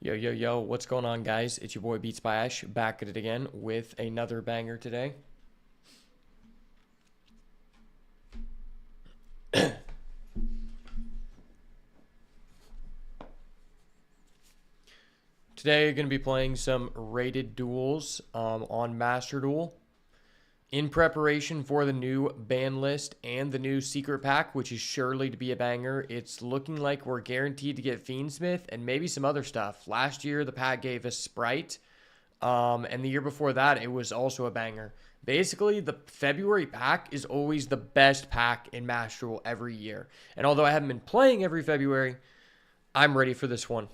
Yo, yo, yo, what's going on, guys? It's your boy Beats by Ash, back at it again with another banger today. Today, you're going to be playing some rated duels on Master Duel in preparation for the new ban list and the new secret pack, which is surely to be a banger. It's looking like we're guaranteed to get Fiendsmith and maybe some other stuff. Last year, the pack gave us Sprite, and the year before that, it was also a banger. Basically, the February pack is always the best pack in Master Duel every year. And although I haven't been playing every February, I'm ready for this one.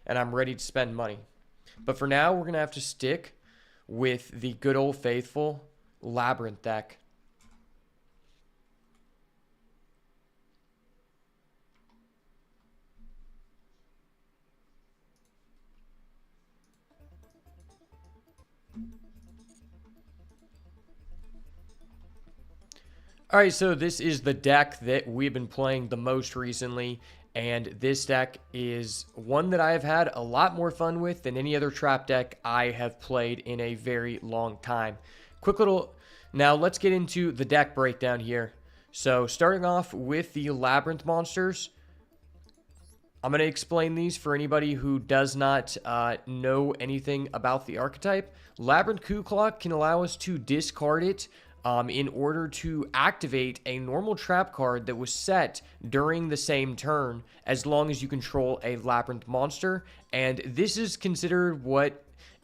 And I'm ready to spend money. But for now, we're going to have to stick with the good old faithful Labrynth deck. All right, so this is the deck that we've been playing the most recently, and this deck is one that I have had a lot more fun with than any other trap deck I have played in a very long time. Now let's get into the deck breakdown here. So starting off with the Labrynth monsters, I'm going to explain these for anybody who does not know anything about the archetype. Labrynth Coup Clock can allow us to discard it in order to activate a normal trap card that was set during the same turn, as long as you control a Labrynth monster. And this is considered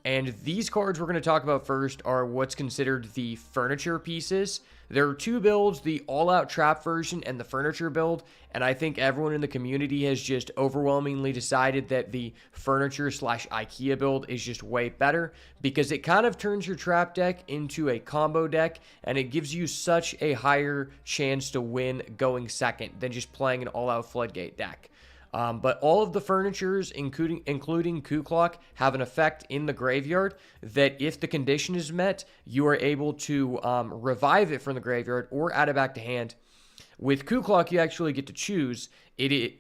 and these cards we're going to talk about first are what's considered the furniture pieces. There are two builds, the all-out trap version and the furniture build, and I think everyone in the community has just overwhelmingly decided that the furniture/IKEA build is just way better, because it kind of turns your trap deck into a combo deck, and it gives you such a higher chance to win going second than just playing an all-out floodgate deck. But all of the furnitures, including Coup Clock, have an effect in the graveyard that if the condition is met, you are able to revive it from the graveyard or add it back to hand. With Coup Clock, you actually get to choose.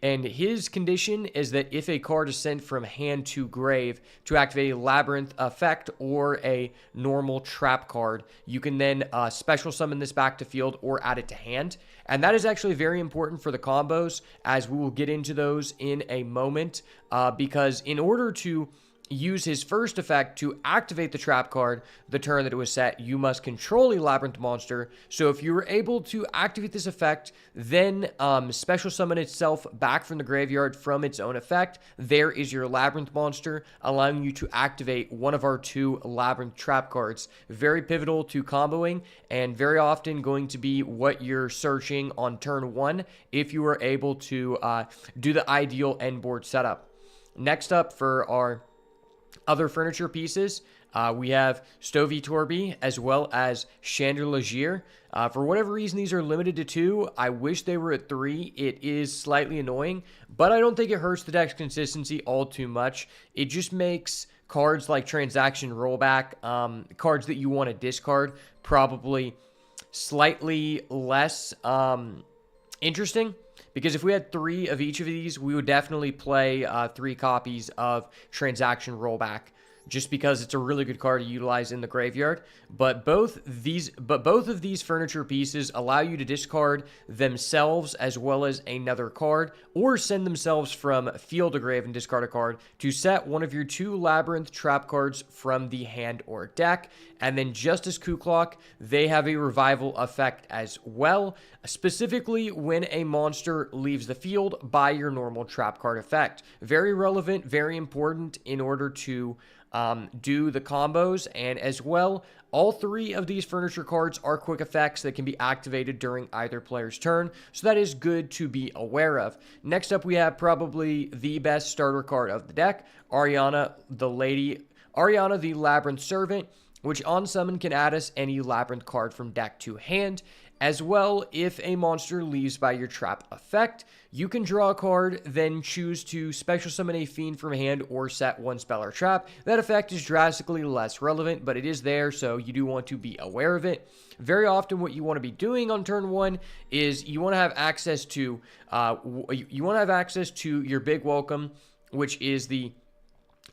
And his condition is that if a card is sent from hand to grave to activate a Labrynth effect or a normal trap card, you can then special summon this back to field or add it to hand. And that is actually very important for the combos, as we will get into those in a moment, because in order to use his first effect to activate the trap card the turn that it was set, you must control a Labrynth monster. So if you were able to activate this effect, then special summon itself back from the graveyard from its own effect, there is your Labrynth monster, allowing you to activate one of our two Labrynth trap cards. Very pivotal to comboing, and very often going to be what you're searching on turn one if you are able to do the ideal end board setup. Next up for our other furniture pieces, we have Stovey Torby as well as Chandelier. For whatever reason, these are limited to 2. I wish they were at 3. It is slightly annoying, but I don't think it hurts the deck's consistency all too much. It just makes cards like Transaction Rollback, cards that you want to discard, probably slightly less interesting. Because if we had 3 of each of these, we would definitely play 3 copies of Transaction Rollback, just because it's a really good card to utilize in the graveyard. But both of these furniture pieces allow you to discard themselves as well as another card, or send themselves from field to grave and discard a card to set one of your 2 Labrynth trap cards from the hand or deck. And then just as Coup Clock, they have a revival effect as well, specifically when a monster leaves the field by your normal trap card effect. Very relevant, very important in order to do the combos. And as well, all 3 of these furniture cards are quick effects that can be activated during either player's turn, so that is good to be aware of. Next up, we have probably the best starter card of the deck, Ariana the Labrynth Servant, which on summon can add us any Labrynth card from deck to hand. As well, if a monster leaves by your trap effect, you can draw a card, then choose to special summon a fiend from hand or set one spell or trap. That effect is drastically less relevant, but it is there, so you do want to be aware of it. Very often what you want to be doing on turn 1 is you want to have access to your big welcome, which is the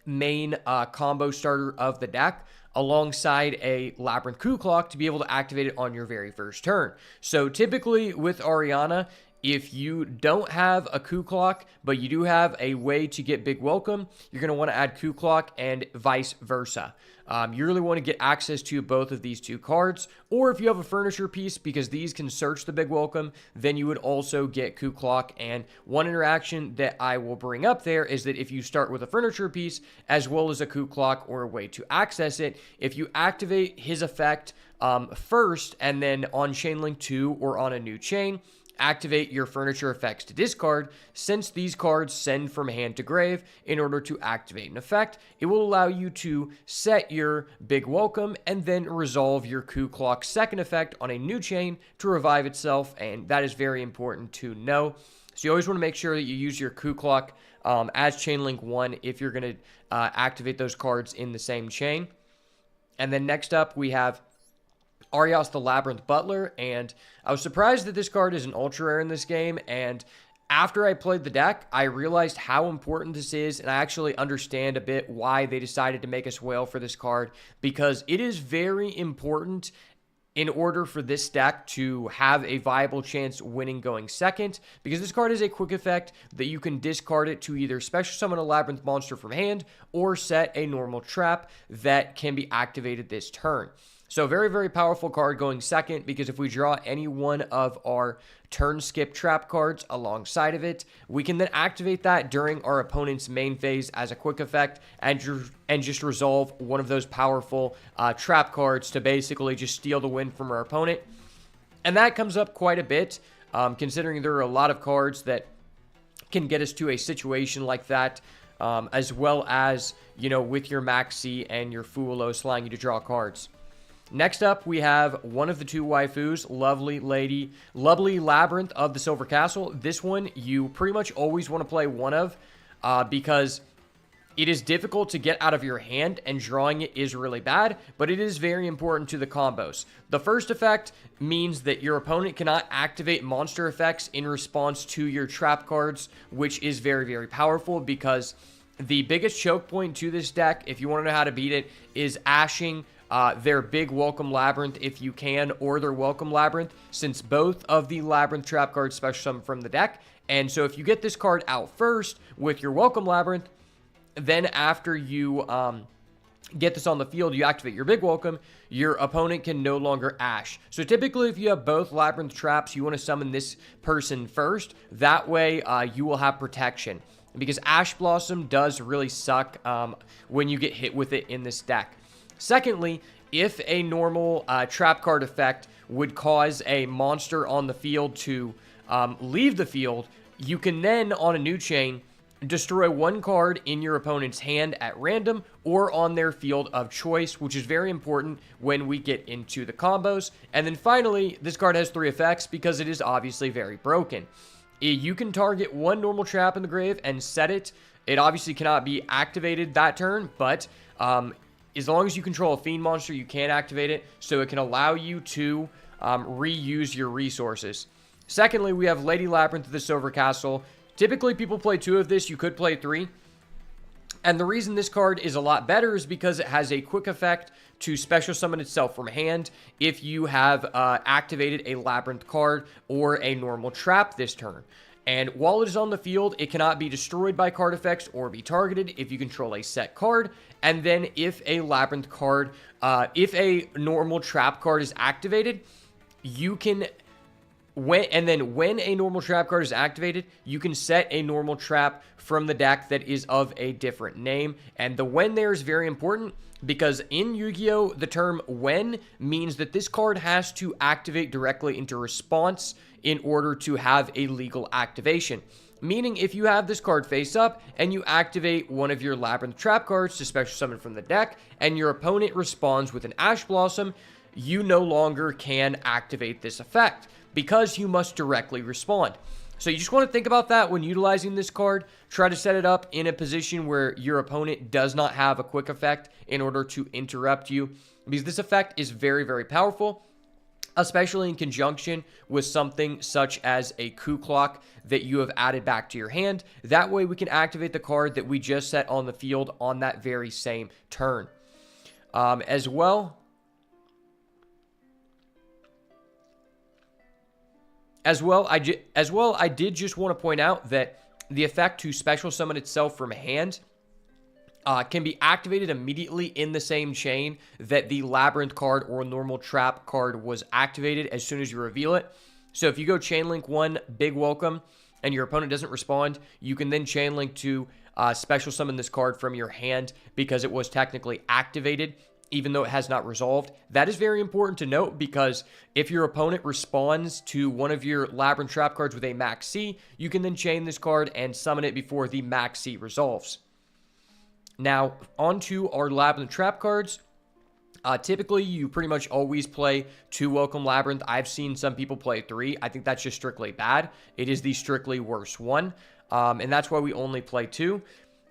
main combo starter of the deck, alongside a Labrynth Coup Clock to be able to activate it on your very first turn. So typically with Ariana, if you don't have a Coup Clock, but you do have a way to get Big Welcome, you're going to want to add Coup Clock and vice versa. You really want to get access to both of these two cards, or if you have a furniture piece, because these can search the Big Welcome, then you would also get Coup Clock. And one interaction that I will bring up there is that if you start with a furniture piece, as well as a Coup Clock or a way to access it, if you activate his effect first, and then on Chain Link 2 or on a new chain, activate your furniture effects to discard. Since these cards send from hand to grave in order to activate an effect, it will allow you to set your Big Welcome and then resolve your Coup Clock second effect on a new chain to revive itself, and that is very important to know. So you always want to make sure that you use your Coup Clock as Chain Link 1 if you're going to activate those cards in the same chain. And then next up, we have Arias the Labrynth Butler, and I was surprised that this card is an ultra rare in this game, and after I played the deck, I realized how important this is, and I actually understand a bit why they decided to make us whale for this card, because it is very important in order for this deck to have a viable chance winning going second, because this card is a quick effect that you can discard it to either special summon a Labrynth monster from hand or set a normal trap that can be activated this turn. So very, very powerful card going second, because if we draw any one of our turn skip trap cards alongside of it, we can then activate that during our opponent's main phase as a quick effect and just resolve one of those powerful trap cards to basically just steal the win from our opponent. And that comes up quite a bit, considering there are a lot of cards that can get us to a situation like that, as well as, you know, with your Maxi and your Fuelos allowing you to draw cards. Next up, we have one of the two waifus, lovely Labrynth of the Silver Castle. This one, you pretty much always want to play one of, because it is difficult to get out of your hand, and drawing it is really bad, but it is very important to the combos. The first effect means that your opponent cannot activate monster effects in response to your trap cards, which is very, very powerful, because the biggest choke point to this deck, if you want to know how to beat it, is ashing their Big Welcome Labrynth if you can, or their Welcome Labrynth, since both of the Labrynth trap cards special summon from the deck. And so if you get this card out first with your Welcome Labrynth, then after you get this on the field, you activate your Big Welcome, your opponent can no longer ash. So typically if you have both Labrynth traps, you want to summon this person first. That way you will have protection, because Ash Blossom does really suck when you get hit with it in this deck. Secondly, if a normal trap card effect would cause a monster on the field to leave the field, you can then, on a new chain, destroy one card in your opponent's hand at random or on their field of choice, which is very important when we get into the combos. And then finally, this card has 3 effects because it is obviously very broken. You can target one normal trap in the grave and set it. It obviously cannot be activated that turn, but as long as you control a Fiend monster, you can activate it, so it can allow you to reuse your resources. Secondly, we have Lady Labrynth of the Silver Castle. Typically, people play 2 of this. You could play 3. And the reason this card is a lot better is because it has a quick effect to special summon itself from hand if you have activated a Labrynth card or a normal trap this turn. And while it is on the field, it cannot be destroyed by card effects or be targeted if you control a set card. And then if a Labrynth card, if a normal trap card is activated, you can, when a normal trap card is activated, you can set a normal trap from the deck that is of a different name. And the when there is very important, because in Yu-Gi-Oh, the term when means that this card has to activate directly into response in order to have a legal activation. Meaning, if you have this card face up and you activate one of your Labrynth trap cards to special summon from the deck, and your opponent responds with an Ash Blossom, you no longer can activate this effect because you must directly respond. So you just want to think about that when utilizing this card. Try to set it up in a position where your opponent does not have a quick effect in order to interrupt you, because this effect is very, very powerful. especially in conjunction with something such as a coup clock that you have added back to your hand. That way we can activate the card that we just set on the field on that very same turn. As well, I did just want to point out that the effect to special summon itself from hand can be activated immediately in the same chain that the Labrynth card or normal trap card was activated as soon as you reveal it. So if you go chain link 1, big welcome, and your opponent doesn't respond, you can then chain link to special summon this card from your hand because it was technically activated, even though it has not resolved. That is very important to note because if your opponent responds to one of your Labrynth trap cards with a max C, you can then chain this card and summon it before the max C resolves. Now, onto our Labrynth trap cards. Typically, you pretty much always play 2 Welcome Labrynth. I've seen some people play 3. I think that's just strictly bad. It is the strictly worst one, and that's why we only play 2.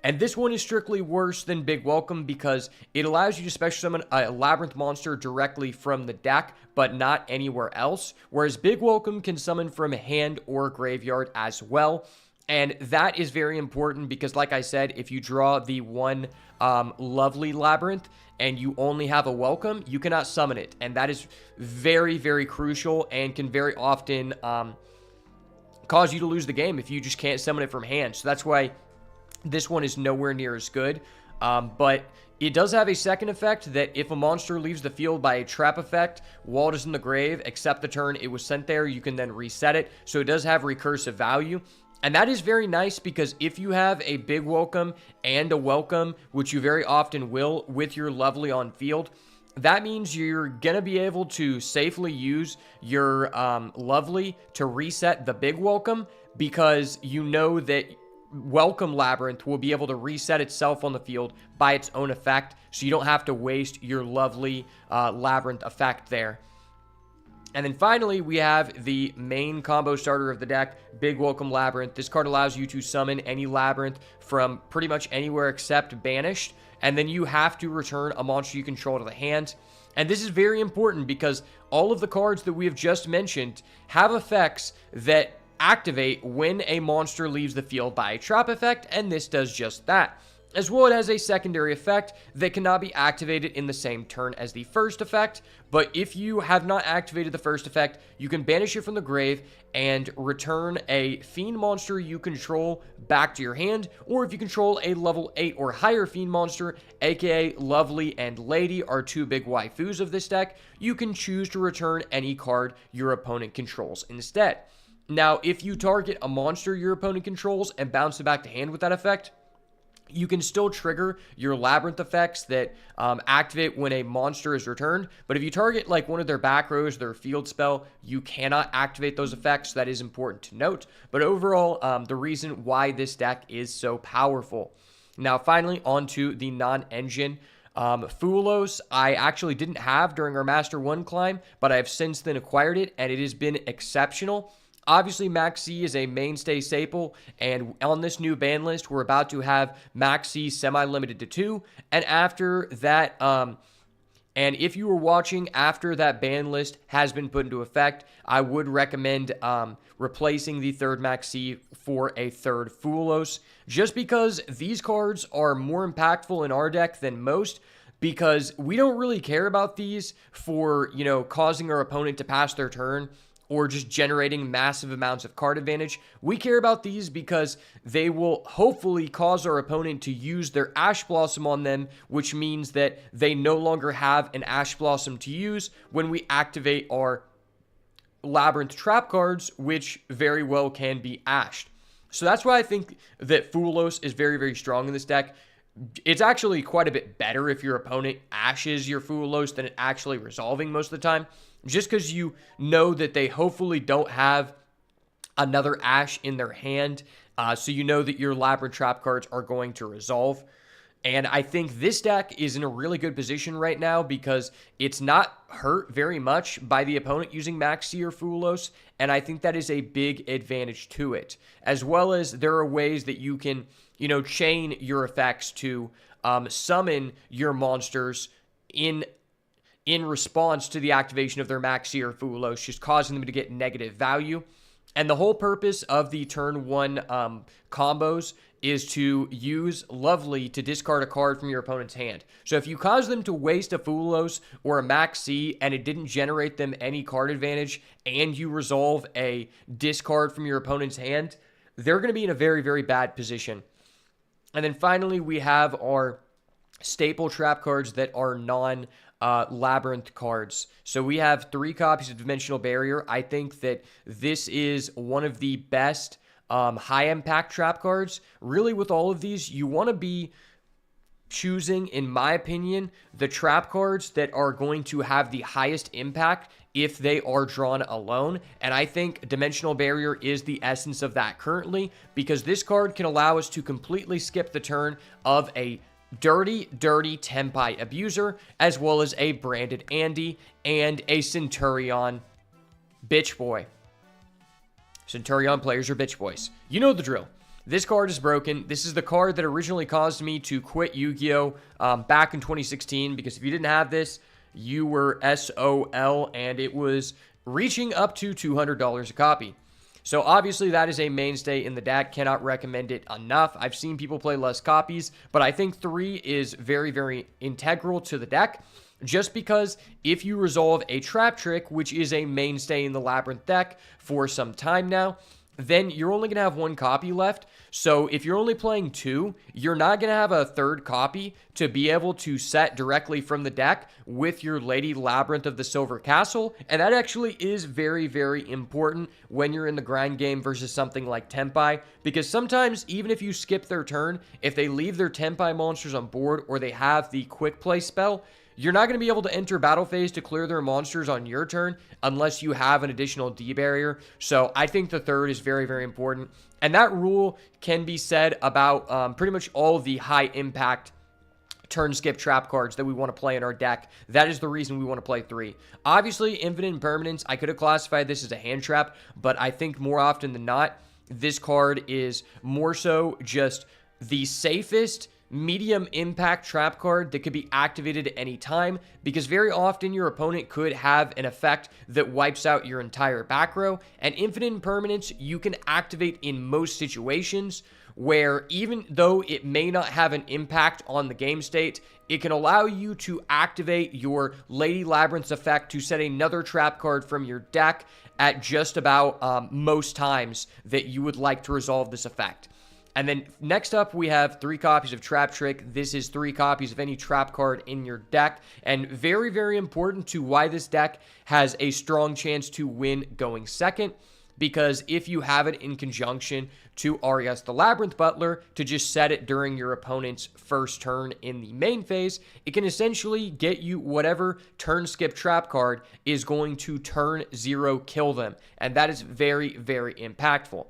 And this one is strictly worse than Big Welcome because it allows you to special summon a Labrynth monster directly from the deck, but not anywhere else, whereas Big Welcome can summon from hand or graveyard as well. And that is very important because, like I said, if you draw the one lovely Labrynth and you only have a welcome, you cannot summon it. And that is very, very crucial and can very often cause you to lose the game if you just can't summon it from hand. So that's why this one is nowhere near as good. But it does have a second effect that if a monster leaves the field by a trap effect while it is in the grave, except the turn it was sent there, you can then reset it. So it does have recursive value. And that is very nice because if you have a big welcome and a welcome, which you very often will with your lovely on field, that means you're going to be able to safely use your lovely to reset the big welcome because you know that Welcome Labrynth will be able to reset itself on the field by its own effect, so you don't have to waste your lovely Labrynth effect there. And then finally, we have the main combo starter of the deck, Big Welcome Labrynth. This card allows you to summon any Labrynth from pretty much anywhere except banished, and then you have to return a monster you control to the hand. And this is very important because all of the cards that we have just mentioned have effects that activate when a monster leaves the field by a trap effect, and this does just that. As well, it has a secondary effect that cannot be activated in the same turn as the first effect, but if you have not activated the first effect, you can banish it from the grave and return a Fiend monster you control back to your hand, or if you control a level 8 or higher Fiend monster, aka Lovely and Lady are 2 big waifus of this deck, you can choose to return any card your opponent controls instead. Now, if you target a monster your opponent controls and bounce it back to hand with that effect, you can still trigger your Labrynth effects that activate when a monster is returned. But if you target like one of their back rows, their field spell, you cannot activate those effects. That is important to note. But overall, the reason why this deck is so powerful. Now, finally, onto the non-engine. Fulos, I actually didn't have during our Master 1 climb, but I have since then acquired it, and it has been exceptional. Obviously, Max C is a mainstay staple, and on this new ban list, we're about to have Max C semi-limited to 2, and after that, and if you were watching after that ban list has been put into effect, I would recommend replacing the third Max C for a third Fulos, just because these cards are more impactful in our deck than most, because we don't really care about these for, you know, causing our opponent to pass their turn, or just generating massive amounts of card advantage. We care about these because they will hopefully cause our opponent to use their Ash Blossom on them, which means that they no longer have an Ash Blossom to use when we activate our Labrynth trap cards, which very well can be ashed. So that's why I think that Fulos is very, very strong in this deck. It's actually quite a bit better if your opponent ashes your Fulos than it actually resolving most of the time, just because you know that they hopefully don't have another Ash in their hand, so you know that your Labrynth trap cards are going to resolve. And I think this deck is in a really good position right now because it's not hurt very much by the opponent using Max C or Fulos, and I think that is a big advantage to it. As well as there are ways that you can, you know, chain your effects to summon your monsters in in response to the activation of their Maxi or Fulos, just causing them to get negative value. And the whole purpose of the turn 1 combos is to use Lovely to discard a card from your opponent's hand. So if you cause them to waste a Fulos or a Maxi and it didn't generate them any card advantage, and you resolve a discard from your opponent's hand, they're going to be in a very, very bad position. And then finally, we have our staple trap cards that are non-Labrynth cards. So we have 3 copies of Dimensional Barrier. I think that this is one of the best high-impact trap cards. Really, with all of these, you want to be choosing, in my opinion, the trap cards that are going to have the highest impact if they are drawn alone. And I think Dimensional Barrier is the essence of that currently, because this card can allow us to completely skip the turn of a dirty Tenpai Abuser, as well as a Branded Andy and a Centurion Bitch Boy. Centurion players are bitch boys. You know the drill. This card is broken. This is the card that originally caused me to quit Yu-Gi-Oh! Back in 2016, because if you didn't have this, you were SOL, and it was reaching up to $200 a copy. So obviously that is a mainstay in the deck. Cannot recommend it enough. I've seen people play less copies, but I think 3 is very, very integral to the deck. Just because if you resolve a trap trick, which is a mainstay in the Labrynth deck for some time now, then you're only going to have 1 copy left. So if you're only playing 2, you're not going to have a 3rd copy to be able to set directly from the deck with your Lady Labrynth of the Silver Castle. And that actually is very, very important when you're in the grind game versus something like Tenpai, because sometimes even if you skip their turn, if they leave their Tenpai monsters on board or they have the quick play spell, you're not going to be able to enter battle phase to clear their monsters on your turn unless you have an additional D barrier. So I think the 3rd is very, very important. And that rule can be said about pretty much all the high impact turn skip trap cards that we want to play in our deck. That is the reason we want to play 3. Obviously, Infinite Impermanence, I could have classified this as a hand trap, but I think more often than not, this card is more so just the safest medium impact trap card that could be activated at any time, because very often your opponent could have an effect that wipes out your entire back row, and Infinite Impermanence you can activate in most situations, where even though it may not have an impact on the game state, it can allow you to activate your Lady Labrynth's effect to set another trap card from your deck at just about most times that you would like to resolve this effect. And then next up, we have 3 copies of Trap Trick. This is 3 copies of any trap card in your deck. And very, very important to why this deck has a strong chance to win going second. Because if you have it in conjunction to Arias the Labrynth Butler to just set it during your opponent's first turn in the main phase, it can essentially get you whatever turn skip trap card is going to turn 0 kill them. And that is very, very impactful.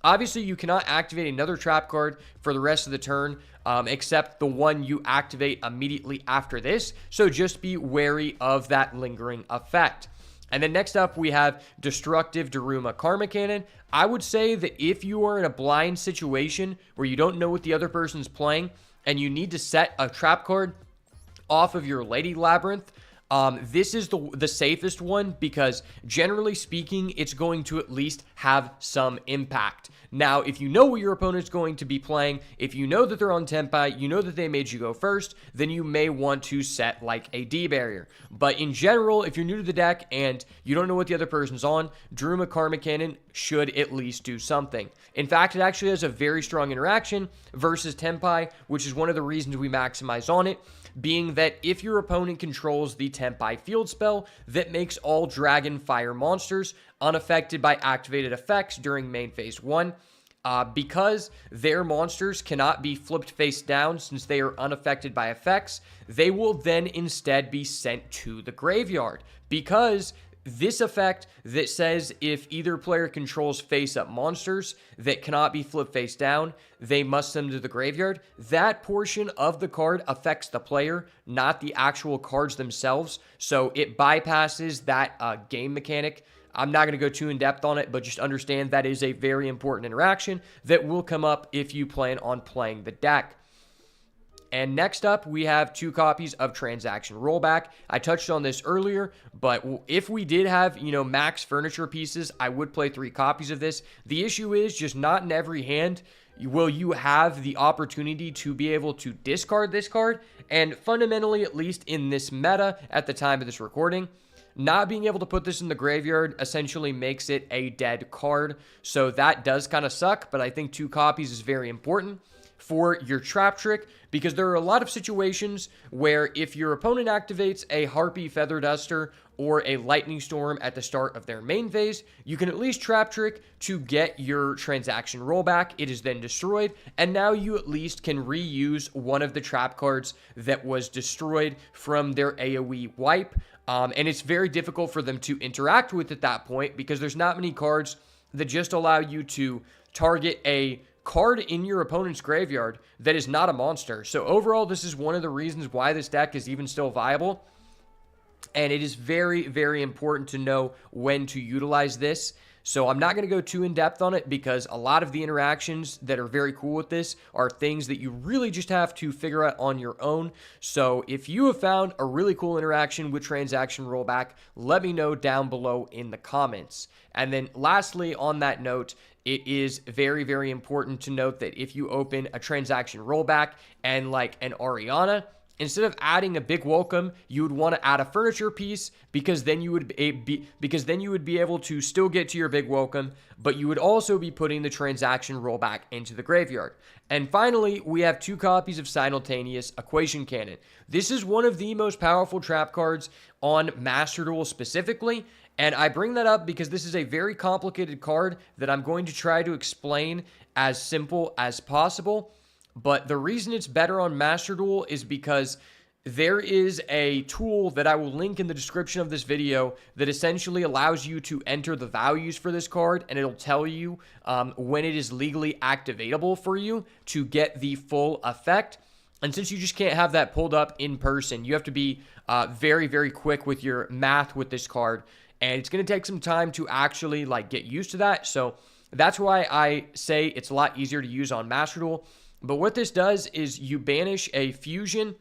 Obviously, you cannot activate another trap card for the rest of the turn, except the one you activate immediately after this. So just be wary of that lingering effect. And then next up, we have Destructive Daruma Karma Cannon. I would say that if you are in a blind situation where you don't know what the other person's playing and you need to set a trap card off of your Lady Labrynth, this is the safest one, because generally speaking, it's going to at least have some impact. Now, if you know what your opponent's going to be playing, if you know that they're on Tenpai, you know that they made you go first, then you may want to set like a D barrier. But in general, if you're new to the deck and you don't know what the other person's on, Daruma Karma Cannon should at least do something. In fact, it actually has a very strong interaction versus Tenpai, which is one of the reasons we maximize on it, being that if your opponent controls the Tenpai field spell that makes all Dragon Fire monsters unaffected by activated effects during main phase 1, because their monsters cannot be flipped face down since they are unaffected by effects, they will then instead be sent to the graveyard, because this effect that says if either player controls face-up monsters that cannot be flipped face down, they must send them to the graveyard. That portion of the card affects the player, not the actual cards themselves. So it bypasses that game mechanic. I'm not going to go too in-depth on it, but just understand that is a very important interaction that will come up if you plan on playing the deck. And next up, we have 2 copies of Transaction Rollback. I touched on this earlier, but if we did have, max furniture pieces, I would play 3 copies of this. The issue is just not in every hand will you have the opportunity to be able to discard this card. And fundamentally, at least in this meta at the time of this recording, not being able to put this in the graveyard essentially makes it a dead card. So that does kind of suck, but I think 2 copies is very important for your trap trick, because there are a lot of situations where if your opponent activates a Harpy Feather Duster or a Lightning Storm at the start of their main phase, you can at least trap trick to get your transaction rollback. It is then destroyed, and now you at least can reuse one of the trap cards that was destroyed from their AoE wipe. And it's very difficult for them to interact with at that point, because there's not many cards that just allow you to target a card in your opponent's graveyard that is not a monster. So overall, this is one of the reasons why this deck is even still viable. And it is very, very important to know when to utilize this. So I'm not going to go too in depth on it, because a lot of the interactions that are very cool with this are things that you really just have to figure out on your own. So if you have found a really cool interaction with Transaction Rollback, let me know down below in the comments. And then lastly, on that note, it is very, very important to note that if you open a Transaction Rollback and like an Ariana, instead of adding a big welcome, you would want to add a furniture piece, because then you would be able to still get to your big welcome, but you would also be putting the transaction rollback into the graveyard. And finally, we have 2 copies of Simultaneous Equation Cannon. This is one of the most powerful trap cards on Master Duel specifically, and I bring that up because this is a very complicated card that I'm going to try to explain as simple as possible. But the reason it's better on Master Duel is because there is a tool that I will link in the description of this video that essentially allows you to enter the values for this card, and it'll tell you when it is legally activatable for you to get the full effect. And since you just can't have that pulled up in person, you have to be very, very quick with your math with this card, and it's going to take some time to actually get used to that. So that's why I say it's a lot easier to use on Master Duel. But what this does is you banish a fusion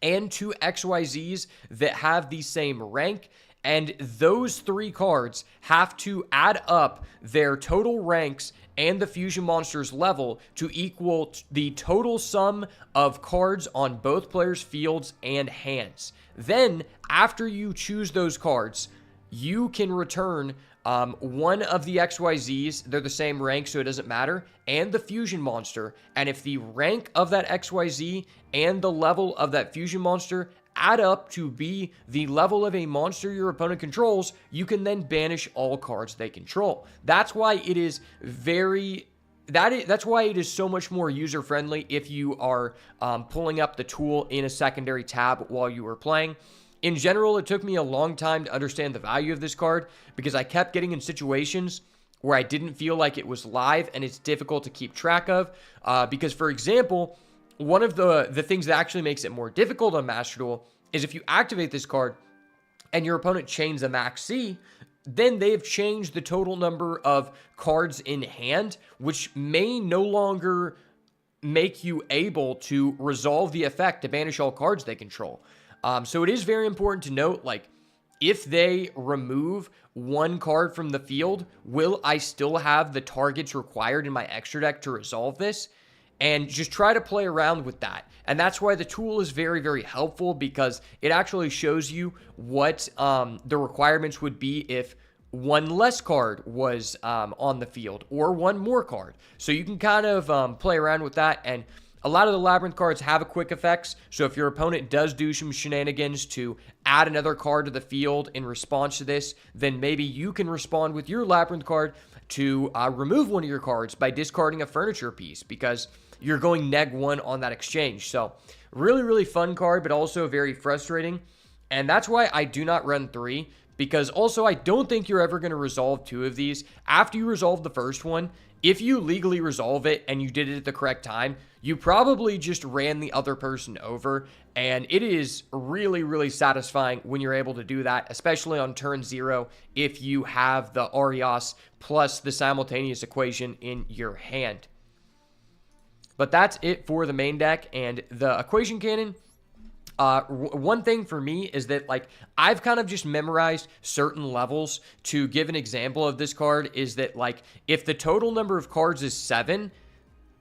and 2 XYZs that have the same rank, and those 3 cards have to add up their total ranks and the fusion monster's level to equal the total sum of cards on both players' fields and hands. Then, after you choose those cards, you can return one of the XYZs, they're the same rank, so it doesn't matter, and the fusion monster. And if the rank of that XYZ and the level of that fusion monster add up to be the level of a monster your opponent controls, you can then banish all cards they control. That's why it is that's why it is so much more user-friendly if you are pulling up the tool in a secondary tab while you are playing. In general, it took me a long time to understand the value of this card, because I kept getting in situations where I didn't feel like it was live, and it's difficult to keep track of. Because, for example, one of the things that actually makes it more difficult on Master Duel is if you activate this card and your opponent chains a max C, then they've changed the total number of cards in hand, which may no longer make you able to resolve the effect to banish all cards they control. So it is very important to note, if they remove one card from the field, will I still have the targets required in my extra deck to resolve this? And just try to play around with that. And that's why the tool is very, very helpful, because it actually shows you what the requirements would be if one less card was on the field, or one more card. So you can kind of play around with that. And a lot of the Labrynth cards have a quick effects, so if your opponent does do some shenanigans to add another card to the field in response to this, then maybe you can respond with your Labrynth card to remove one of your cards by discarding a furniture piece, because you're going -1 on that exchange. So really, really fun card, but also very frustrating. And that's why I do not run 3, because also I don't think you're ever going to resolve 2 of these. After you resolve the first one, if you legally resolve it and you did it at the correct time, you probably just ran the other person over, and it is really, really satisfying when you're able to do that, especially on turn 0 if you have the Arias plus the Simultaneous Equation in your hand. But that's it for the main deck and the Equation Cannon. One thing for me is that, like, I've kind of just memorized certain levels. To give an example of this card is that, like, if the total number of cards is 7,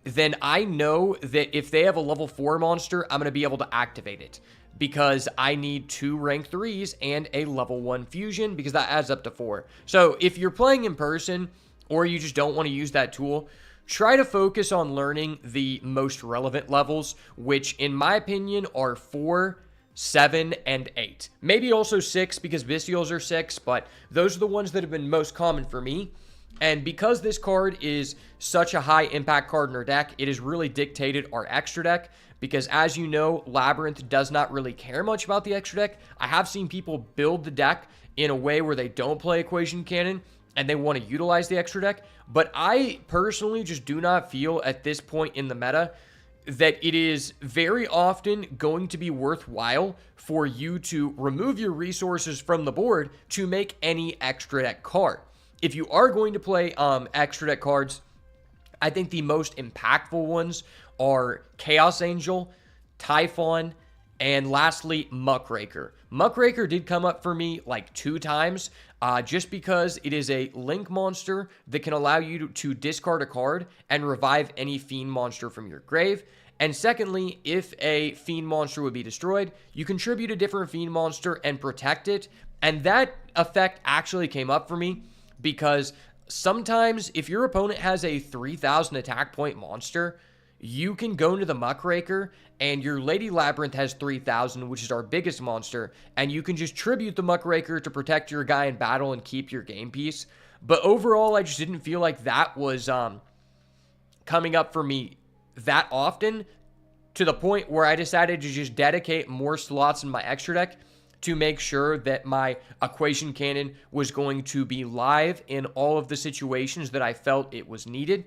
then I know that if they have a level 4 monster, I'm going to be able to activate it, because I need 2 rank 3s and a level 1 fusion, because that adds up to 4. So if you're playing in person or you just don't want to use that tool, try to focus on learning the most relevant levels, which in my opinion are 4, 7, and 8. Maybe also 6, because Bestials are 6, but those are the ones that have been most common for me. And because this card is such a high impact card in our deck, it has really dictated our extra deck, because as you know, Labrynth does not really care much about the extra deck. I have seen people build the deck in a way where they don't play Equation Cannon and they want to utilize the extra deck. But I personally just do not feel at this point in the meta that it is very often going to be worthwhile for you to remove your resources from the board to make any extra deck card. If you are going to play extra deck cards, I think the most impactful ones are Chaos Angel, Typhon, and lastly, Muckraker. Muckraker did come up for me like 2 times, just because it is a link monster that can allow you to discard a card and revive any fiend monster from your grave. And secondly, if a fiend monster would be destroyed, you contribute a different fiend monster and protect it. And that effect actually came up for me because sometimes if your opponent has a 3,000 attack point monster, you can go into the Muckraker, and your Lady Labrynth has 3,000, which is our biggest monster, and you can just tribute the Muckraker to protect your guy in battle and keep your game piece. But overall, I just didn't feel like that was coming up for me that often, to the point where I decided to just dedicate more slots in my extra deck to make sure that my Equation Cannon was going to be live in all of the situations that I felt it was needed.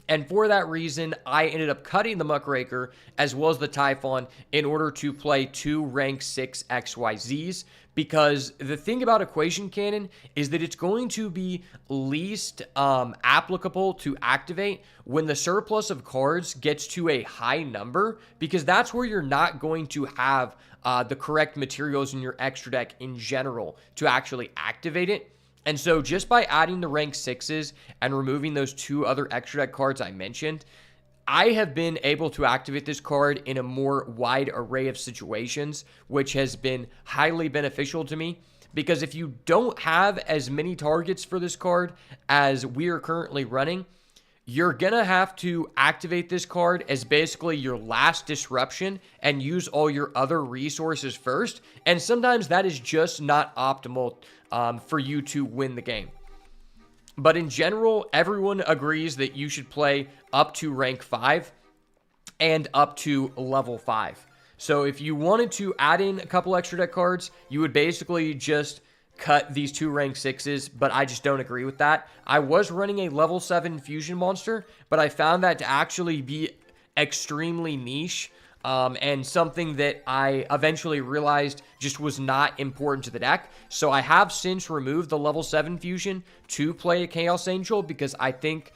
And for that reason, I ended up cutting the Muckraker as well as the Typhon in order to play 2 rank 6 XYZs, because the thing about Equation Cannon is that it's going to be least applicable to activate when the surplus of cards gets to a high number, because that's where you're not going to have the correct materials in your extra deck in general to actually activate it. And so just by adding the rank 6s and removing those 2 other extra deck cards I mentioned, I have been able to activate this card in a more wide array of situations, which has been highly beneficial to me. Because if you don't have as many targets for this card as we are currently running, you're going to have to activate this card as basically your last disruption and use all your other resources first. And sometimes that is just not optimal for you to win the game. But in general, everyone agrees that you should play up to rank 5 and up to level 5. So if you wanted to add in a couple extra deck cards, you would basically just cut these 2 rank 6s, but I just don't agree with that. I was running a level 7 fusion monster, but I found that to actually be extremely niche, and something that I eventually realized just was not important to the deck. So I have since removed the level 7 fusion to play a Chaos Angel, because I think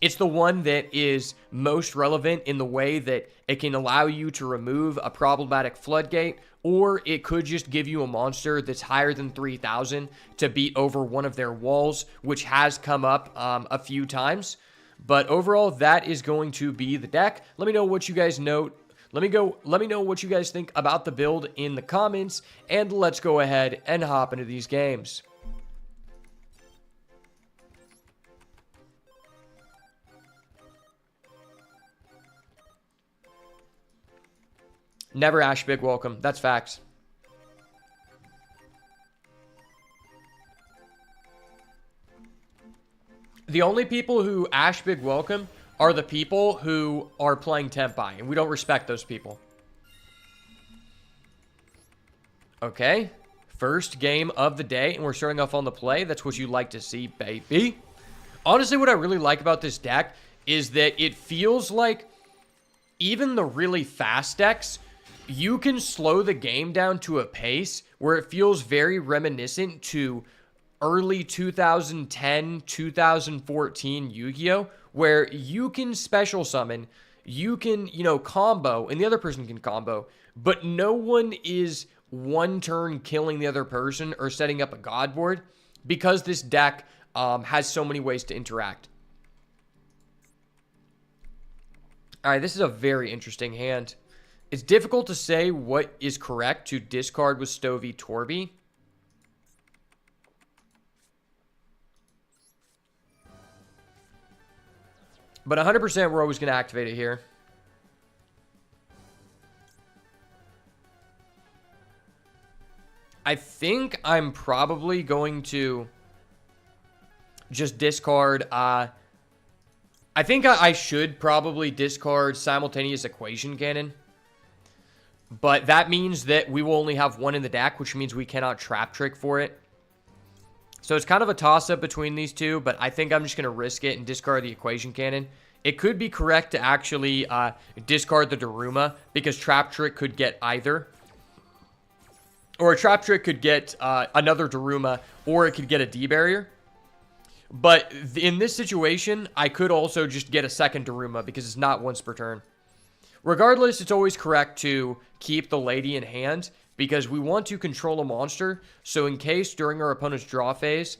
it's the one that is most relevant in the way that it can allow you to remove a problematic floodgate, or it could just give you a monster that's higher than 3,000 to beat over one of their walls, which has come up a few times. But overall, that is going to be the deck. Let me know what you guys know. Let me know what you guys think about the build in the comments, and let's go ahead and hop into these games. Never Ash Big Welcome. That's facts. The only people who Ash Big Welcome are the people who are playing Tempai, and we don't respect those people. Okay. First game of the day, and we're starting off on the play. That's what you like to see, baby. Honestly, what I really like about this deck is that it feels like even the really fast decks, you can slow the game down to a pace where it feels very reminiscent to early 2010, 2014 Yu-Gi-Oh!, where you can special summon, you can, combo, and the other person can combo, but no one is one turn killing the other person or setting up a god board because this deck has so many ways to interact. All right, this is a very interesting hand. It's difficult to say what is correct to discard with Stovey Torby. But 100% we're always going to activate it here. I think I'm probably going to just discard... I think I should probably discard Simultaneous Equation Cannon. But that means that we will only have one in the deck, which means we cannot Trap Trick for it. So it's kind of a toss-up between these two, but I think I'm just going to risk it and discard the Equation Cannon. It could be correct to actually discard the Daruma, because Trap Trick could get either. Or a Trap Trick could get another Daruma, or it could get a D-Barrier. But in this situation, I could also just get a second Daruma, because it's not once per turn. Regardless, it's always correct to keep the Lady in hand, because we want to control a monster. So in case during our opponent's draw phase,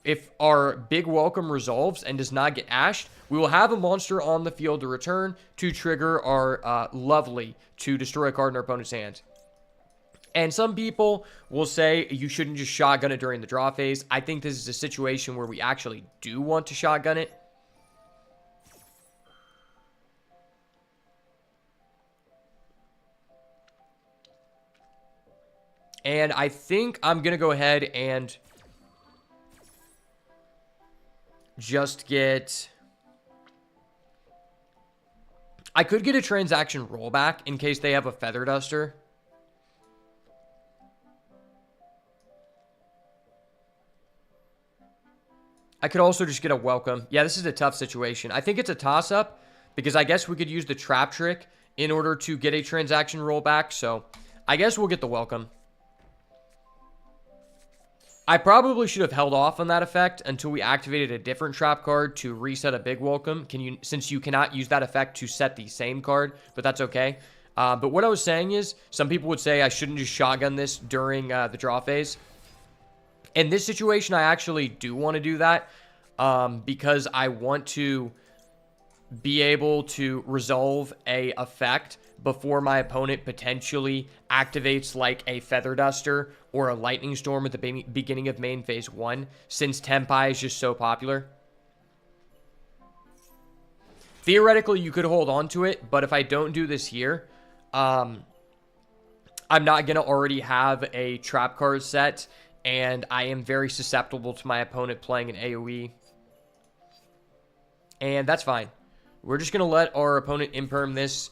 if our Big Welcome resolves and does not get ashed, we will have a monster on the field to return to trigger our Lovely to destroy a card in our opponent's hand. And some people will say you shouldn't just shotgun it during the draw phase. I think this is a situation where we actually do want to shotgun it. And I think I'm going to go ahead and just get... I could get a transaction rollback in case they have a Feather Duster. I could also just get a Welcome. Yeah, this is a tough situation. I think it's a toss-up because I guess we could use the Trap Trick in order to get a transaction rollback. So I guess we'll get the Welcome. I probably should have held off on that effect until we activated a different trap card to reset a Big Welcome. Since you cannot use that effect to set the same card, but that's okay. But what I was saying is, some people would say I shouldn't just shotgun this during the draw phase. In this situation, I actually do want to do that because I want to be able to resolve a effect before my opponent potentially activates like a Feather Duster or a Lightning Storm at the beginning of main phase 1, since Tenpai is just so popular. Theoretically, you could hold on to it, but if I don't do this here, I'm not going to already have a trap card set, and I am very susceptible to my opponent playing an AoE. And that's fine. We're just going to let our opponent imperm this.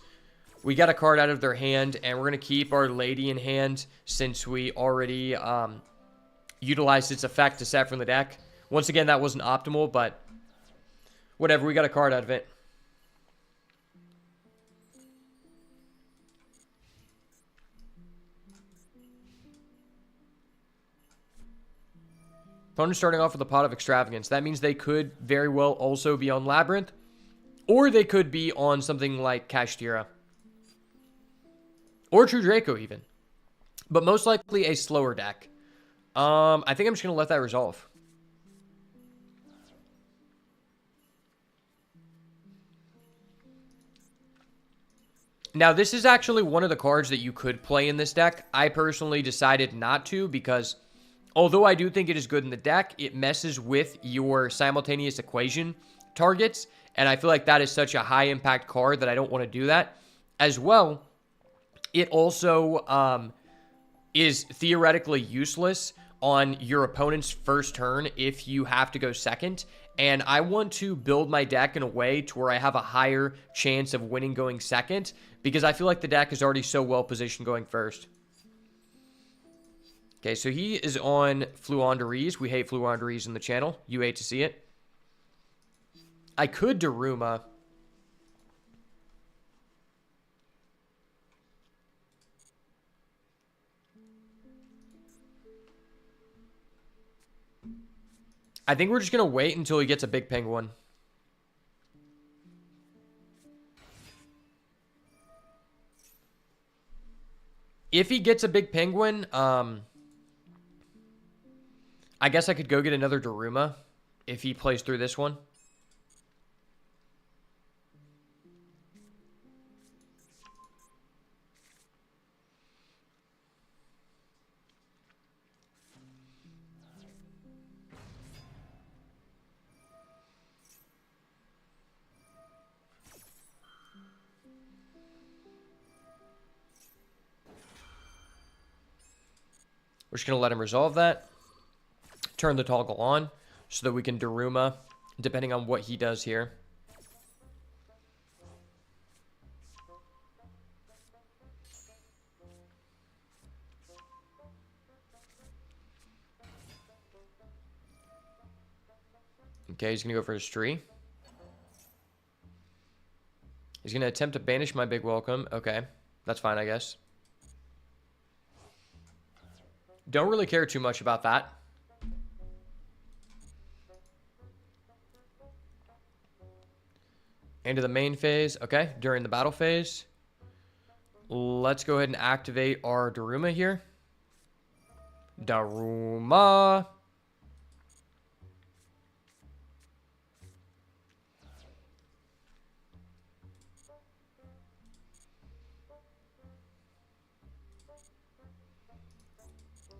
We got a card out of their hand, and we're going to keep our Lady in hand since we already utilized its effect to set from the deck. Once again, that wasn't optimal, but whatever. We got a card out of it. Opponent starting off with a Pot of Extravagance. That means they could very well also be on Labrynth, or they could be on something like Kashtira. Or True Draco, even. But most likely a slower deck. I think I'm just going to let that resolve. Now, this is actually one of the cards that you could play in this deck. I personally decided not to because, although I do think it is good in the deck, it messes with your Simultaneous Equation targets. And I feel like that is such a high-impact card that I don't want to do that. As well, it also is theoretically useless on your opponent's first turn if you have to go second. And I want to build my deck in a way to where I have a higher chance of winning going second, because I feel like the deck is already so well positioned going first. Okay, so he is on Fluandereeze. We hate Fluandereeze in the channel. You hate to see it. I could Daruma. I think we're just going to wait until he gets a big penguin. If he gets a big penguin, I guess I could go get another Daruma if he plays through this one. We're just going to let him resolve that. Turn the toggle on so that we can Daruma, depending on what he does here. Okay, he's going to go for his tree. He's going to attempt to banish my big welcome. Okay, that's fine, I guess. Don't really care too much about that. Into the main phase. Okay, during the battle phase. Let's go ahead and activate our Daruma here. Daruma.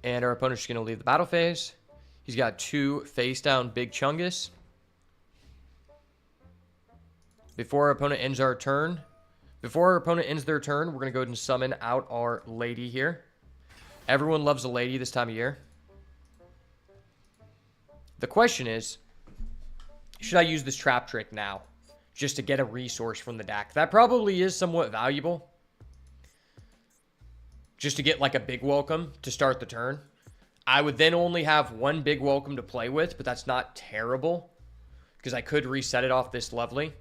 And our opponent's just going to leave the battle phase. He's got 2 face down big Chungus. Before our opponent ends their turn, we're going to go ahead and summon out our lady here. Everyone loves a lady this time of year. The question is, should I use this trap trick now just to get a resource from the deck? That probably is somewhat valuable. Just to get like a big welcome to start the turn. I would then only have 1 big welcome to play with, but that's not terrible because I could reset it off this lovely.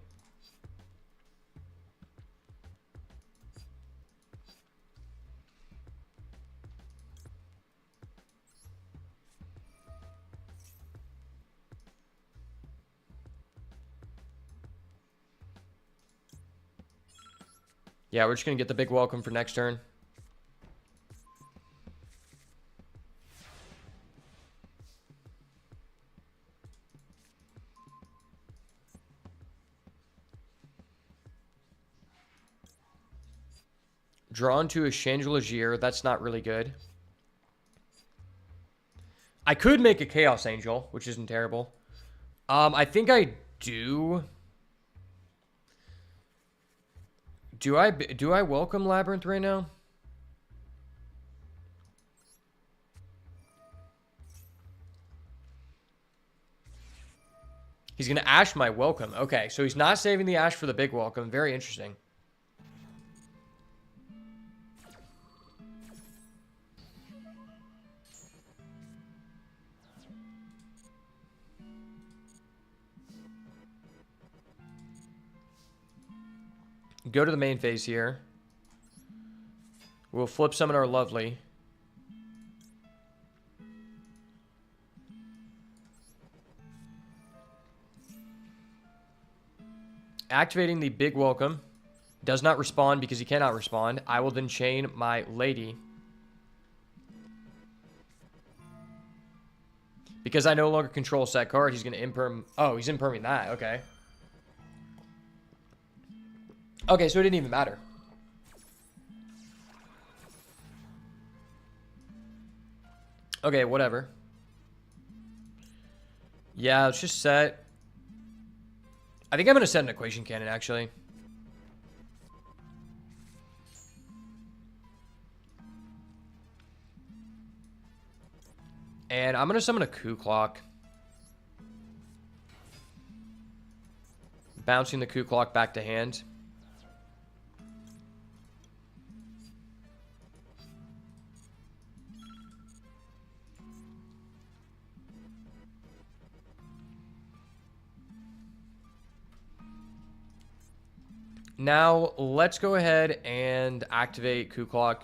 Yeah, we're just going to get the big welcome for next turn. Drawn to a Chandelagere. That's not really good. I could make a Chaos Angel, which isn't terrible. I think I do. Do I welcome Labrynth right now? He's going to Ash my welcome. Okay, so he's not saving the Ash for the big welcome. Very interesting. Go to the main phase here. We'll flip summon our lovely. Activating the big welcome. Does not respond because he cannot respond. I will then chain my lady. Because I no longer control set card, he's going to imperm... Oh, he's imperming that. Okay. Okay, so it didn't even matter. Okay, whatever. Yeah, let's just set... I think I'm going to set an equation cannon, actually. And I'm going to summon a Coup Clock. Bouncing the Coup Clock back to hand. Now, let's go ahead and activate Coup Clock.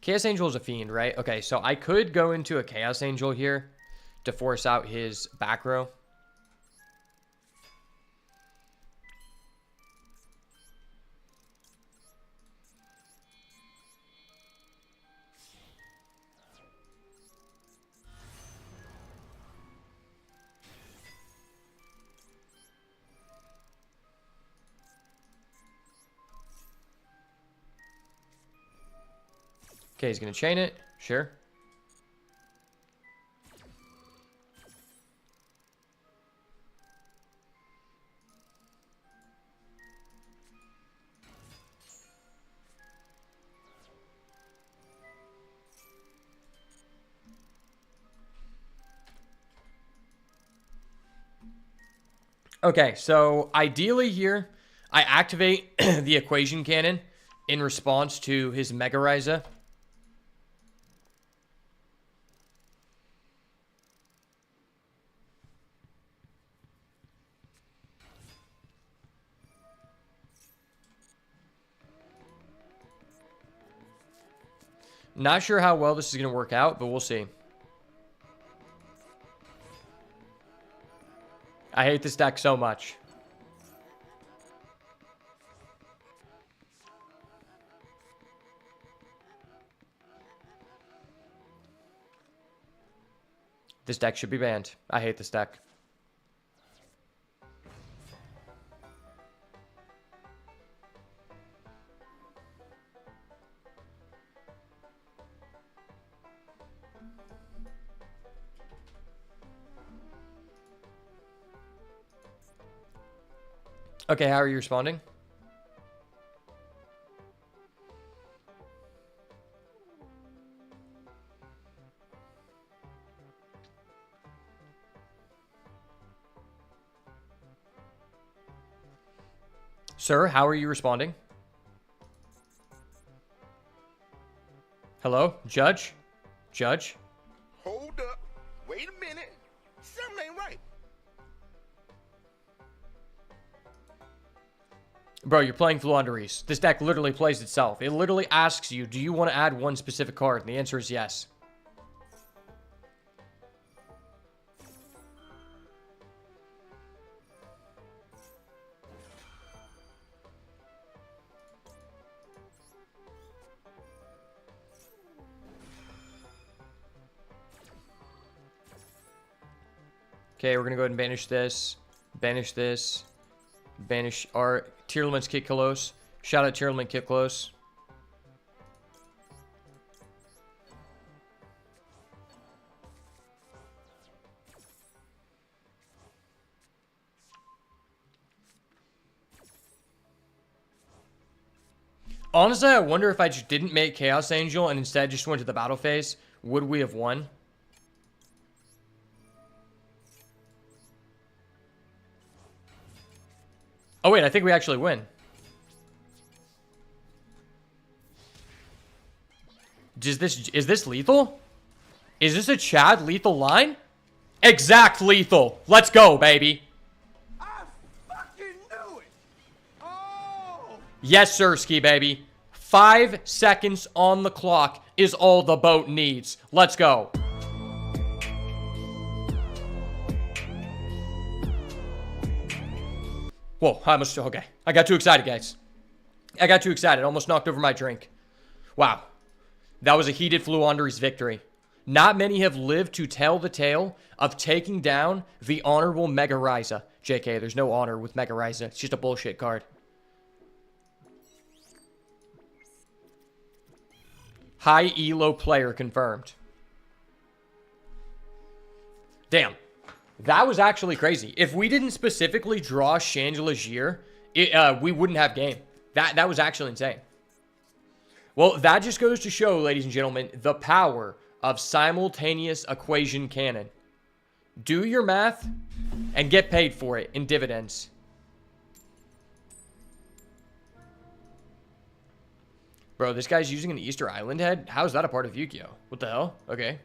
Chaos Angel is a fiend, right? Okay, so I could go into a Chaos Angel here to force out his back row. Okay, he's going to chain it. Sure. Okay, so ideally here, I activate the Equation Cannon in response to his Mega Raiza. Not sure how well this is going to work out, but we'll see. I hate this deck so much. This deck should be banned. I hate this deck. Okay, how are you responding? Sir, how are you responding? Hello? Judge? Judge? Hold up. Wait a minute. Something ain't right. Bro, you're playing Fluandereeze. This deck literally plays itself. It literally asks you, do you want to add one specific card? And the answer is yes. Okay, we're going to go ahead and banish this. Banish this. Banish our Tearlament's Kit Close. Shout out Tearlament Kit Close. Honestly, I wonder if I just didn't make Chaos Angel and instead just went to the battle phase. Would we have won? Oh wait, I think we actually win. Is this lethal? Is this a Chad lethal line? Exact lethal. Let's go, baby. I fucking knew it. Oh. Yes, sir, ski baby. 5 seconds on the clock is all the boat needs. Let's go. Whoa, okay. I got too excited, guys. I got too excited. Almost knocked over my drink. Wow. That was a heated Fluandereeze victory. Not many have lived to tell the tale of taking down the honorable Mega Raiza. JK, there's no honor with Mega Raiza. It's just a bullshit card. High elo player confirmed. Damn. That was actually crazy. If we didn't specifically draw Shangela's Year, we wouldn't have game. That was actually insane. Well, that just goes to show, ladies and gentlemen, the power of simultaneous Equation Cannon. Do your math and get paid for it in dividends. Bro, this guy's using an Easter Island head? How is that a part of Yu-Gi-Oh? What the hell? Okay.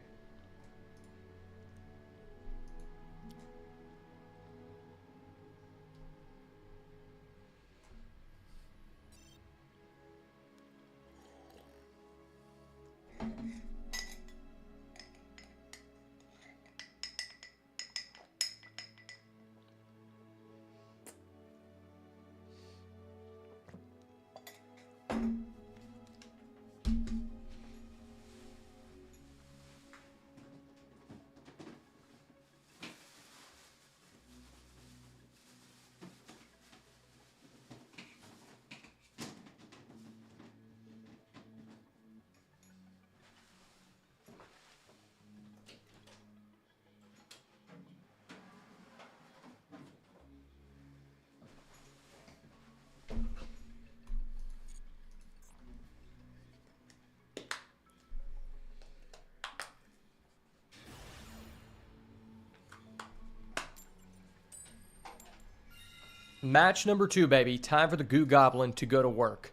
Match number 2, baby. Time for the Goo Goblin to go to work.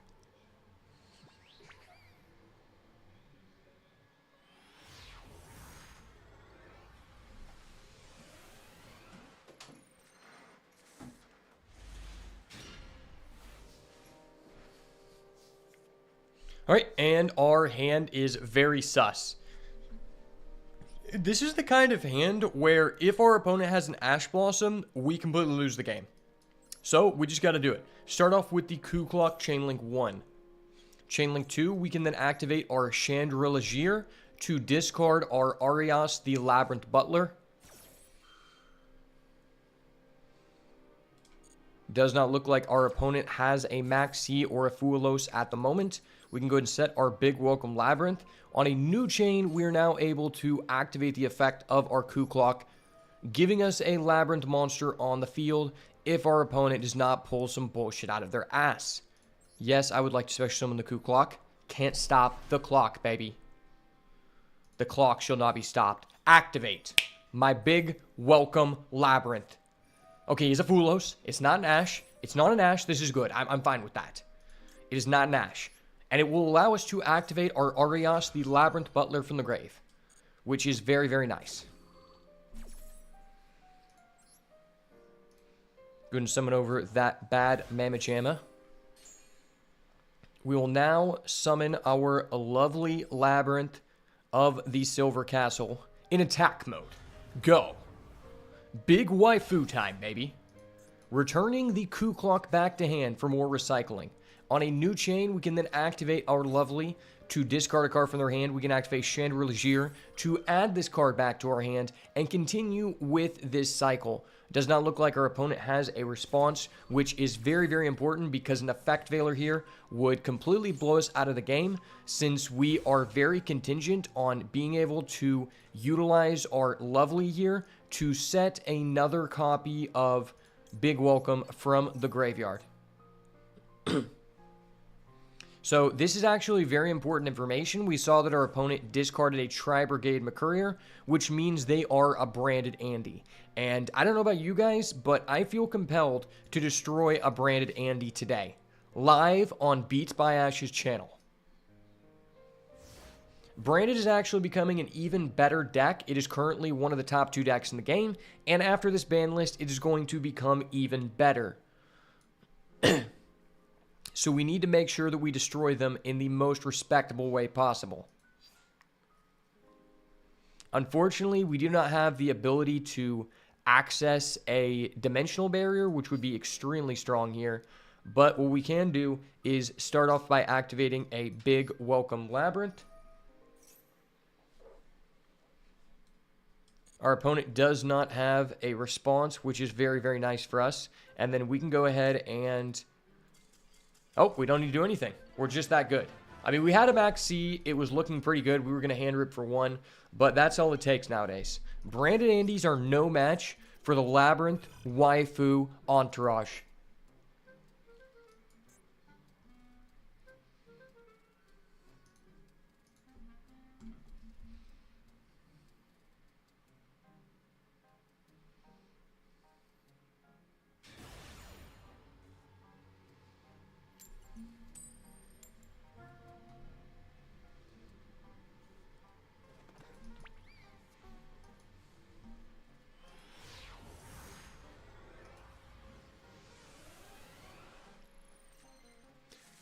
All right, and our hand is very sus. This is the kind of hand where if our opponent has an Ash Blossom, we completely lose the game. So we just got to do it. Start off with the Ku Klok Chainlink 1. Chainlink 2, we can then activate our Chandrila to discard our Arias the Labrynth Butler. Does not look like our opponent has a Maxi or a Fuelos at the moment. We can go ahead and set our Big Welcome Labrynth. On a new chain, we are now able to activate the effect of our Ku Klok, giving us a Labrynth monster on the field if our opponent does not pull some bullshit out of their ass. Yes, I would like to special summon the Ku Klok. Can't stop the clock, baby. The clock shall not be stopped. Activate my Big Welcome Labrynth. Okay, he's a Fuelos. It's not an Ash. It's not an Ash. This is good. I'm fine with that. It is not an Ash. And it will allow us to activate our Arias, the Labrynth Butler from the grave, which is very, very nice. Go ahead and summon over that bad Mamachama. We will now summon our lovely Labrynth of the Silver Castle in attack mode. Go. Big waifu time, baby. Returning the Ku Klok back to hand for more recycling. On a new chain, we can then activate our lovely to discard a card from their hand. We can activate Chandrila to add this card back to our hand and continue with this cycle. Does not look like our opponent has a response, which is very, very important because an Effect Veiler here would completely blow us out of the game since we are very contingent on being able to utilize our lovely here to set another copy of Big Welcome from the graveyard. So this is actually very important information. We saw that our opponent discarded a Tri-Brigade McCourier, which means they are a branded Andy. And I don't know about you guys, but I feel compelled to destroy a branded Andy today. Live on Beats by Ash's channel. Branded is actually becoming an even better deck. It is currently one of the top 2 decks in the game. And after this ban list, it is going to become even better. So we need to make sure that we destroy them in the most respectable way possible. Unfortunately, we do not have the ability to access a dimensional barrier, which would be extremely strong here. But what we can do is start off by activating a Big Welcome Labrynth. Our opponent does not have a response, which is very, very nice for us. And then we can go ahead and... Oh, we don't need to do anything. We're just that good. I mean, we had a Max C. It was looking pretty good. We were going to hand rip for 1, but that's all it takes nowadays. Branded Andys are no match for the Labrynth waifu entourage.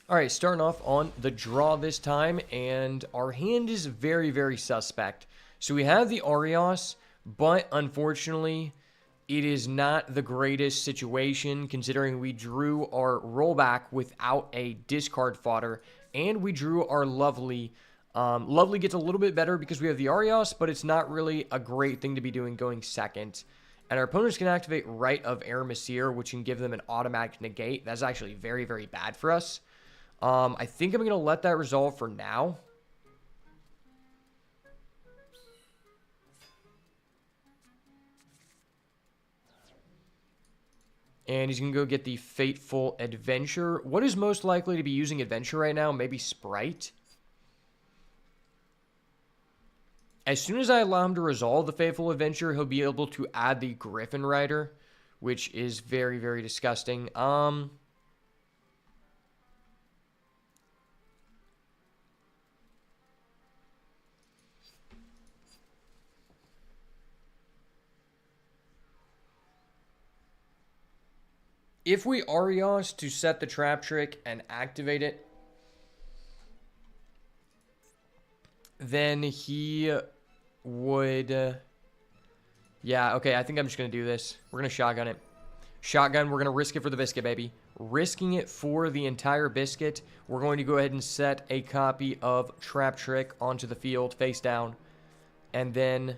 All right, starting off on the draw this time, and our hand is very, very suspect. So we have the Arias, but unfortunately, it is not the greatest situation considering we drew our rollback without a discard fodder, and we drew our Lovely. Lovely gets a little bit better because we have the Arias, but it's not really a great thing to be doing going second. And our opponents can activate Rite of Eremacir, which can give them an automatic negate. That's actually very, very bad for us. I think I'm going to let that resolve for now. And he's going to go get the Fateful Adventure. What is most likely to be using Adventure right now? Maybe Sprite? As soon as I allow him to resolve the Fateful Adventure, he'll be able to add the Griffin Rider, which is very, very disgusting. If we Arios to set the trap trick and activate it, then he would... yeah, okay, I think I'm just going to do this. We're going to shotgun it. Shotgun, we're going to risk it for the biscuit, baby. Risking it for the entire biscuit, we're going to go ahead and set a copy of Trap Trick onto the field, face down. And then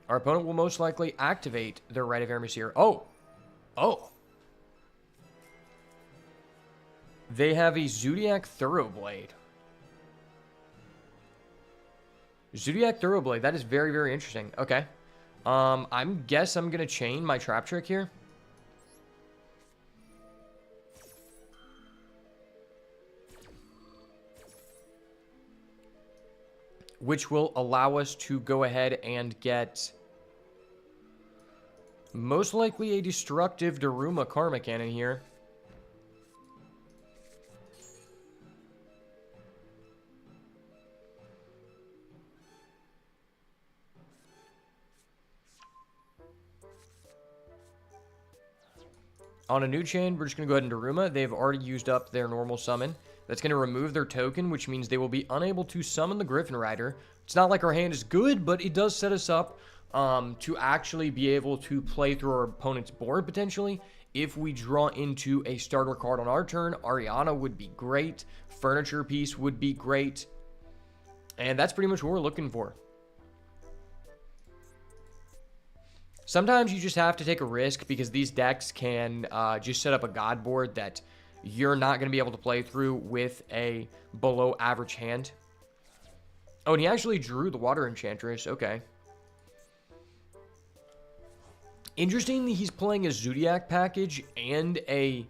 our opponent will most likely activate their Rite of Hermes. Oh! Oh! They have a Zodiac Thoroughblade. Zodiac Thoroughblade. That is very, very interesting. Okay. I'm going to chain my Trap Trick here. Which will allow us to go ahead and get most likely a destructive Daruma Karma Cannon here. On a new chain, we're just going to go ahead and Daruma. They've already used up their normal summon. That's going to remove their token, which means they will be unable to summon the Griffin Rider. It's not like our hand is good, but it does set us up to actually be able to play through our opponent's board, potentially. If we draw into a starter card on our turn, Ariana would be great. Furniture Piece would be great. And that's pretty much what we're looking for. Sometimes you just have to take a risk because these decks can just set up a god board that you're not going to be able to play through with a below average hand. Oh, and he actually drew the Water Enchantress. Okay. Interesting that he's playing a Zodiac package and a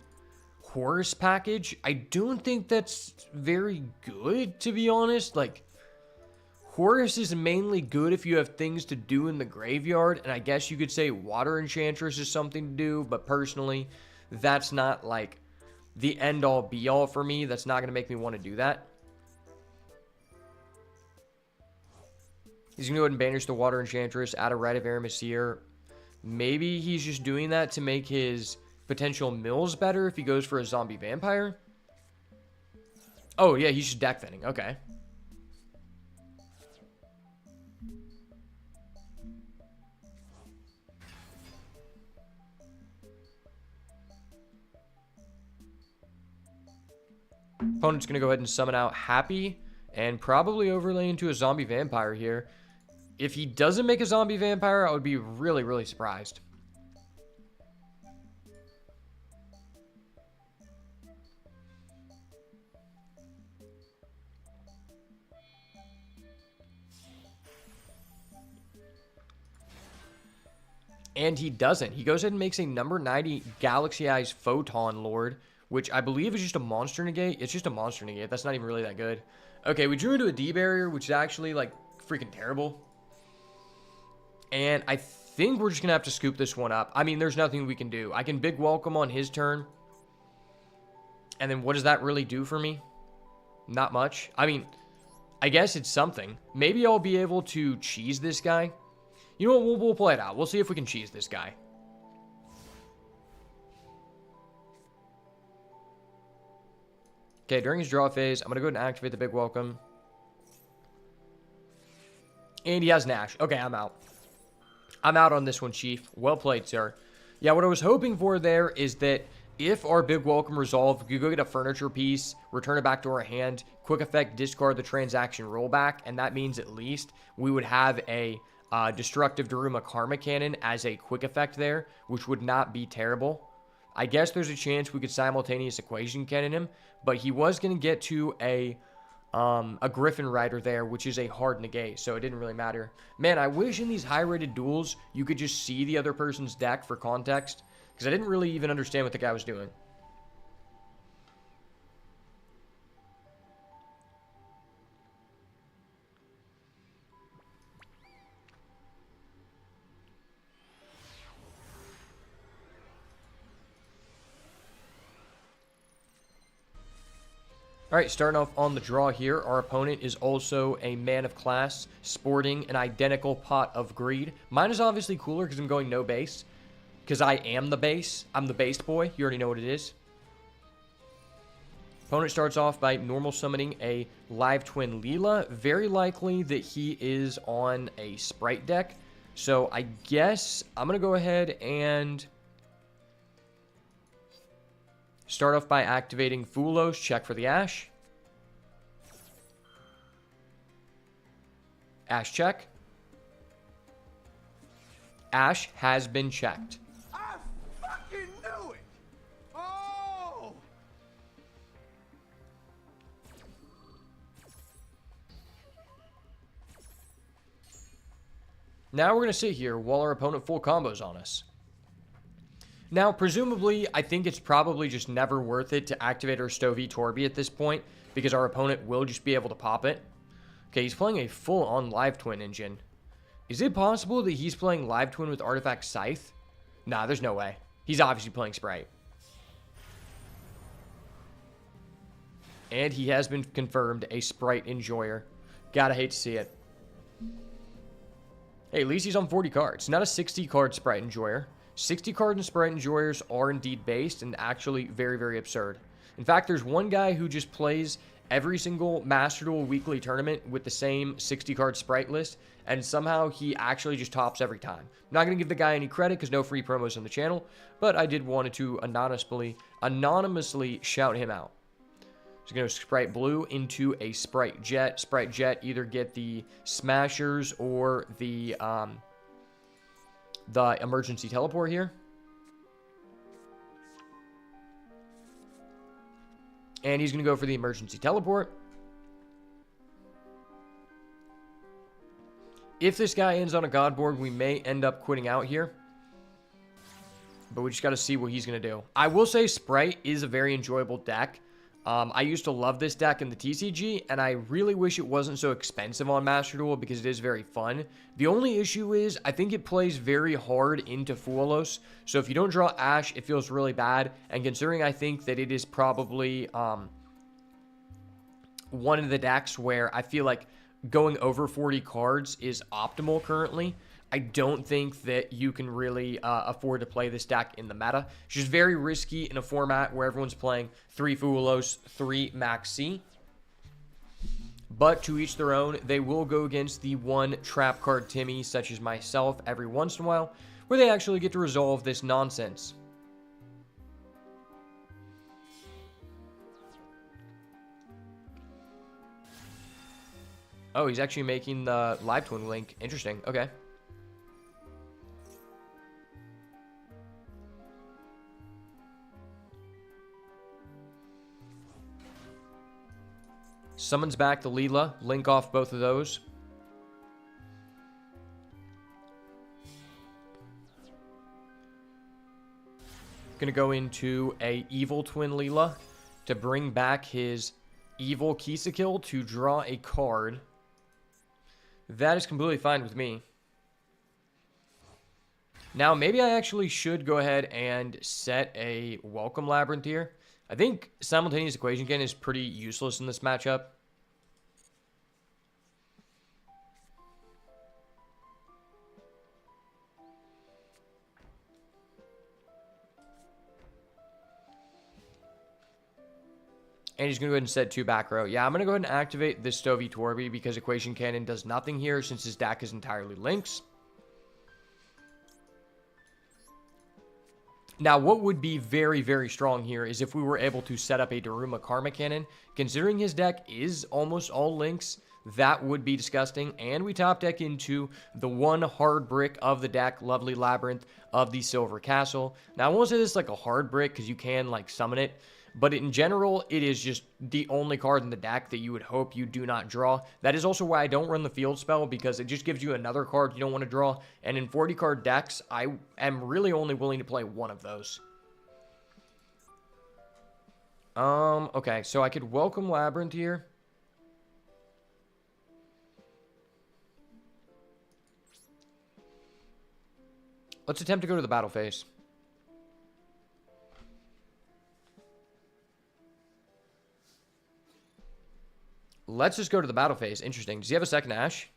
Horus package. I don't think that's very good, to be honest. Like, Horus is mainly good if you have things to do in the graveyard, and I guess you could say Water Enchantress is something to do, but personally, that's not, like, the end-all, be-all for me. That's not going to make me want to do that. He's going to go ahead and banish the Water Enchantress, add a Rite of Aramesir. Maybe he's just doing that to make his potential mills better if he goes for a zombie vampire. Oh, yeah, he's just deck thinning. Okay. Opponent's going to go ahead and summon out Happy and probably overlay into a zombie vampire here. If he doesn't make a zombie vampire, I would be really, really surprised. And he doesn't. He goes ahead and makes a number 90 Galaxy Eyes Photon Lord, which I believe is just a monster negate. It's just a monster negate. That's not even really that good. Okay, we drew into a D barrier, which is actually, like, freaking terrible. And I think we're just going to have to scoop this one up. I mean, there's nothing we can do. I can big welcome on his turn. And then what does that really do for me? Not much. I mean, I guess it's something. Maybe I'll be able to cheese this guy. You know what? We'll play it out. We'll see if we can cheese this guy. Okay, during his draw phase, I'm going to go ahead and activate the big welcome. And he has Nash. Okay, I'm out. I'm out on this one, Chief. Well played, sir. Yeah, what I was hoping for there is that if our big welcome resolved, we could go get a furniture piece, return it back to our hand, quick effect, discard the transaction rollback, and that means at least we would have a destructive Daruma Karma Cannon as a quick effect there, which would not be terrible. I guess there's a chance we could simultaneous equation cannon him, but he was going to get to a Griffin Rider there, which is a hard negate, so it didn't really matter. Man, I wish in these high-rated duels you could just see the other person's deck for context, because I didn't really even understand what the guy was doing. All right, starting off on the draw here, our opponent is also a man of class, sporting an identical pot of greed. Mine is obviously cooler because I'm going no base, because I am the base. I'm the based boy. You already know what it is. Opponent starts off by normal summoning a live twin Leela. Very likely that he is on a sprite deck. So I guess I'm going to go ahead and start off by activating Fulos, check for the Ash. Ash check. Ash has been checked. I fucking knew it! Oh! Now we're going to sit here while our opponent full combos on us. Now, presumably, I think it's probably just never worth it to activate our Stovey Torby at this point, because our opponent will just be able to pop it. Okay, he's playing a full-on Live Twin engine. Is it possible that he's playing Live Twin with Artifact Scythe? Nah, there's no way. He's obviously playing Sprite. And he has been confirmed a Sprite enjoyer. Gotta hate to see it. Hey, at least he's on 40 cards. Not a 60-card Sprite enjoyer. 60-card and Sprite enjoyers are indeed based and actually very, very absurd. In fact, there's one guy who just plays every single Master Duel weekly tournament with the same 60-card Sprite list, and somehow he actually just tops every time. I'm not going to give the guy any credit because no free promos on the channel, but I did want to anonymously shout him out. So going to Sprite Blue into a Sprite Jet. Sprite Jet either get the Smashers or the emergency teleport here. And he's going to go for the emergency teleport. If this guy ends on a god board, we may end up quitting out here. But we just got to see what he's going to do. I will say Sprite is a very enjoyable deck. I used to love this deck in the TCG, and I really wish it wasn't so expensive on Master Duel because it is very fun. The only issue is I think it plays very hard into Fuelos, so if you don't draw Ash, it feels really bad, and considering I think that it is probably one of the decks where I feel like going over 40 cards is optimal currently, I don't think that you can really afford to play this deck in the meta. It's just very risky in a format where everyone's playing 3 Fuelos, 3 Max C. But to each their own, they will go against the one trap card Timmy, such as myself, every once in a while, where they actually get to resolve this nonsense. Oh, he's actually making the Live Twin link. Interesting. Okay. Summons back the Leela. Link off both of those. Gonna go into a evil twin Leela to bring back his evil Kisakill to draw a card. That is completely fine with me. Now, maybe I actually should go ahead and set a welcome Labrynth here. I think simultaneous equation cannon is pretty useless in this matchup. And he's going to go ahead and set 2 back row. Yeah, I'm going to go ahead and activate this Stovey Torby because Equation Cannon does nothing here since his deck is entirely links. Now, what would be very, very strong here is if we were able to set up a Daruma Karma Cannon. Considering his deck is almost all links, that would be disgusting. And we top deck into the one hard brick of the deck, lovely Labrynth of the Silver Castle. Now, I won't say this is like a hard brick because you can like summon it. But in general, it is just the only card in the deck that you would hope you do not draw. That is also why I don't run the field spell, because it just gives you another card you don't want to draw. And in 40-card decks, I am really only willing to play one of those. Okay, so I could welcome Labrynth here. Let's attempt to go to the battle phase. let's just go to the battle phase. Interesting. Does he have a second Ash?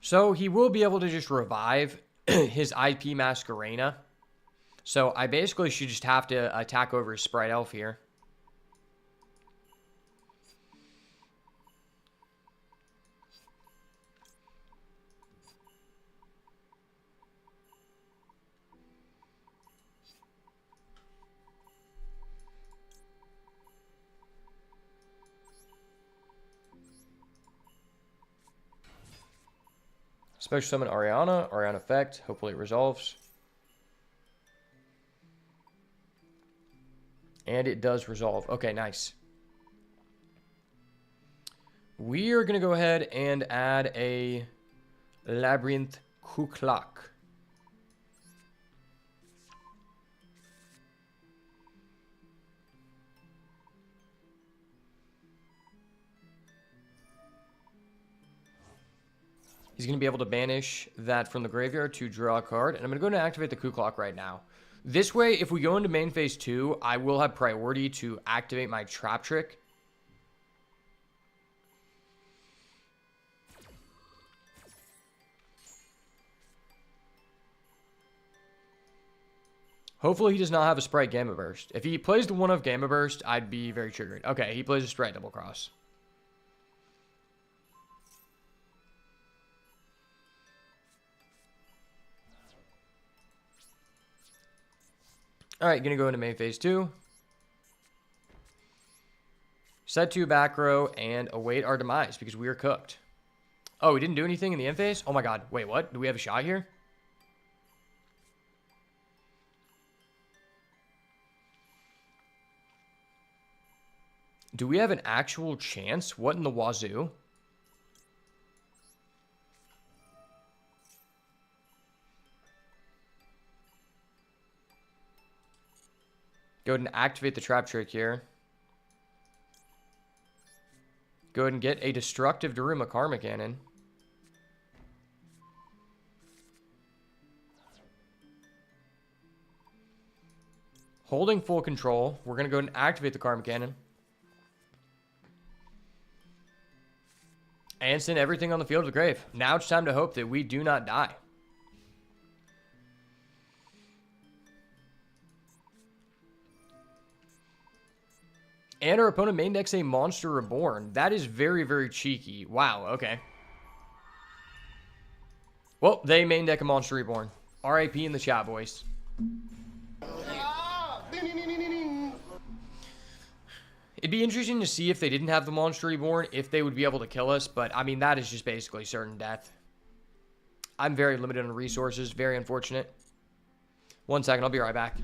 So he will be able to just revive his IP Masquerena. So I basically should just have to attack over his Sprite Elf here. Special summon Ariana. Ariana effect. Hopefully it resolves. And it does resolve. Okay, nice. We are going to go ahead and add a Labrynth Kuklak. He's going to be able to banish that from the graveyard to draw a card. And I'm going to go and activate the Kuklak right now. This way, if we go into main phase 2, I will have priority to activate my Trap Trick. Hopefully he does not have a Sprite Gamma Burst. If he plays the one of Gamma Burst, I'd be very triggered. Okay, he plays a Sprite Double Cross. Alright, gonna go into main phase 2. Set 2 back row and await our demise because we are cooked. Oh, we didn't do anything in the end phase? Oh my god. Wait, what? Do we have a shot here? Do we have an actual chance? What in the wazoo? Go ahead and activate the Trap Trick here. Go ahead and get a Destructive Daruma Karma Cannon. Holding full control. We're going to go ahead and activate the Karma Cannon. And send everything on the field of the grave. Now it's time to hope that we do not die. And our opponent main decks a Monster Reborn. That is very, very cheeky. Wow, okay. Well, they main deck a Monster Reborn. RIP in the chat, boys. It'd be interesting to see if they didn't have the Monster Reborn, if they would be able to kill us. But, I mean, that is just basically certain death. I'm very limited on resources. Very unfortunate. 1 second. I'll be right back.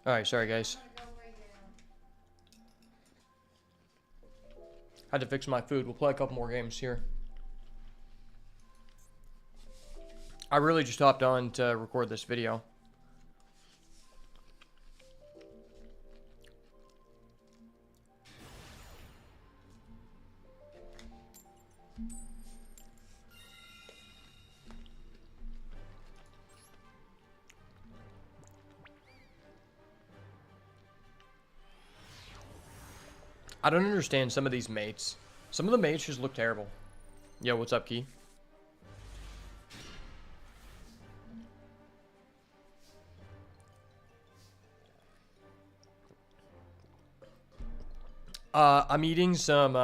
Alright, sorry guys. Had to fix my food. We'll play a couple more games here. I really just hopped on to record this video. I don't understand some of these mates. Some of the mates just look terrible. Yo, what's up, Key? I'm eating some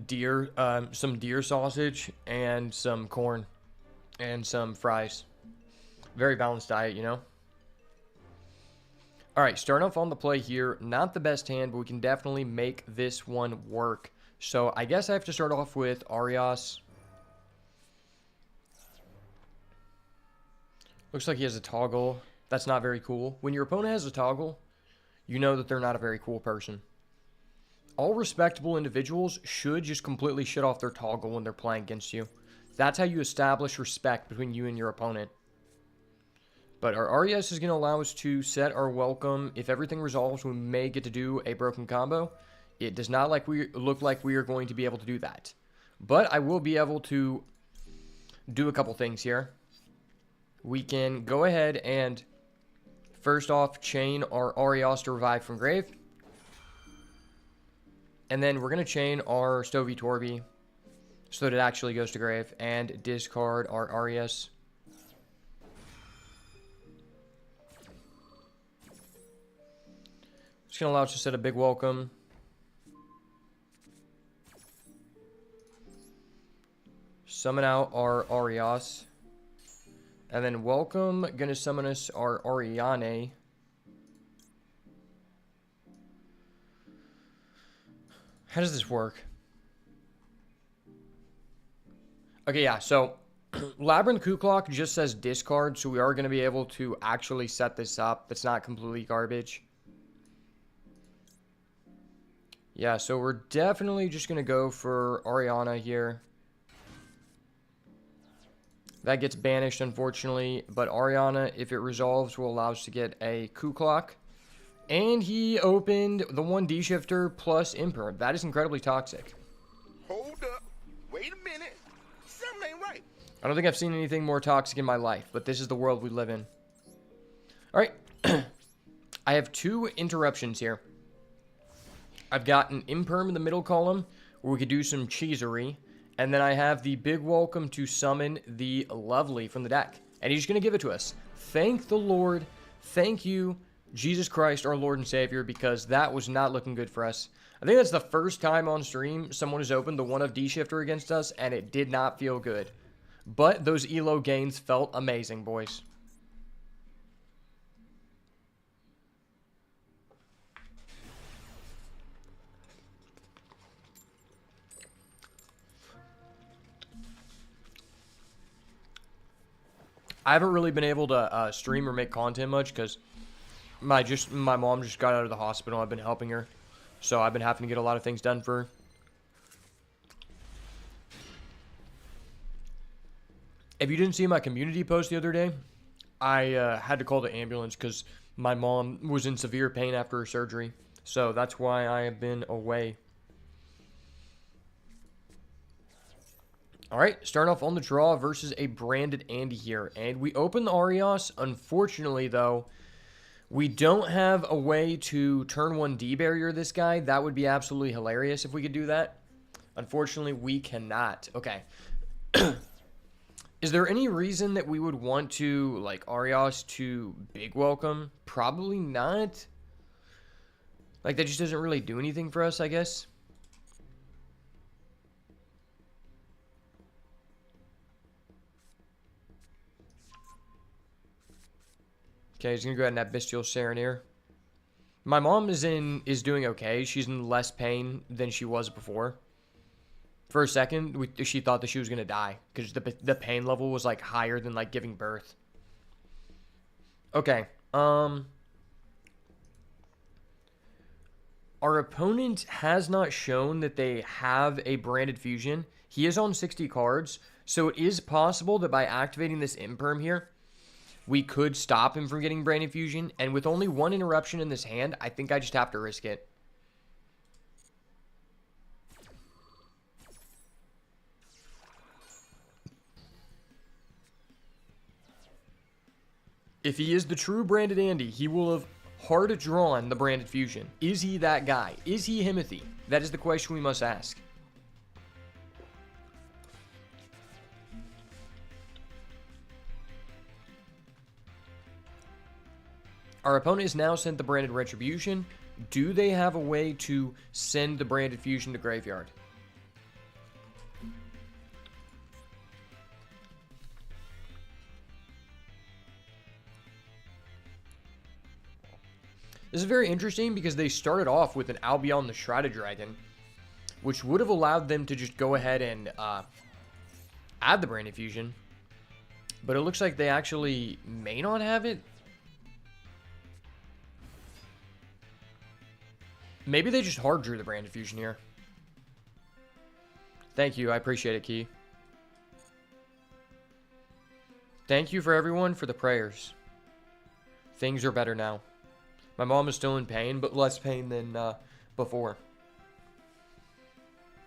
deer sausage and some corn and some fries. Very balanced diet, you know? All right, starting off on the play here. Not the best hand, but we can definitely make this one work. So I guess I have to start off with Arias. Looks like he has a toggle. That's not very cool. When your opponent has a toggle, you know that they're not a very cool person. All respectable individuals should just completely shut off their toggle when they're playing against you. That's how you establish respect between you and your opponent. But our RES is going to allow us to set our welcome. If everything resolves, we may get to do a broken combo. It does not look like we are going to be able to do that. But I will be able to do a couple things here. We can go ahead and first off chain our Arias to revive from grave. And then we're going to chain our Stovey Torby so that it actually goes to grave and discard our Arias. It's going to allow us to set a big welcome. Summon out our Arias. And then welcome, going to summon us our Ariane. How does this work? Okay, yeah, so Labrynth Kuklok just says discard, so we are going to be able to actually set this up. It's not completely garbage. Yeah, so we're definitely just going to go for Ariana here. That gets banished, unfortunately, but Ariana, if it resolves, will allow us to get a Kuklok. And he opened the 1D shifter plus Imperm. That is incredibly toxic. Hold up. Wait a minute. Something ain't right. I don't think I've seen anything more toxic in my life, but this is the world we live in. All right. I have two interruptions here. I've got an Imperm in the middle column where we could do some cheesery. And then I have the big welcome to summon the Lovely from the deck. And he's going to give it to us. Thank the Lord. Thank you, Jesus Christ, our Lord and Savior, because that was not looking good for us. I think that's the first time on stream someone has opened the 1D shifter against us, and it did not feel good. But those elo gains felt amazing, boys. I haven't really been able to stream or make content much because my mom just got out of the hospital. I've been helping her, so I've been having to get a lot of things done for her. If you didn't see my community post the other day, I had to call the ambulance because my mom was in severe pain after her surgery. So that's why I have been away. All right, starting off on the draw versus a branded Andy here. And we open the Arias. Unfortunately, though, we don't have a way to turn 1D barrier this guy. That would be absolutely hilarious if we could do that. Unfortunately, we cannot. Okay. Is there any reason that we would want to, like, Arios to big welcome? Probably not. Like, that just doesn't really do anything for us, I guess. Okay, he's gonna go ahead and have Bestial Serenir. My mom is doing okay. She's in less pain than she was before. For a second, she thought that she was gonna die because the pain level was like higher than like giving birth. Okay. Our opponent has not shown that they have a branded fusion. He is on 60 cards, so it is possible that by activating this imperm here, we could stop him from getting branded fusion. And with only one interruption in this hand, I think I just have to risk it. If he is the true branded Andy, he will have hard drawn the branded fusion. Is he that guy? Is he Himothy? That is the question we must ask. Our opponent has now sent the branded retribution. Do they have a way to send the branded fusion to graveyard? This is very interesting because they started off with an Albion the Shrouded Dragon, which would have allowed them to just go ahead and add the branded fusion. But it looks like they actually may not have it. Maybe they just hard drew the branded fusion here. Thank you. I appreciate it, Key. Thank you for everyone for the prayers. Things are better now. My mom is still in pain, but less pain than before.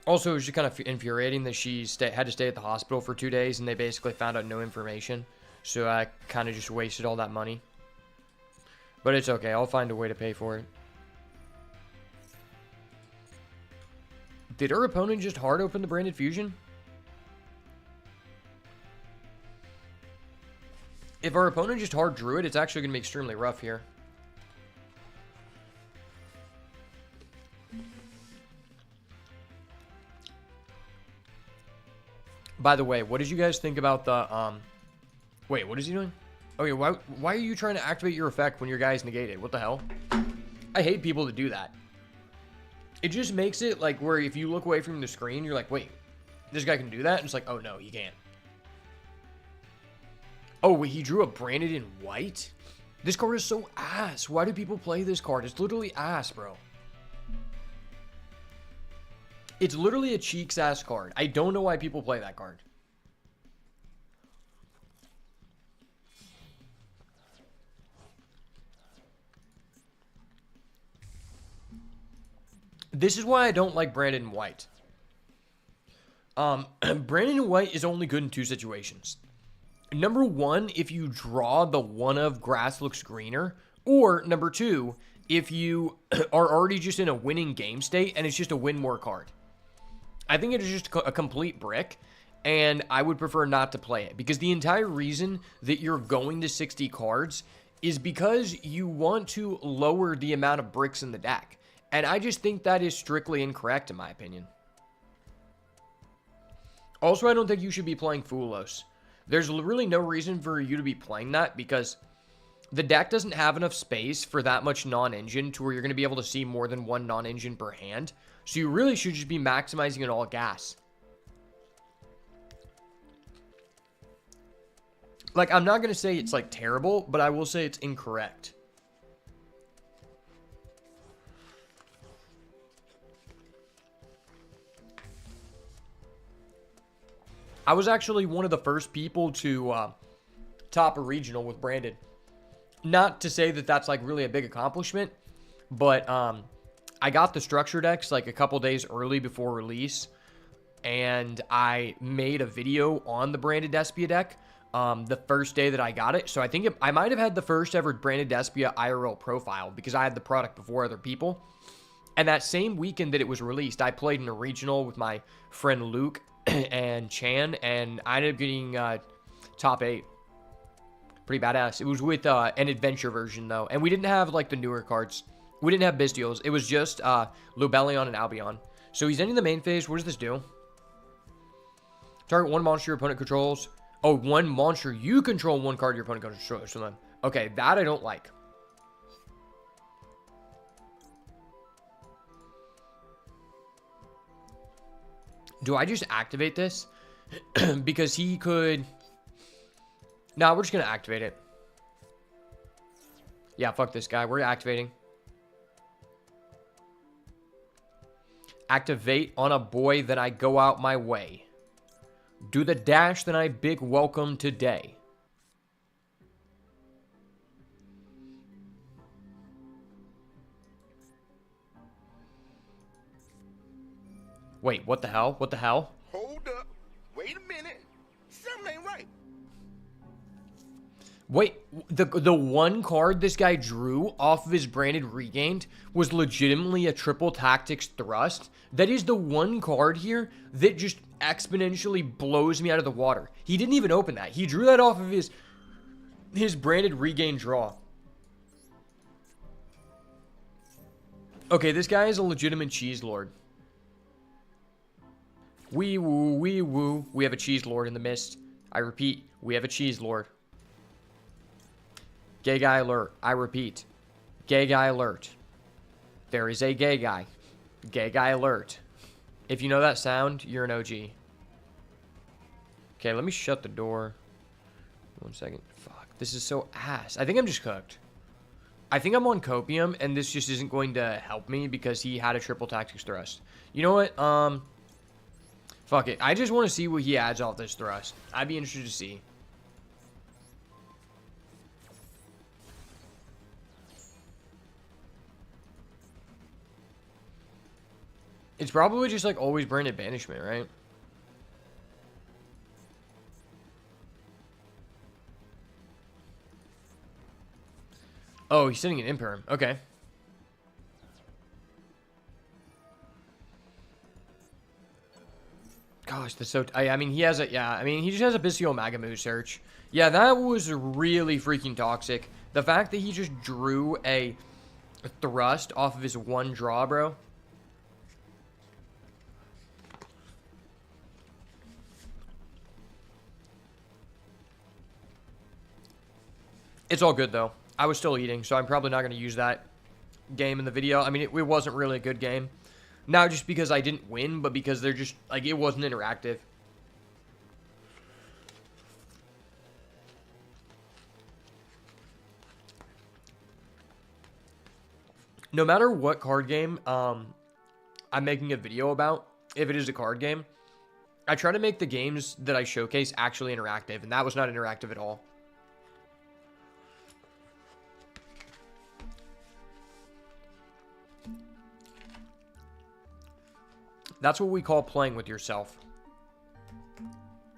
Also, it was just kind of infuriating that she had to stay at the hospital for 2 days, and they basically found out no information. So I kind of just wasted all that money. But it's okay. I'll find a way to pay for it. Did our opponent just hard open the branded fusion? If our opponent just hard drew it, it's actually going to be extremely rough here. By the way, what did you guys think about the, wait, what is he doing? Oh yeah, why are you trying to activate your effect when your guy's negated? What the hell? I hate people that do that. It just makes it like where if you look away from the screen, you're like, wait, this guy can do that? And it's like, oh no, he can't. Oh, wait, he drew a branded in white? This card is so ass. Why do people play this card? It's literally ass, bro. It's literally a cheeks ass card. I don't know why people play that card. This is why I don't like Brandon White. Brandon White is only good in two situations. Number one, if you draw the one of grass looks greener. Or number two, if you are already just in a winning game state and it's just a win more card. I think it is just a complete brick, and I would prefer not to play it. Because the entire reason that you're going to 60 cards is because you want to lower the amount of bricks in the deck. And I just think that is strictly incorrect in my opinion. Also, I don't think you should be playing Fulos. There's really no reason for you to be playing that because the deck doesn't have enough space for that much non-engine to where you're going to be able to see more than one non-engine per hand. So you really should just be maximizing it all gas. Like, I'm not going to say it's like terrible, but I will say it's incorrect. I was actually one of the first people to top a regional with Branded. Not to say that that's like really a big accomplishment, but I got the structure decks like a couple days early before release, and I made a video on the Branded Despia deck the first day that I got it. So I think I might have had the first ever Branded Despia IRL profile because I had the product before other people. And that same weekend that it was released, I played in a regional with my friend Luke and Chan, and I ended up getting top 8. Pretty badass. It was with an adventure version, though. And we didn't have, like, the newer cards. We didn't have Bystials. It was just Lobelion and Albion. So he's ending the main phase. What does this do? Target one monster your opponent controls. Oh, one monster you control, one card your opponent controls. So then, okay, that I don't like. Do I just activate this? Because he could... Nah, we're just going to activate it. Yeah, fuck this guy. We're activating. Activate on a boy, then I go out my way. Do the dash, then I big welcome today. Wait, what the hell? What the hell? Hold up. Wait a minute. Something ain't right. Wait, the one card this guy drew off of his branded regained was legitimately a triple tactics thrust. That is the one card here that just exponentially blows me out of the water. He didn't even open that. He drew that off of his branded regain draw. Okay, this guy is a legitimate cheese lord. Wee woo, wee woo. We have a cheese lord in the mist. I repeat, we have a cheese lord. Gay guy alert. I repeat. Gay guy alert. There is a gay guy. Gay guy alert. If you know that sound, you're an OG. Okay, let me shut the door. 1 second. Fuck. This is so ass. I think I'm just cooked. I think I'm on copium, and this just isn't going to help me because he had a triple tactics thrust. You know what? Fuck it. I just want to see what he adds off this thrust. I'd be interested to see. It's probably just like always branded banishment, right? Oh, he's sending an imperm. Okay. Gosh, that's so... I mean, he has a... Yeah, I mean, he just has a Bystial Magamoo search. Yeah, that was really freaking toxic. The fact that he just drew a thrust off of his one draw, bro. It's all good, though. I was still eating, so I'm probably not going to use that game in the video. I mean, it wasn't really a good game. Not just because I didn't win, but because they're just, like, it wasn't interactive. No matter what card game I'm making a video about, if it is a card game, I try to make the games that I showcase actually interactive, and that was not interactive at all. That's what we call playing with yourself.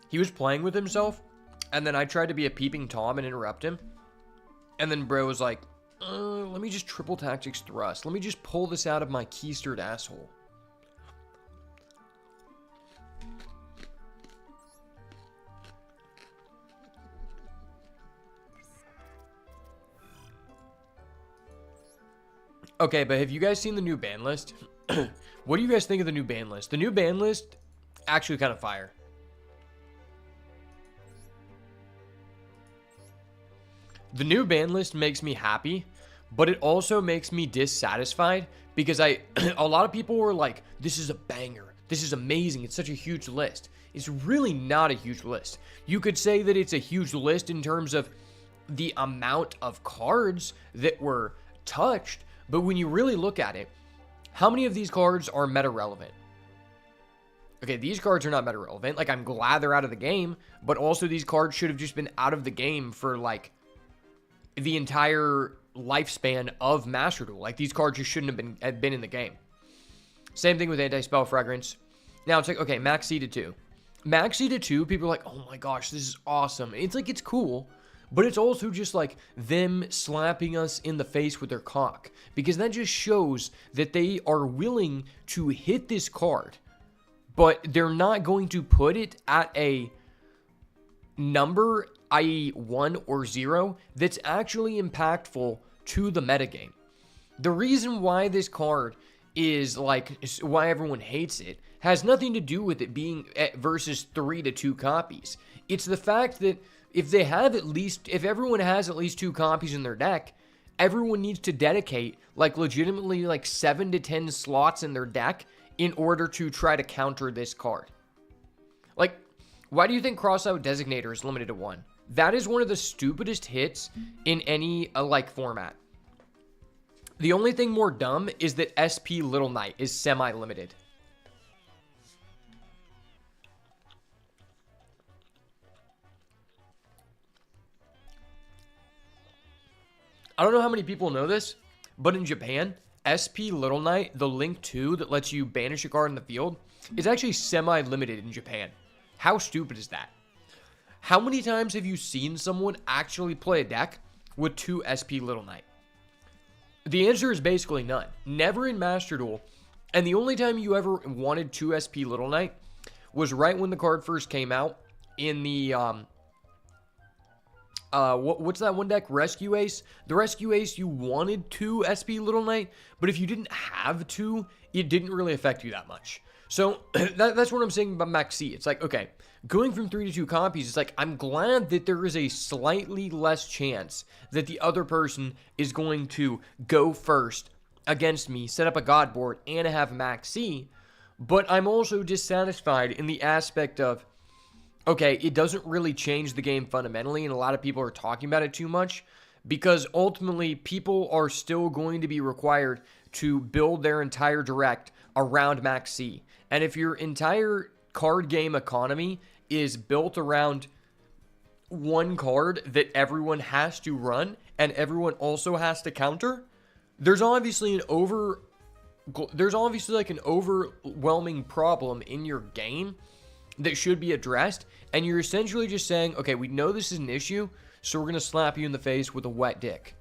He was playing with himself, and then I tried to be a peeping Tom and interrupt him. And then bro was like, let me just triple tactics thrust. Let me just pull this out of my keistered asshole. Okay, but have you guys seen the new ban list? What do you guys think of the new ban list? The new ban list, actually kind of fire. The new ban list makes me happy, but it also makes me dissatisfied because a lot of people were like, this is a banger. This is amazing. It's such a huge list. It's really not a huge list. You could say that it's a huge list in terms of the amount of cards that were touched, but when you really look at it, how many of these cards are meta relevant? Okay, these cards are not meta relevant. Like, I'm glad they're out of the game, but also these cards should have just been out of the game for, like, the entire lifespan of Master Duel. Like, these cards just shouldn't have been in the game. Same thing with Anti-Spell Fragrance. Now, it's like, okay, Max C to 2. Max C to 2, people are like, oh my gosh, this is awesome. It's like, it's cool, but it's also just like them slapping us in the face with their cock, because that just shows that they are willing to hit this card, but they're not going to put it at a number, i.e. 1 or 0, that's actually impactful to the metagame. The reason why this card is like, why everyone hates it, has nothing to do with it being versus 3 to 2 copies. It's the fact that if everyone has at least 2 copies in their deck, everyone needs to dedicate like legitimately like 7 to 10 slots in their deck in order to try to counter this card. Like, why do you think Crossout Designator is limited to 1? That is one of the stupidest hits in any like format. The only thing more dumb is that SP Little Knight is semi-limited. I don't know how many people know this, but in Japan, SP Little Knight, the Link 2 that lets you banish a card in the field, is actually semi-limited in Japan. How stupid is that? How many times have you seen someone actually play a deck with 2 SP Little Knight? The answer is basically none. Never in Master Duel. And the only time you ever wanted 2 SP Little Knight was right when the card first came out in the, what's that one deck? Rescue Ace? The Rescue Ace, you wanted 2 SP Little Knight, but if you didn't have 2, it didn't really affect you that much. So that's what I'm saying about Maxi. It's like, okay, going from 3 to 2 copies, it's like, I'm glad that there is a slightly less chance that the other person is going to go first against me, set up a God board, and have Maxi, but I'm also dissatisfied in the aspect of, okay, it doesn't really change the game fundamentally, and a lot of people are talking about it too much, because ultimately, people are still going to be required to build their entire direct around Maxi. And if your entire card game economy is built around one card that everyone has to run and everyone also has to counter, there's obviously like an overwhelming problem in your game that should be addressed, and you're essentially just saying, okay, we know this is an issue, so we're going to slap you in the face with a wet dick.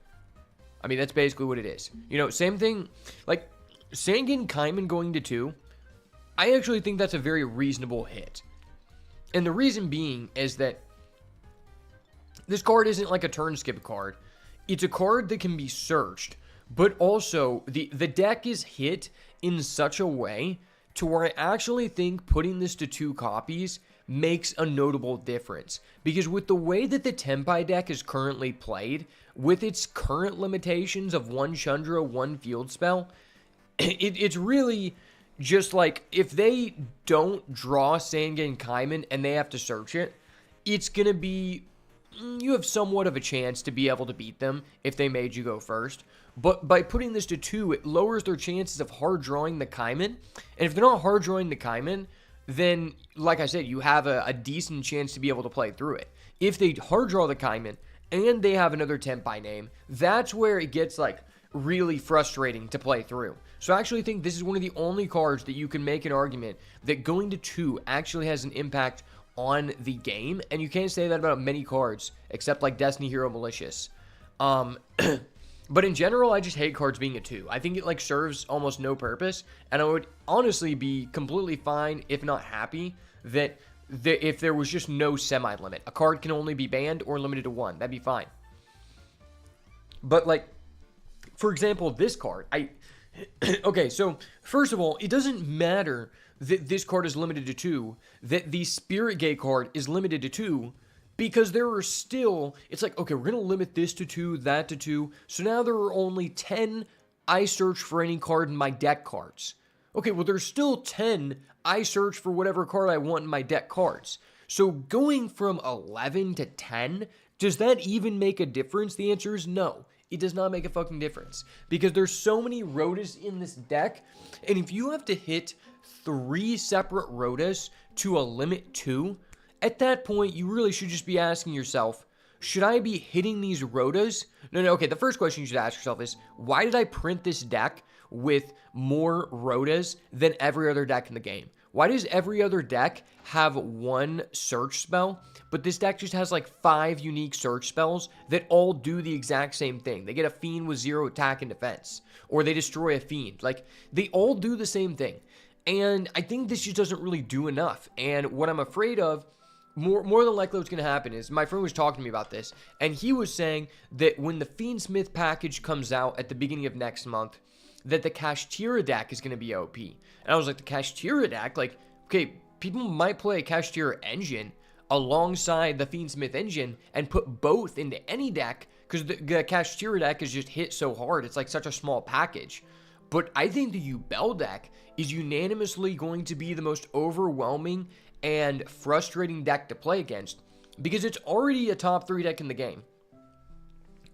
I mean, that's basically what it is. You know, same thing, like, Sangan Kaiman going to 2, I actually think that's a very reasonable hit. And the reason being is that this card isn't like a turn skip card. It's a card that can be searched, but also the deck is hit in such a way to where I actually think putting this to 2 copies makes a notable difference. Because with the way that the Tenpai deck is currently played, with its current limitations of 1 Chandra, 1 field spell, it's really just like, if they don't draw Sangan Kaiman and they have to search it, it's going to be, you have somewhat of a chance to be able to beat them if they made you go first. But by putting this to 2, it lowers their chances of hard drawing the Kaiman. And if they're not hard drawing the Kaiman, then, like I said, you have a decent chance to be able to play through it. If they hard draw the Kaiman and they have another Tenpai name, that's where it gets, like, really frustrating to play through. So I actually think this is one of the only cards that you can make an argument that going to 2 actually has an impact on the game, and you can't say that about many cards, except like Destiny Hero Malicious. But in general, I just hate cards being a 2. I think it like serves almost no purpose, and I would honestly be completely fine, if not happy, that if there was just no semi-limit. A card can only be banned or limited to 1. That'd be fine. But like, for example, this card, okay, so first of all, it doesn't matter that this card is limited to 2, that the Spirit Gate card is limited to 2, because there are still, it's like, okay, we're going to limit this to 2, that to 2, so now there are only 10 I search for any card in my deck cards. Okay, well, there's still 10 I search for whatever card I want in my deck cards. So going from 11 to 10, does that even make a difference? The answer is no. It does not make a fucking difference, because there's so many Rhodas in this deck, and if you have to hit 3 separate Rhodas to a limit 2, at that point, you really should just be asking yourself, should I be hitting these Rhodas? No, okay, the first question you should ask yourself is, why did I print this deck with more Rhodas than every other deck in the game? Why does every other deck have one search spell, but this deck just has like 5 unique search spells that all do the exact same thing? They get a fiend with 0 attack and defense, or they destroy a fiend. Like, they all do the same thing. And I think this just doesn't really do enough. And what I'm afraid of, more than likely what's going to happen is, my friend was talking to me about this, and he was saying that when the Fiendsmith package comes out at the beginning of next month, that the Kashtira deck is going to be OP. And I was like, the Kashtira deck? Like, okay, people might play a Kashtira engine alongside the Fiendsmith engine and put both into any deck, because the Kashtira deck is just hit so hard. It's like such a small package. But I think the Yubel deck is unanimously going to be the most overwhelming and frustrating deck to play against, because it's already a top 3 deck in the game.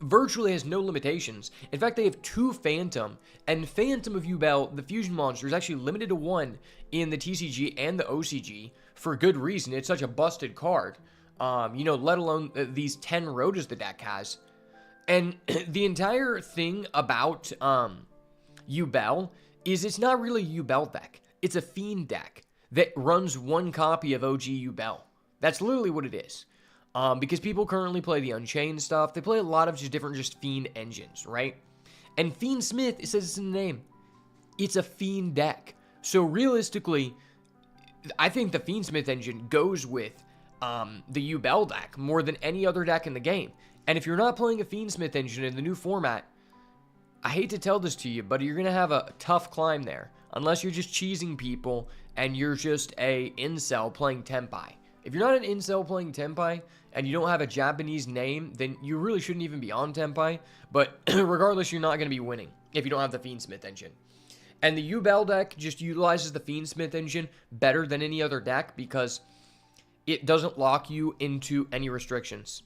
Virtually has no limitations. In fact, they have 2 Phantom, and Phantom of Yubel, the fusion monster, is actually limited to 1 in the TCG and the OCG for good reason. It's such a busted card, let alone these 10 Rotas the deck has. And the entire thing about Yubel is it's not really a Yubel deck. It's a Fiend deck that runs 1 copy of OG Yubel. That's literally what it is. Because people currently play the Unchained stuff. They play a lot of just Fiend engines, right? And Fiendsmith, it says it's in the name. It's a Fiend deck. So realistically, I think the Fiendsmith engine goes with the Yubel deck more than any other deck in the game. And if you're not playing a Fiendsmith engine in the new format, I hate to tell this to you, but you're going to have a tough climb there. Unless you're just cheesing people and you're just a incel playing Tenpai. If you're not an incel playing Tenpai and you don't have a Japanese name, then you really shouldn't even be on Tenpai. But regardless, you're not going to be winning if you don't have the Fiendsmith engine. And the Yubel deck just utilizes the Fiendsmith engine better than any other deck because it doesn't lock you into any restrictions,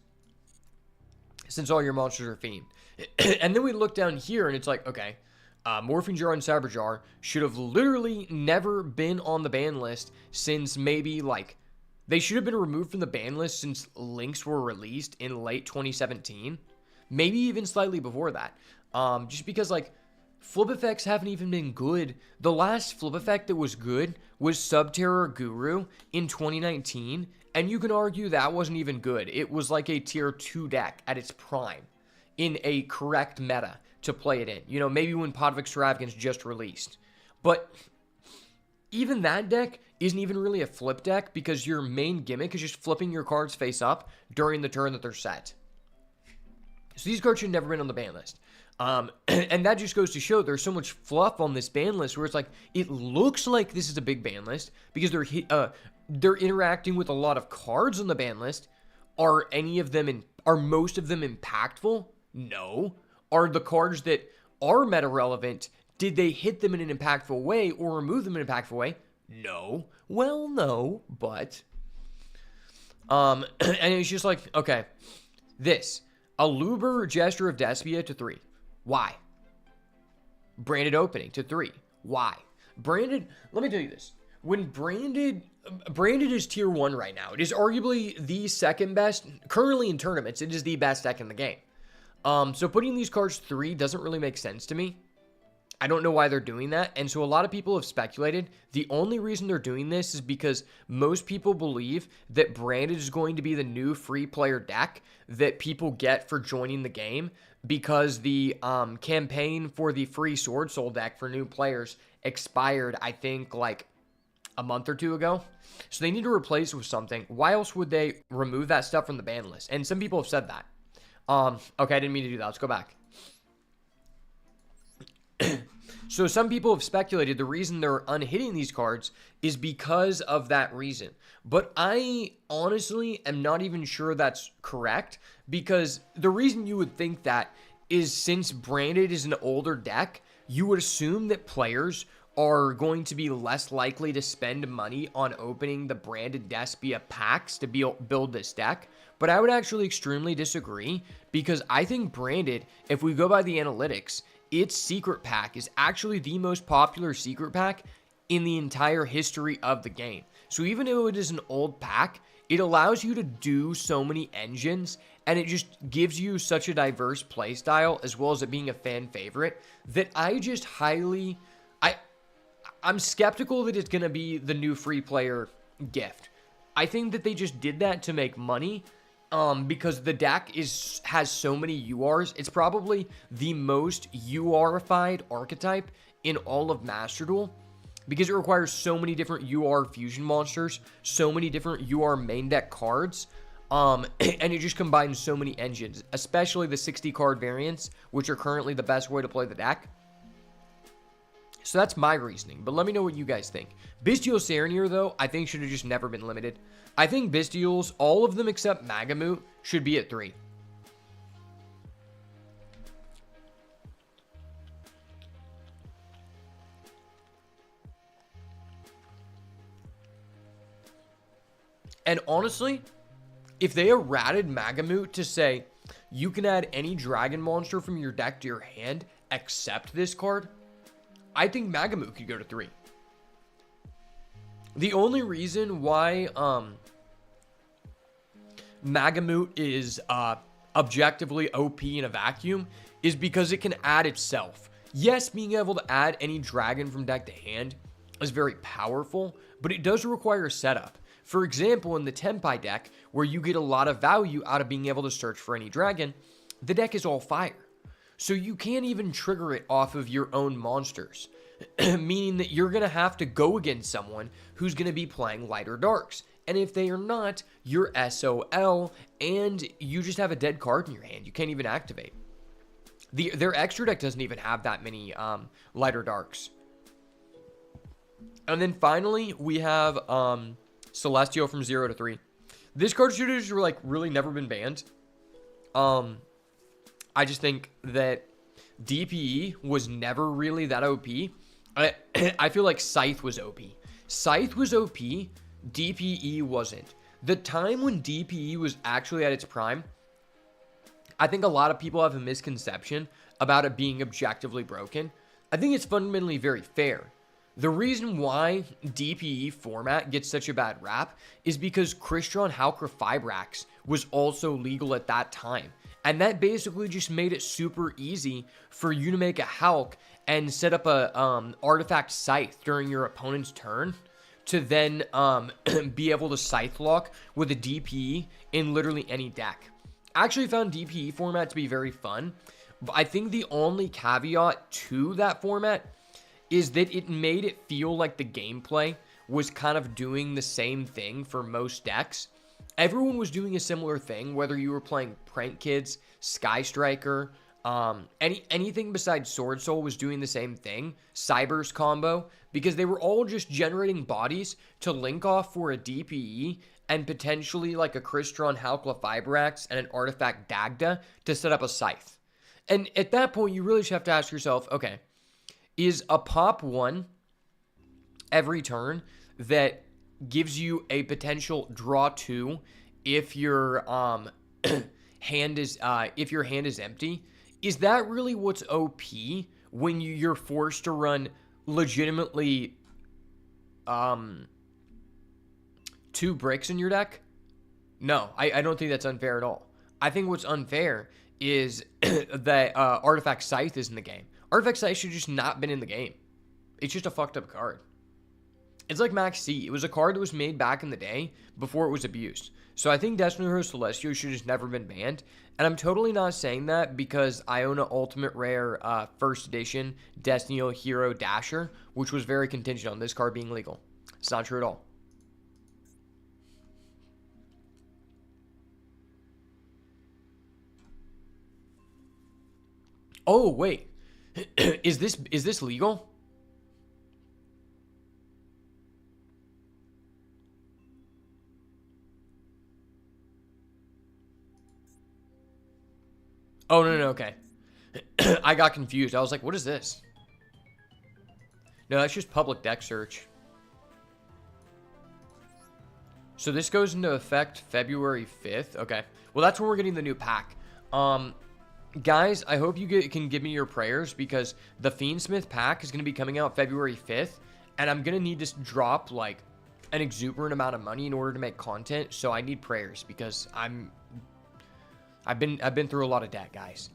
since all your monsters are Fiend. And then we look down here and it's like, okay, Morphing Jar and Cyber Jar should have literally never been on the ban list since maybe they should have been removed from the ban list since links were released in late 2017. Maybe even slightly before that. Just because flip effects haven't even been good. The last flip effect that was good was Subterror Guru in 2019. And you can argue that wasn't even good. It was like a tier 2 deck at its prime in a correct meta to play it in. Maybe when Pot of Extravagance just released. But even that deck isn't even really a flip deck because your main gimmick is just flipping your cards face up during the turn that they're set. So these cards should have never been on the ban list. And that just goes to show there's so much fluff on this ban list where it's like, it looks like this is a big ban list because they're interacting with a lot of cards on the ban list. Are most of them impactful? No. Are the cards that are meta relevant, did they hit them in an impactful way or remove them in an impactful way? No. Well, no, but and it's just like, okay, this Aluber Gesture of Despia to 3. Why? Branded Opening to 3. Why? Branded, let me tell you this. When Branded is tier 1 right now. It is arguably the second best. Currently in tournaments, it is the best deck in the game. So putting these cards 3 doesn't really make sense to me. I don't know why they're doing that. And so a lot of people have speculated the only reason they're doing this is because most people believe that Branded is going to be the new free player deck that people get for joining the game because the campaign for the free Sword Soul deck for new players expired, I think, a month or 2 ago. So they need to replace it with something. Why else would they remove that stuff from the ban list? And some people have said that. Okay, I didn't mean to do that. Let's go back. So some people have speculated the reason they're unhitting these cards is because of that reason. But I honestly am not even sure that's correct, because the reason you would think that is since Branded is an older deck, you would assume that players are going to be less likely to spend money on opening the Branded Despia packs to build this deck. But I would actually extremely disagree, because I think Branded, if we go by the analytics, its secret pack is actually the most popular secret pack in the entire history of the game. So even though it is an old pack, it allows you to do so many engines, and it just gives you such a diverse playstyle, as well as it being a fan favorite, that I just I'm skeptical that it's going to be the new free player gift. I think that they just did that to make money because the deck has so many URs. It's probably the most UR-ified archetype in all of Master Duel because it requires so many different UR fusion monsters, so many different UR main deck cards, and it just combines so many engines, especially the 60 card variants, which are currently the best way to play the deck. So that's my reasoning, but let me know what you guys think. Bestial Serenir, though, I think should have just never been limited. I think Bestials, all of them except Magamut, should be at 3. And honestly, if they errated Magamut to say, you can add any dragon monster from your deck to your hand except this card, I think Magamut could go to 3. The only reason why Magamut is objectively OP in a vacuum is because it can add itself. Yes, being able to add any dragon from deck to hand is very powerful, but it does require setup. For example, in the Tenpai deck, where you get a lot of value out of being able to search for any dragon, the deck is all fire. So you can't even trigger it off of your own monsters, meaning that you're going to have to go against someone who's going to be playing lighter darks. And if they are not, you're SOL, and you just have a dead card in your hand. You can't even activate. Their extra deck doesn't even have that many lighter darks. And then finally, we have Celestial from 0 to 3. This card should have like really never been banned. I just think that DPE was never really that OP. I feel like Scythe was OP. Scythe was OP, DPE wasn't. The time when DPE was actually at its prime, I think a lot of people have a misconception about it being objectively broken. I think it's fundamentally very fair. The reason why DPE format gets such a bad rap is because Crystron Halcra Fibrax was also legal at that time. And that basically just made it super easy for you to make a Hulk and set up a artifact Scythe during your opponent's turn to then be able to Scythe lock with a DPE in literally any deck. I actually found DPE format to be very fun, but I think the only caveat to that format is that it made it feel like the gameplay was kind of doing the same thing for most decks. Everyone was doing a similar thing, whether you were playing Prank Kids, Sky Striker, anything besides Sword Soul was doing the same thing, Cyber's combo, because they were all just generating bodies to link off for a DPE and potentially like a Crystron Halcla Fibrax and an Artifact Dagda to set up a Scythe. And at that point, you really just have to ask yourself, okay, is a pop 1 every turn that gives you a potential draw 2 if your hand is empty? Is that really what's OP when you're forced to run legitimately 2 bricks in your deck? No, I don't think that's unfair at all. I think what's unfair is that Artifact Scythe is in the game. Artifact Scythe should just not been in the game. It's just a fucked up card. It's like Max C. It was a card that was made back in the day before it was abused. So I think Destiny Hero Celestial should have just never been banned. And I'm totally not saying that because I own an Ultimate Rare first edition Destiny Hero Dasher, which was very contingent on this card being legal. It's not true at all. Oh, wait. Is this legal? Oh, no, okay. I got confused. I was like, what is this? No, that's just public deck search. So this goes into effect February 5th. Okay. Well, that's when we're getting the new pack. Guys, I hope you can give me your prayers because the Fiendsmith pack is going to be coming out February 5th. And I'm going to need to drop, like, an exuberant amount of money in order to make content. So I need prayers because I've been through a lot of debt, guys.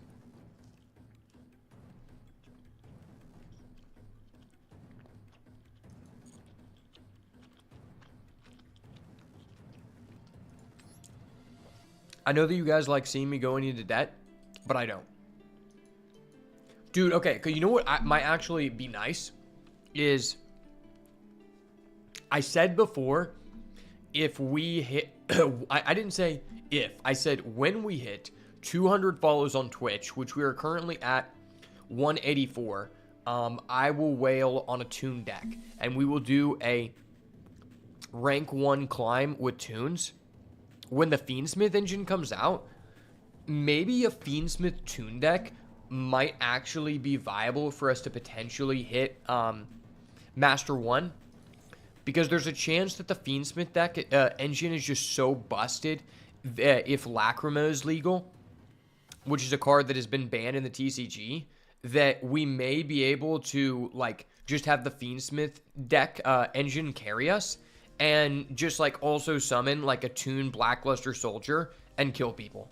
I know that you guys like seeing me going into debt, but I don't. Dude, okay, because you know what might actually be nice is I said before, if we hit, I didn't say if, I said when we hit 200 follows on Twitch, which we are currently at 184, I will whale on a toon deck, and we will do a rank 1 climb with toons. When the Fiendsmith engine comes out, maybe a Fiendsmith toon deck might actually be viable for us to potentially hit Master 1. Because there's a chance that the Fiendsmith deck engine is just so busted that if Lacrima is legal, which is a card that has been banned in the TCG, that we may be able to, like, just have the Fiendsmith deck engine carry us and just, like, also summon, like, a toon Blackluster Soldier and kill people.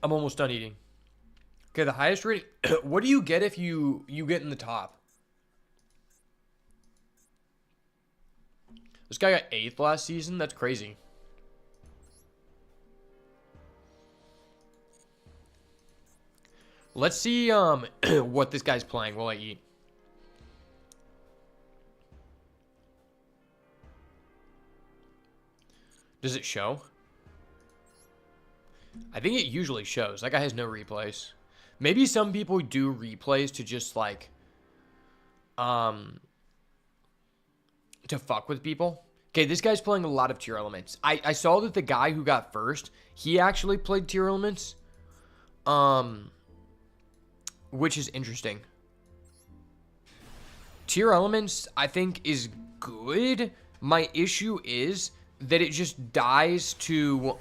I'm almost done eating. Okay, the highest rating. What do you get if you get in the top? This guy got 8th last season? That's crazy. Let's see what this guy's playing while I eat. Does it show? I think it usually shows. That guy has no replays. Maybe some people do replays to just, like, to fuck with people. Okay, this guy's playing a lot of tier elements. I saw that the guy who got first, he actually played tier elements. Which is interesting. Tier elements, I think, is good. My issue is that it just dies to,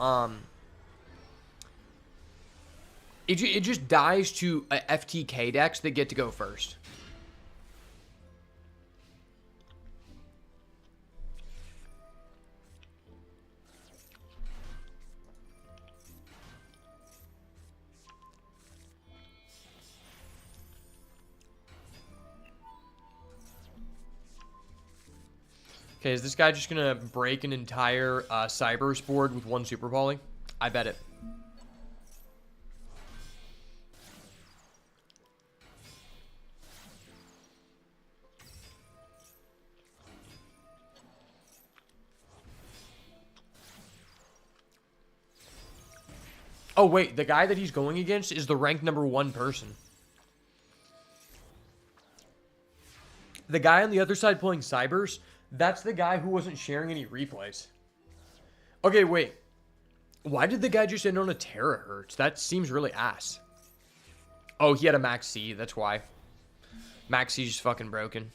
It just dies to FTK decks that get to go first. Okay, is this guy just going to break an entire Cybers board with one Super Poly? I bet it. Oh, wait, the guy that he's going against is the ranked #1 person. The guy on the other side playing Cybers, that's the guy who wasn't sharing any replays. Okay, wait. Why did the guy just end on a terahertz? That seems really ass. Oh, he had a Max C, that's why. Max C's just fucking broken.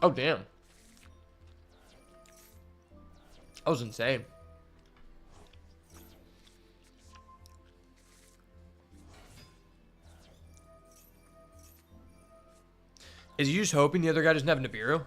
Oh, damn. That was insane. Is he just hoping the other guy doesn't have Nibiru?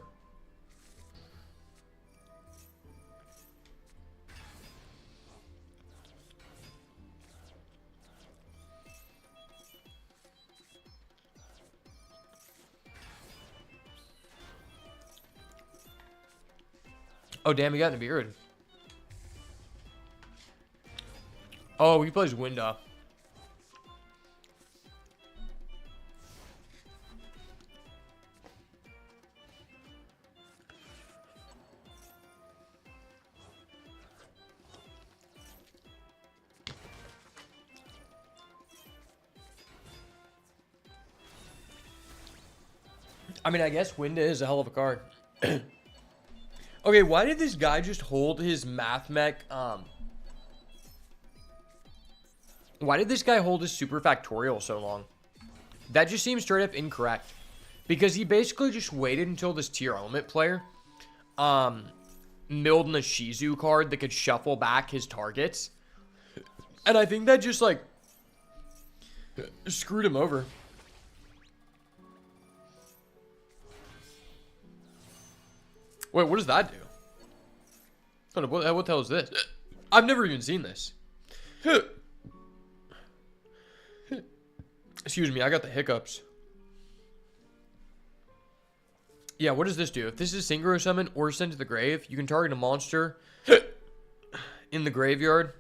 Oh, damn, he got Nibiru. Oh, he plays Winda. I mean, I guess Winda is a hell of a card. Okay, why did this guy just hold his Math Mech, why did this guy hold his Super Factorial so long? That just seems straight up incorrect. Because he basically just waited until this tier element player, milled in a Shizu card that could shuffle back his targets. And I think that just, like, screwed him over. Wait, what does that do? What the hell is this? I've never even seen this. Excuse me, I got the hiccups. Yeah, what does this do? If this is synchro summon or sent to the grave, you can target a monster in the graveyard.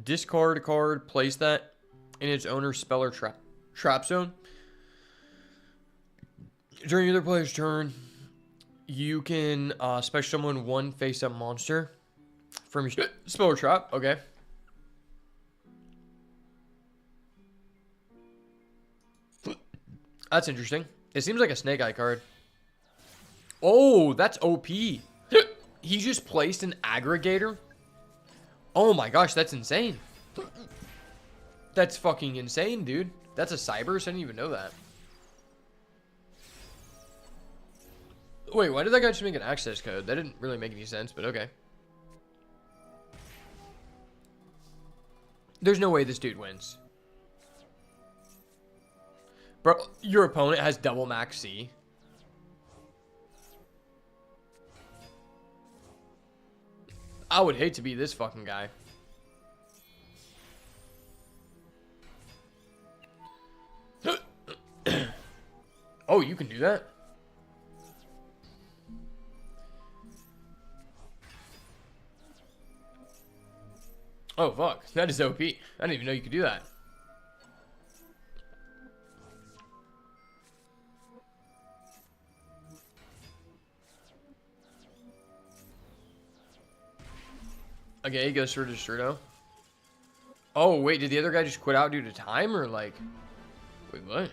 Discard a card, place that in its owner's spell or trap zone. During either player's turn, you can special summon one face-up monster from your spell or trap. Okay. That's interesting. It seems like a Snake Eye card. Oh, that's OP. He just placed an aggregator. Oh my gosh, that's insane. That's fucking insane, dude. That's a Cybers? I didn't even know that. Wait, why did that guy just make an access code? That didn't really make any sense, but okay. There's no way this dude wins. Bro, your opponent has double max C. I would hate to be this fucking guy. Oh, you can do that? Oh, fuck. That is OP. I didn't even know you could do that. Okay, he goes for Destrudo. Oh, wait, did the other guy just quit out due to time, or like... Wait, what?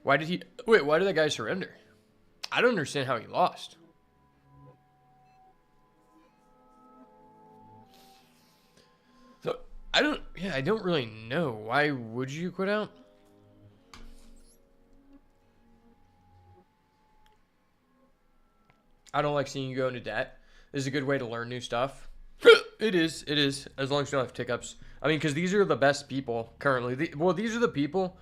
Why did he... Wait, why did that guy surrender? I don't understand how he lost. So, I don't really know. Why would you quit out? I don't like seeing you go into debt. This is a good way to learn new stuff. It is, as long as you don't have hiccups. I mean, because these are the best people currently. These are the people,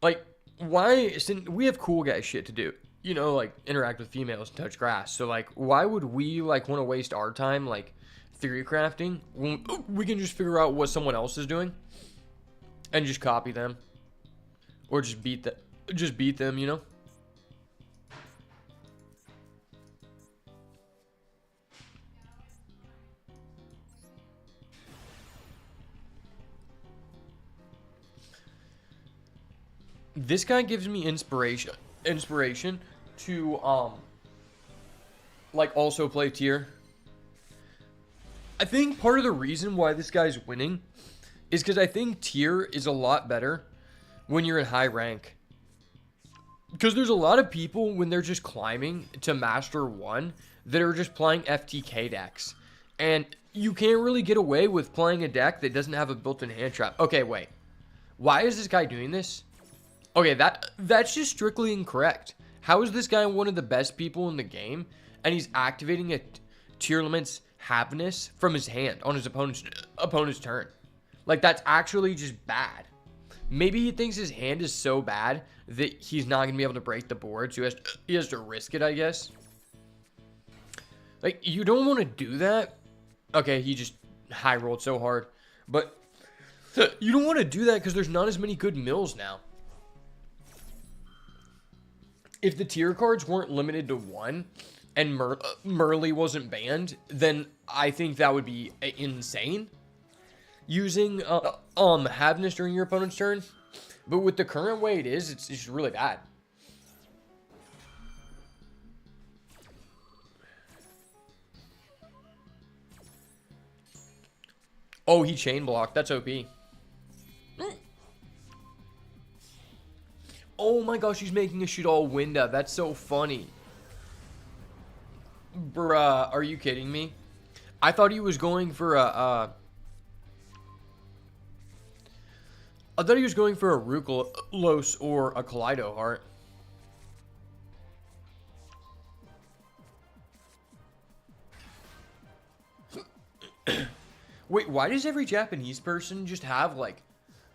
like, why, since we have cool guy shit to do, you know, like, interact with females and touch grass. So, like, why would we, like, want to waste our time, like, theory crafting when we can just figure out what someone else is doing and just copy them or just beat them, you know? This guy gives me inspiration to like also play tier. I think part of the reason why this guy's winning is because I think tier is a lot better when you're in high rank. Because there's a lot of people when they're just climbing to Master 1 that are just playing FTK decks. And you can't really get away with playing a deck that doesn't have a built-in hand trap. Okay, wait. Why is this guy doing this? Okay, that's just strictly incorrect. How is this guy one of the best people in the game, and he's activating a tier limit's Happiness from his hand on his opponent's turn? Like, that's actually just bad. Maybe he thinks his hand is so bad that he's not gonna be able to break the board, so he has to risk it, I guess. Like, you don't want to do that. Okay, he just high rolled so hard, but you don't want to do that because there's not as many good mills now. If the tier cards weren't limited to one and Merly wasn't banned, then I think that would be insane. Using Happiness during your opponent's turn. But with the current way it is, it's just really bad. Oh, he chain blocked. That's OP. Oh my gosh, he's making a shoot all Winda. That's so funny. Bruh, are you kidding me? I thought he was going for a, I thought he was going for a Rukalos or a Kaleido Heart. Wait, why does every Japanese person just have, like,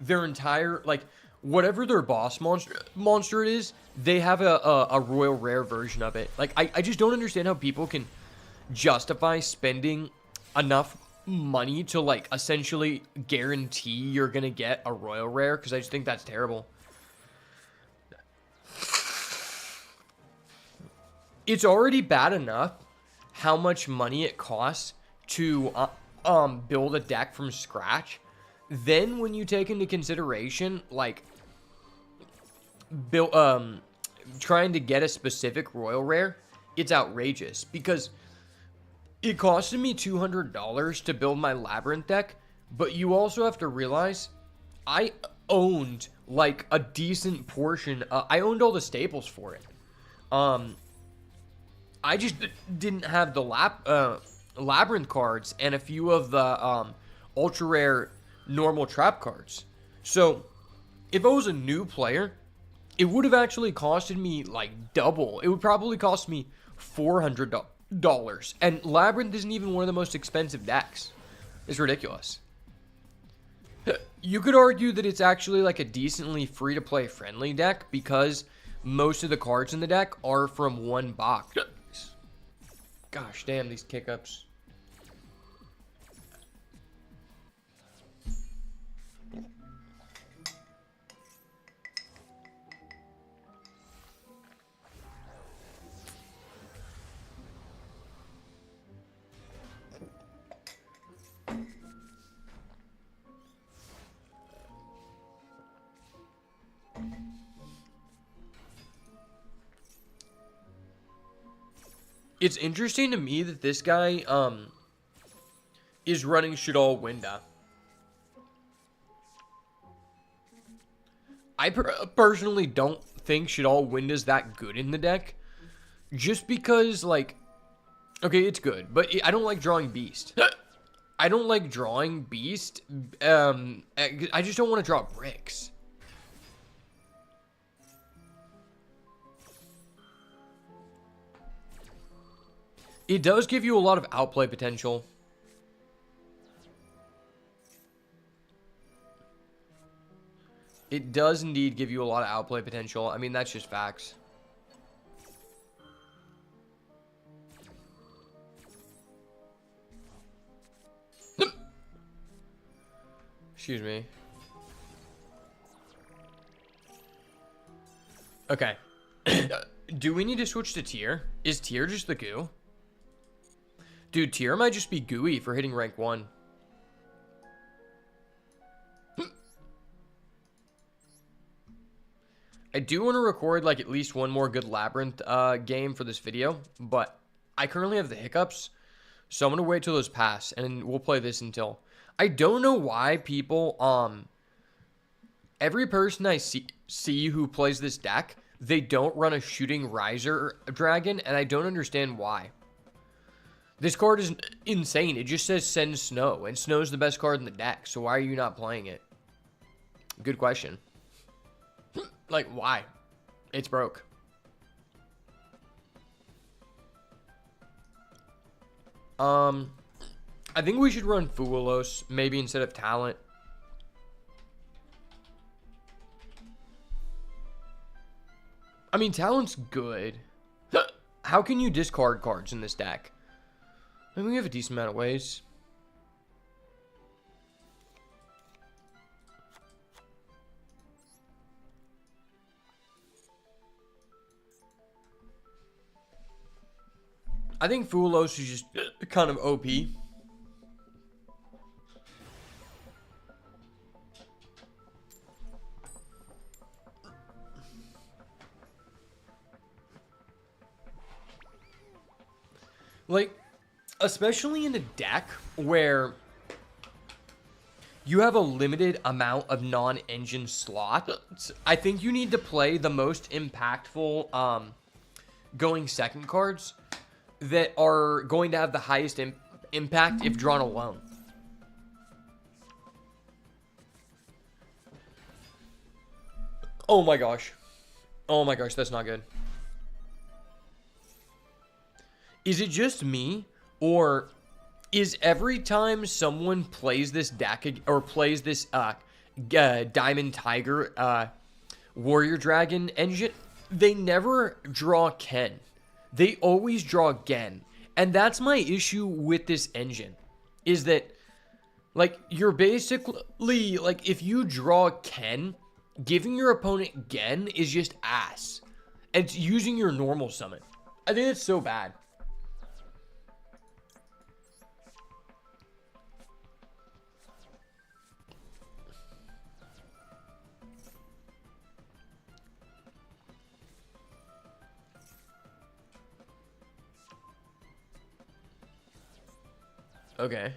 their entire, like, whatever their boss monster it is, they have a royal rare version of it. Like, I just don't understand how people can justify spending enough money to, like, essentially guarantee you're gonna get a royal rare, because I just think that's terrible. It's already bad enough how much money it costs to build a deck from scratch. Then when you take into consideration, like, trying to get a specific royal rare, it's outrageous, because it costed me $200 to build my Labrynth deck, but you also have to realize I owned, like, a decent portion. I owned all the staples for it. I just didn't have the Labrynth cards and a few of the ultra rare normal trap cards. So if I was a new player, it would have actually costed me like double. It would probably cost me $400. And Labrynth isn't even one of the most expensive decks. It's ridiculous. You could argue that it's actually like a decently free-to-play friendly deck because most of the cards in the deck are from one box. Gosh damn, these kick-ups. It's interesting to me that this guy, is running Shadol Winda. I personally don't think Shadol Winda's that good in the deck. Just because, like, okay, it's good, but I don't like drawing Beast. I don't like drawing Beast. I just don't want to draw bricks. It does give you a lot of outplay potential. It does indeed give you a lot of outplay potential. I mean, that's just facts. Excuse me. Okay. Do we need to switch to tier? Is tier just the goo? Dude, tier might just be gooey for hitting rank 1. I do want to record, like, at least one more good Labrynth game for this video, but I currently have the hiccups, so I'm going to wait till those pass, and we'll play this until. I don't know why people, every person I see who plays this deck, they don't run a shooting riser dragon, and I don't understand why. This card is insane. It just says send snow, and snow's the best card in the deck, so why are you not playing it? Good question. Like, why? It's broke. I think we should run Fuelos, maybe instead of Talent. I mean, Talent's good. How can you discard cards in this deck? I mean, we have a decent amount of ways. I think Fuelos is just kind of OP. Like, especially in a deck where you have a limited amount of non-engine slots, I think you need to play the most impactful going second cards that are going to have the highest impact if drawn alone. Oh my gosh. Oh my gosh, that's not good. Is it just me, or is every time someone plays this deck or plays this Diamond Tiger Warrior Dragon engine, they never draw Ken. They always draw Gen. And that's my issue with this engine, is that, like, you're basically, like, if you draw Ken, giving your opponent Gen is just ass. And it's using your normal summon. I think it's so bad. Okay.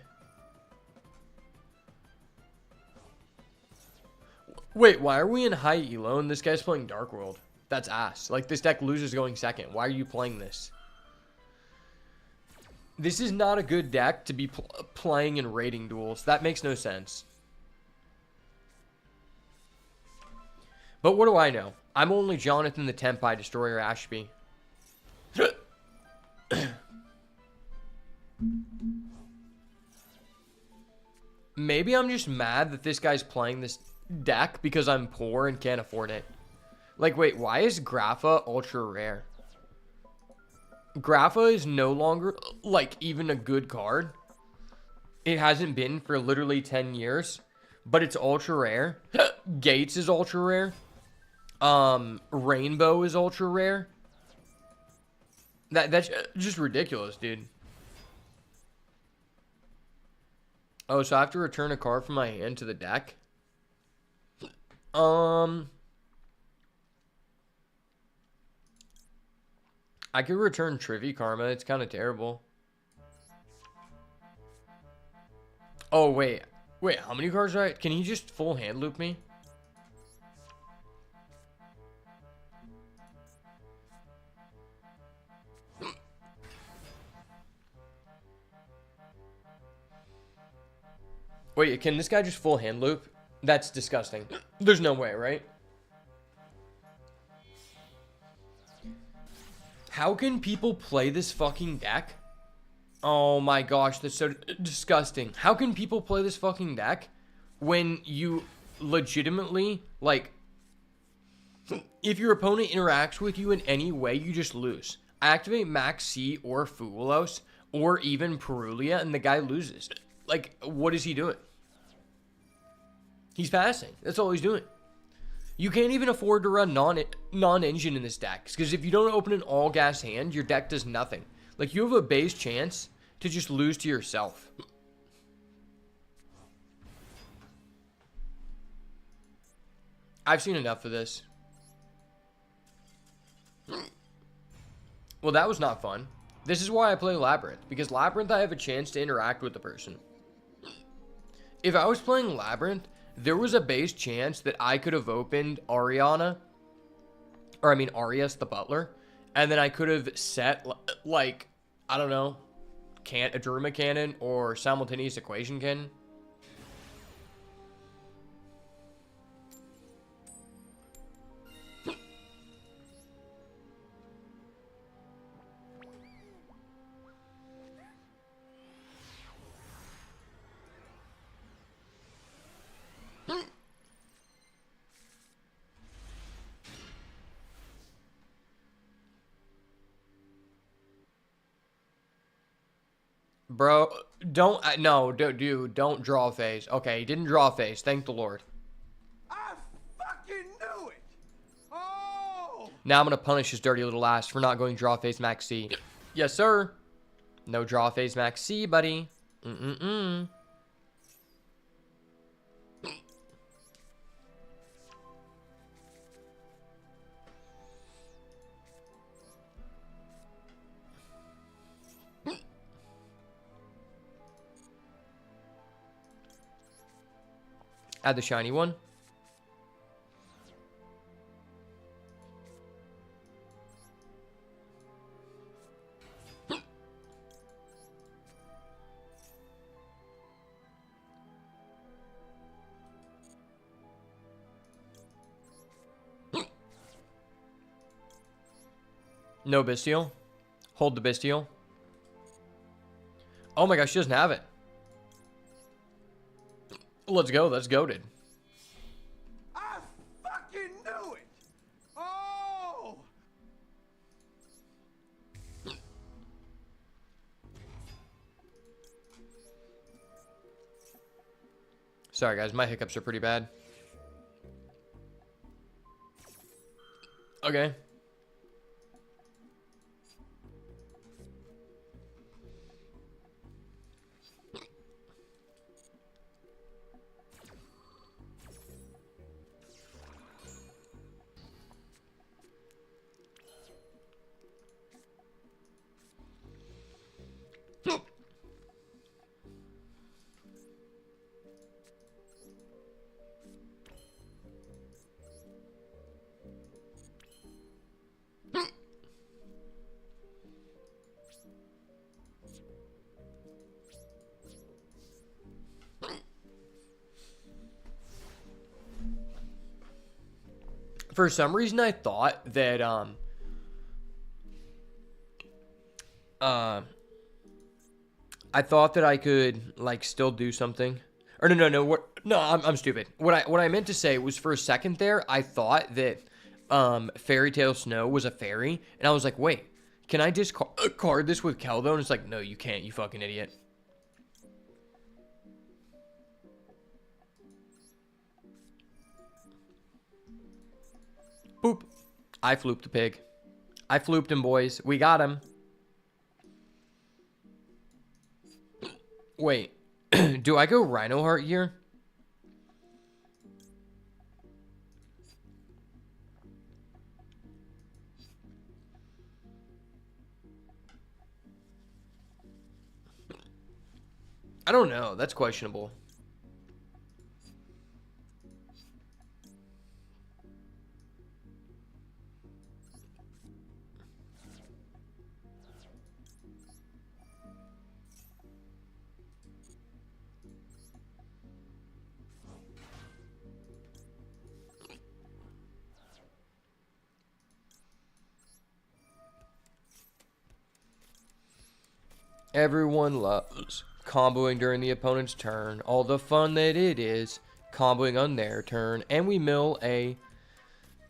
Wait, why are we in high elo and this guy's playing Dark World? That's ass. Like, this deck loses going second. Why are you playing this? This is not a good deck to be playing in rating duels. That makes no sense. But what do I know? I'm only Jonathan the Tenpai Destroyer Ashby. Maybe I'm just mad that this guy's playing this deck because I'm poor and can't afford it. Like, wait, why is Grapha ultra rare? Grapha is no longer, like, even a good card. It hasn't been for literally 10 years, but it's ultra rare. Gates is ultra rare. Rainbow is ultra rare. That's just ridiculous, dude. Oh, so I have to return a card from my hand to the deck? I could return Trivy Karma. It's kind of terrible. Oh, wait. Wait, how many cards are I... Can he just full hand loop me? Wait, can this guy just full hand loop? That's disgusting. There's no way, right? How can people play this fucking deck? Oh my gosh, that's so disgusting. How can people play this fucking deck when you legitimately, like, if your opponent interacts with you in any way, you just lose. I activate Max C or Fugulos or even Perulia and the guy loses. Like, what is he doing? He's passing. That's all he's doing. You can't even afford to run non-engine in this deck. Because if you don't open an all-gas hand, your deck does nothing. Like, you have a base chance to just lose to yourself. I've seen enough of this. Well, that was not fun. This is why I play Labrynth. Because Labrynth, I have a chance to interact with the person. If I was playing Labrynth, there was a base chance that I could have opened Arias, the butler, and then I could have set, like, I don't know, a Druma Cannon or Simultaneous Equation Cannon. Bro, don't don't draw a phase. Okay, he didn't draw a phase. Thank the Lord. I fucking knew it! Oh! Now I'm going to punish his dirty little ass for not going draw phase Max C. Yes, sir. No draw phase Max C, buddy. Add the shiny one. No Bestial. Hold the Bestial. Oh my gosh, she doesn't have it. Let's go. That's goated. I fucking knew it! Oh! Sorry, guys. My hiccups are pretty bad. Okay. For some reason, I thought that I thought that I could like still do something. Or no. What? No, I'm stupid. What I meant to say was for a second there, I thought that Fairy Tale Snow was a fairy, and I was like, wait, can I discard this with Keldo? And it's like, no, you can't. You fucking idiot. Boop. I flooped the pig. I flooped him, boys. We got him. Wait. Do I go Rhino Heart here? I don't know. That's questionable. Everyone loves comboing during the opponent's turn. All the fun that it is comboing on their turn. And we mill a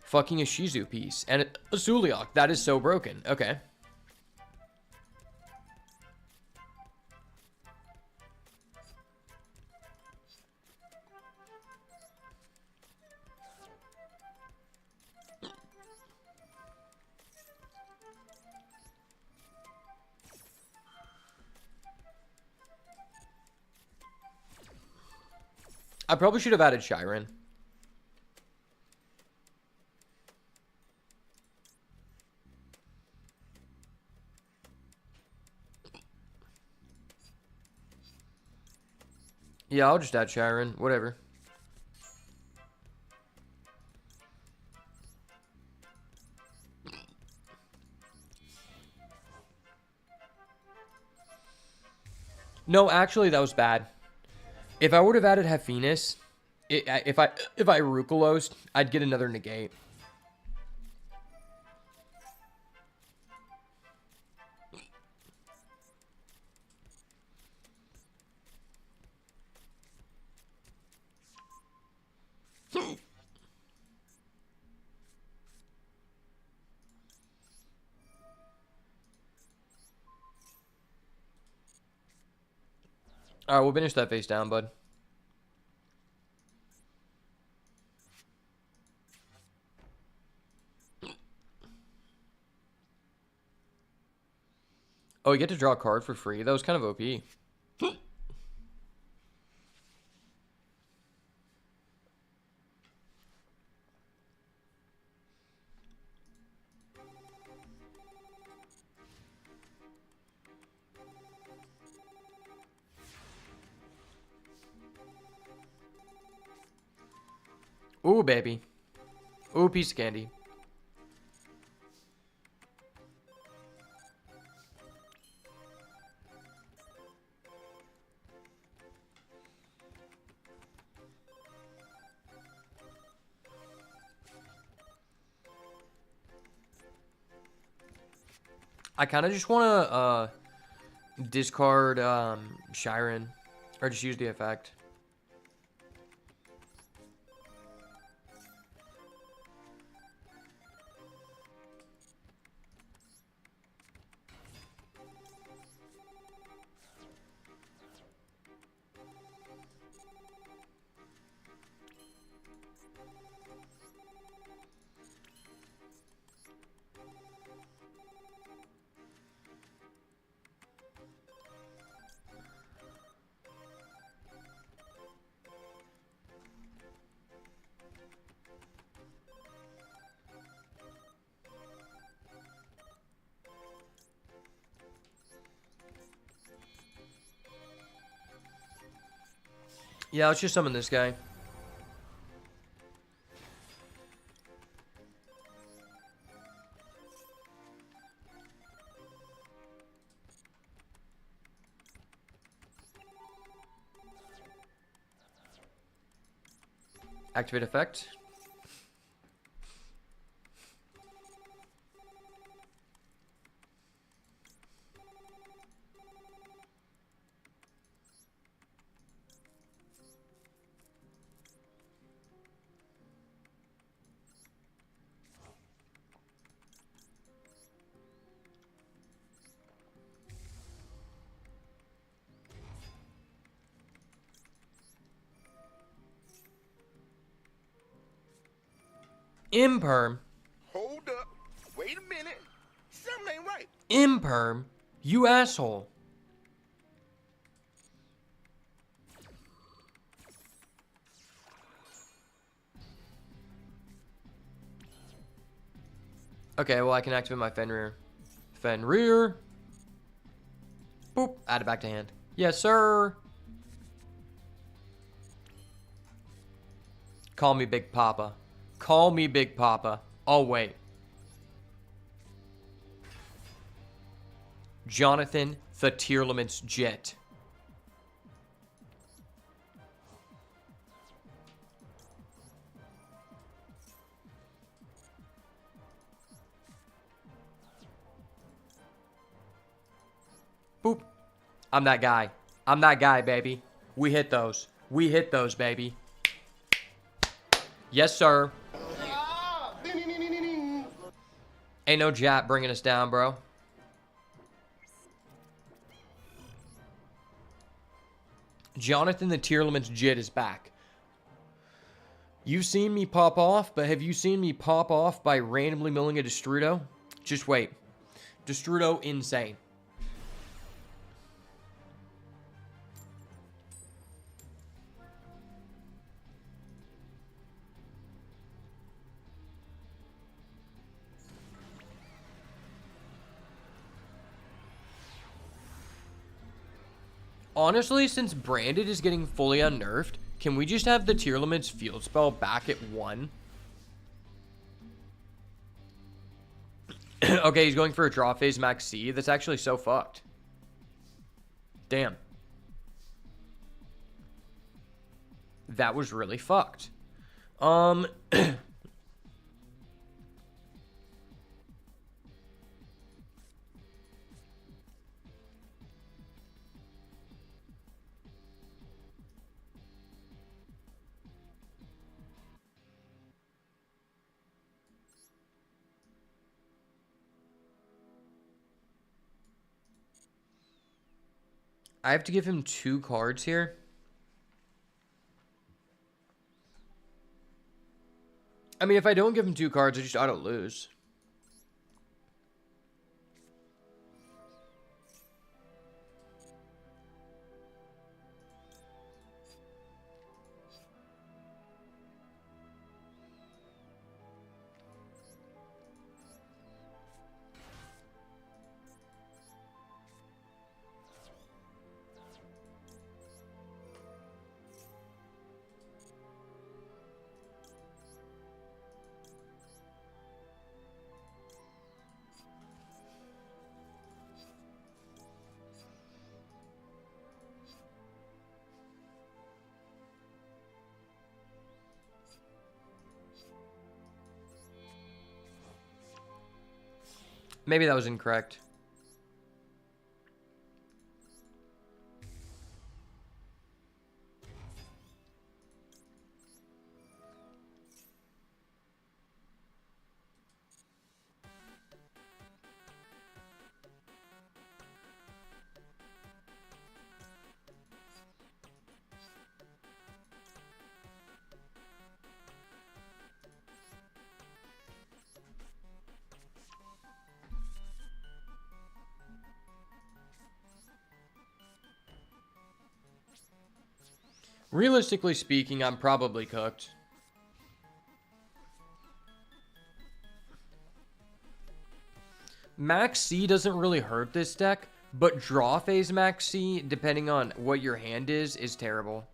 fucking Ishizu piece. And a Zuliok. That is so broken. Okay. I probably should have added Shyren. Yeah, I'll just add Shyren. Whatever. No, actually, that was bad. If I would have added Hephaestus, if I Rukulosed, I'd get another negate. All right, we'll finish that face down, bud. Oh, you get to draw a card for free? That was kind of OP. Ooh, baby. Ooh, piece of candy. I kind of just want to Discard Shiren. Or just use the effect. Yeah, let's just summon this guy. Activate effect. Imperm. Hold up. Wait a minute. Something ain't right. Imperm? You asshole. Okay, well, I can activate my Fenrir. Fenrir. Boop. Add it back to hand. Yes, sir. Call me Big Papa. Call me Big Papa. I'll wait. Jonathan the Tearlament's Jet. Boop. I'm that guy. I'm that guy, baby. We hit those. We hit those, baby. Yes, sir. Ain't no Jap bringing us down, bro. Jonathan the Tearlament's Jit is back. You've seen me pop off, but have you seen me pop off by randomly milling a Destrudo? Just wait. Destrudo insane. Honestly, since Branded is getting fully unnerved, can we just have the Tearlament's field spell back at 1? Okay, he's going for a draw phase max C. That's actually so fucked. Damn. That was really fucked. I have to give him 2 cards here. I mean, if I don't give him 2 cards, I just auto lose. Maybe that was incorrect. Realistically speaking, I'm probably cooked. Max C doesn't really hurt this deck, but draw phase Max C, depending on what your hand is terrible.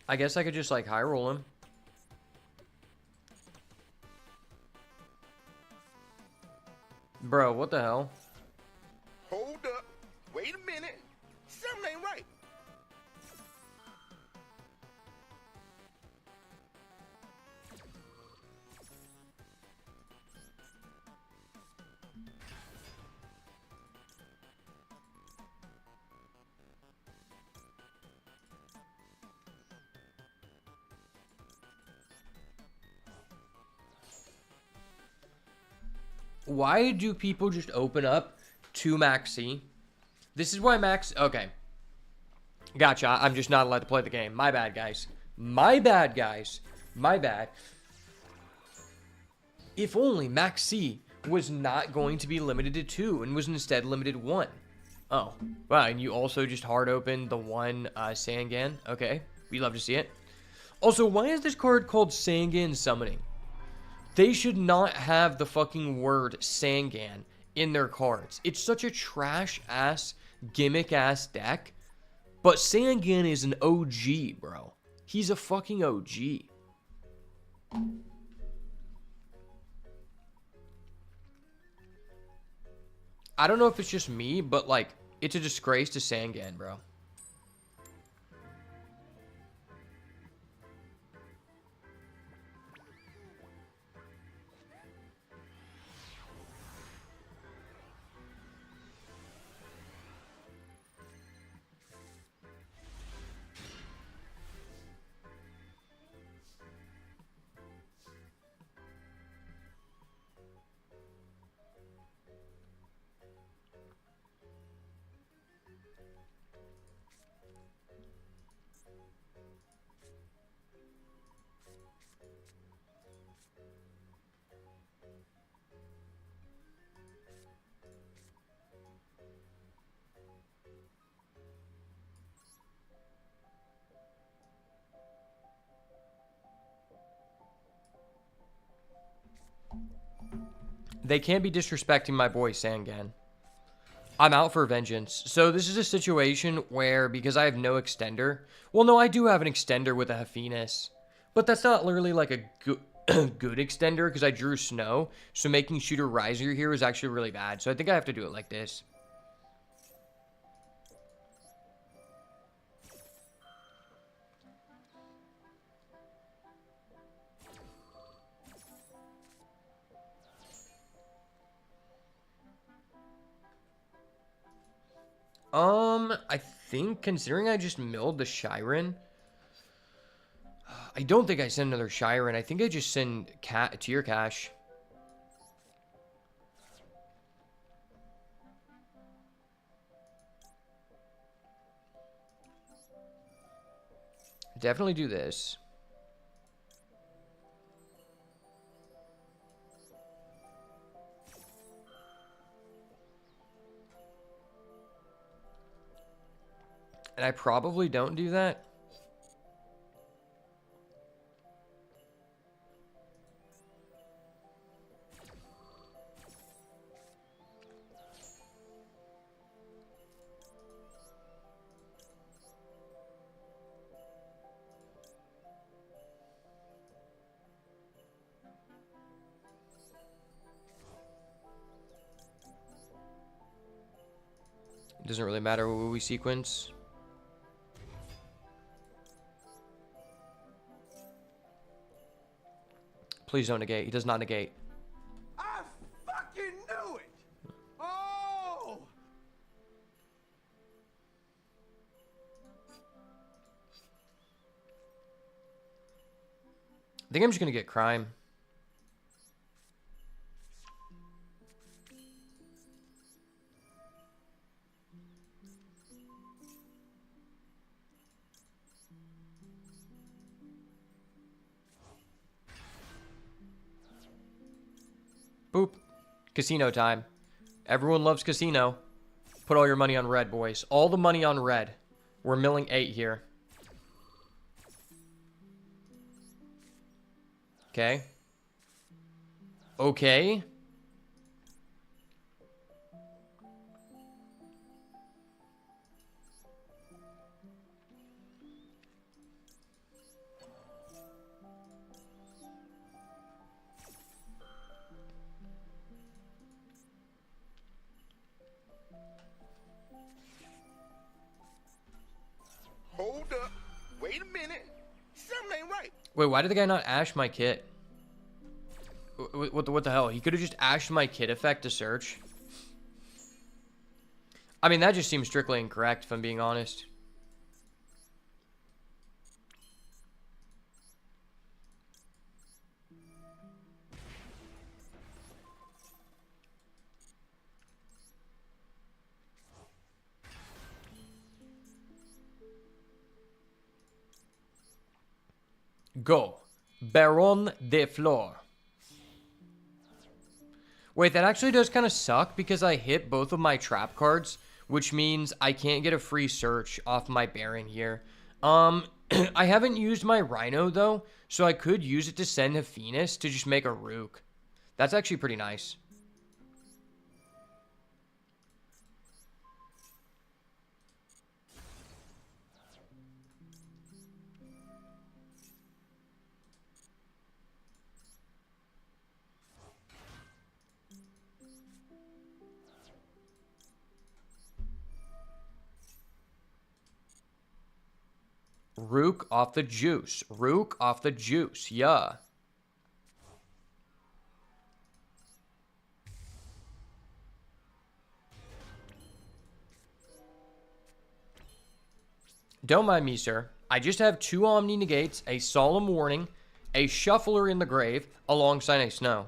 I guess I could just, like, high roll him. Bro, what the hell? Hold up. Wait a minute. Something ain't right. Why do people just open up to Max C? This is why Max... Okay. Gotcha. I'm just not allowed to play the game. My bad, guys. My bad, guys. My bad. If only Max C was not going to be limited to 2 and was instead limited 1. Oh. Wow, and you also just hard opened the one Sangan. Okay. We love to see it. Also, why is this card called Sangan Summoning? They should not have the fucking word Sangan in their cards. It's such a trash-ass, gimmick-ass deck. But Sangan is an OG, bro. He's a fucking OG. I don't know if it's just me, but, like, it's a disgrace to Sangan, bro. They can't be disrespecting my boy Sangan. I'm out for vengeance. So this is a situation where, because I have no extender... Well, no, I do have an extender with a Hephaestus. But that's not literally like a good extender, because I drew Snow. So making Shooter Riser here is actually really bad. So I think I have to do it like this. I think, considering I just milled the Shiren, I don't think I send another Shiren. I think I just send Tier Cash. Definitely do this. And I probably don't do that. It doesn't really matter what we sequence. Please don't negate. He does not negate. I fucking knew it! Oh! I think I'm just going to get crime. Boop. Casino time. Everyone loves casino. Put all your money on red, boys. All the money on red. We're milling 8 here. Okay. Okay. Hold up. Wait a minute. Something ain't right. Wait, why did the guy not ash my kit? What the hell? He could have just ashed my kit effect to search. I mean, that just seems strictly incorrect, if I'm being honest. Go. Baron de Flor. Wait, that actually does kind of suck because I hit both of my trap cards, which means I can't get a free search off my Baron here. I haven't used my Rhino though, so I could use it to send Hephaestus to just make a Rook. That's actually pretty nice. Rook off the juice. Rook off the juice. Yeah. Don't mind me, sir. I just have 2 Omni Negates, a Solemn Warning, a Shuffler in the Grave, alongside a Snow.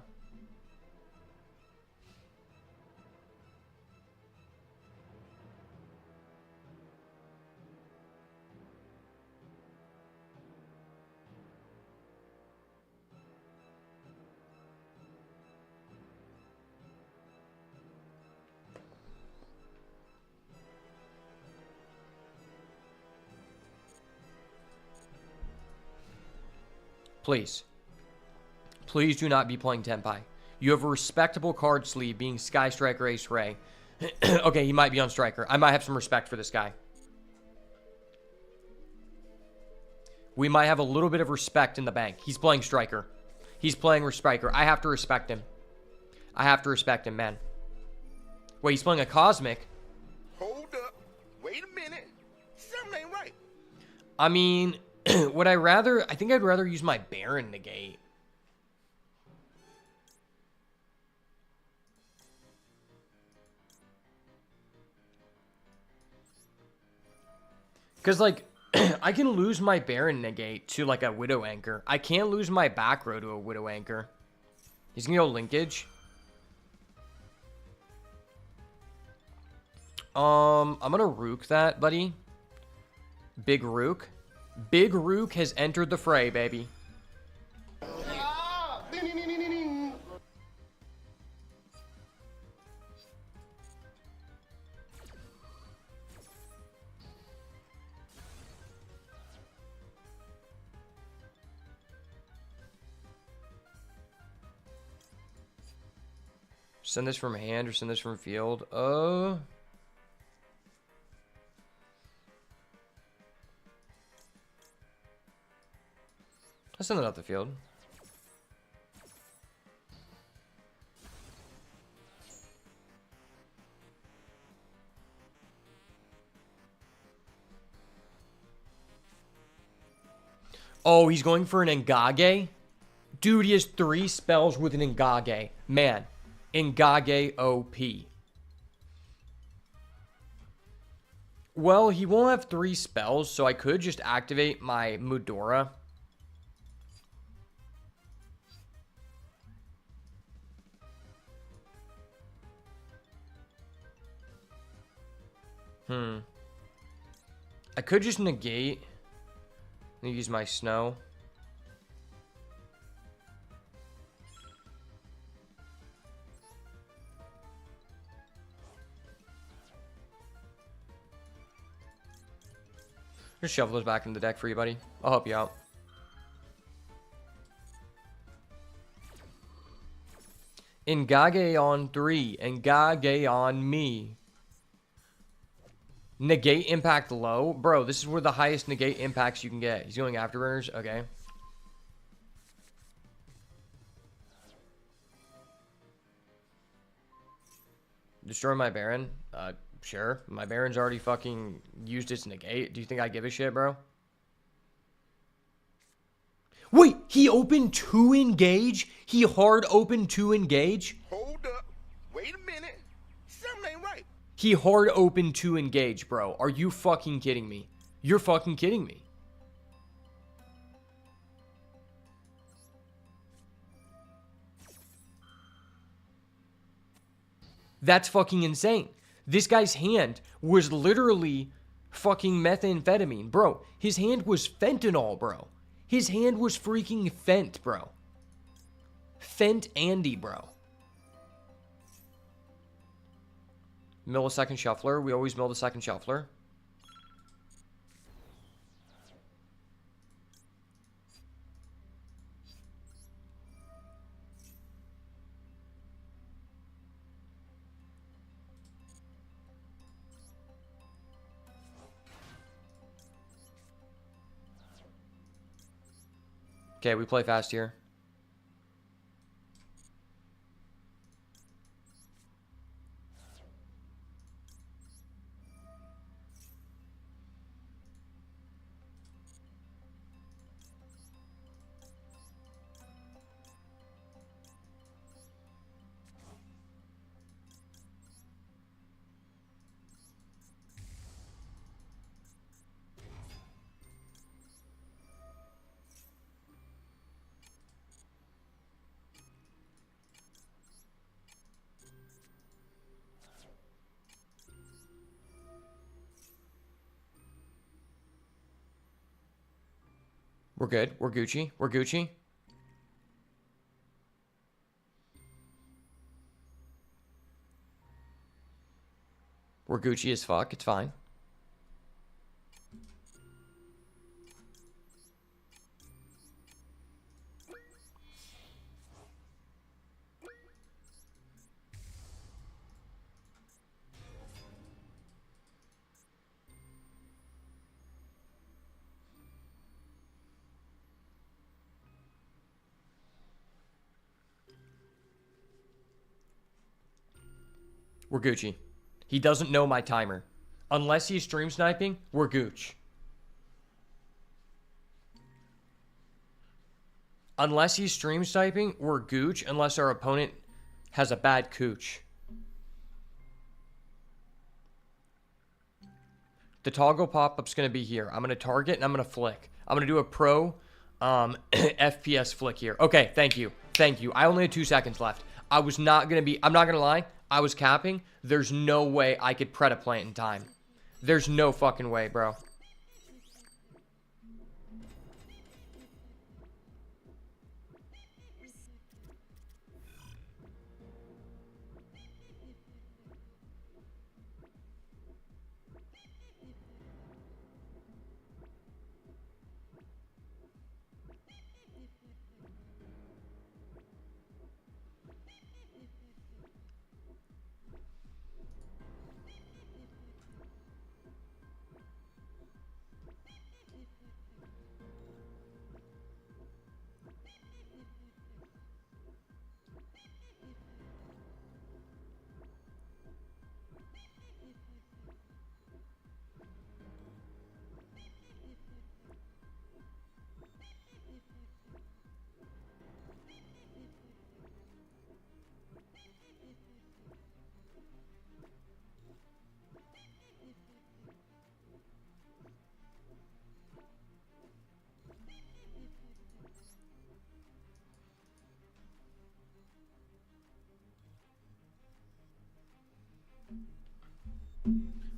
Please. Please do not be playing Tenpai. You have a respectable card sleeve being Sky Striker Ace Ray. Okay, he might be on Striker. I might have some respect for this guy. We might have a little bit of respect in the bank. He's playing Striker. He's playing Striker. I have to respect him. I have to respect him, man. Wait, he's playing a Cosmic. Hold up. Wait a minute. Something ain't right. I mean, would I rather... I think I'd rather use my Baron Negate. Because, like, I can lose my Baron Negate to, like, a Widow Anchor. I can't lose my back row to a Widow Anchor. He's going to go Linkage. I'm going to Rook that, buddy. Big Rook. Big Rook has entered the fray, baby. Send this from hand or send this from field. I'll send it out the field. Oh, he's going for an Engage? Dude, he has 3 spells with an Engage. Man, Engage OP. Well, he won't have 3 spells, so I could just activate my Mudora. I could just negate. Let me use my snow. Just shuffle those back into the deck for you, buddy. I'll help you out. Ngage on 3. Ngage on me. Negate impact low? Bro, this is where the highest negate impacts you can get. He's going Afterburners? Okay. Destroy my Baron? Sure. My Baron's already fucking used its negate. Do you think I give a shit, bro? Wait, he opened 2 engage? He hard opened 2 engage? Hold up. Wait a minute. Something ain't right. He hard opened 2 engage, bro. Are you fucking kidding me? You're fucking kidding me. That's fucking insane. This guy's hand was literally fucking methamphetamine, bro. His hand was fentanyl, bro. His hand was freaking fent, bro. Fent Andy, bro. Mill a second shuffler. We always mill the second shuffler. Okay, we play fast here. We're good. We're Gucci. We're Gucci. We're Gucci as fuck. It's fine. We're Gucci. He doesn't know my timer. Unless he's stream sniping, we're Gooch. Unless he's stream sniping, we're Gooch. Unless our opponent has a bad cooch. The toggle pop-up's going to be here. I'm going to target and I'm going to flick. I'm going to do a pro FPS flick here. Okay, thank you. Thank you. I only had 2 seconds left. I was not going to be... I'm not going to lie. I was capping. There's no way I could pret a plant in time. There's no fucking way, bro.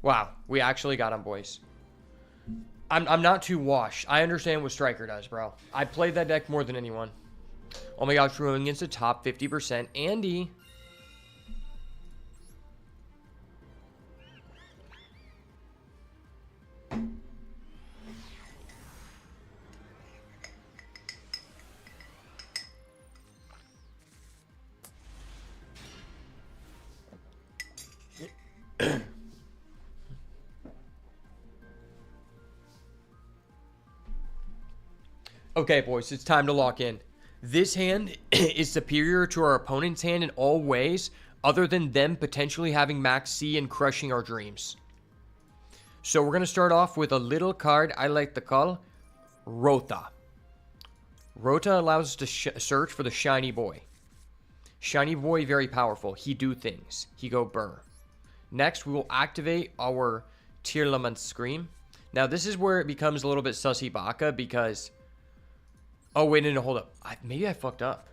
Wow, we actually got him, boys. I'm not too washed. I understand what Striker does, bro. I played that deck more than anyone. Oh my gosh, we're going against the top 50%. Andy. Okay, boys, it's time to lock in. This hand is superior to our opponent's hand in all ways, other than them potentially having max C and crushing our dreams. So we're going to start off with a little card I like to call Rota. Rota allows us to search for the Shiny Boy. Shiny Boy, very powerful. He do things. He go burr. Next, we will activate our Tearlament Scream. Now, this is where it becomes a little bit sussy baka because... Oh, wait, no, hold up. Maybe I fucked up.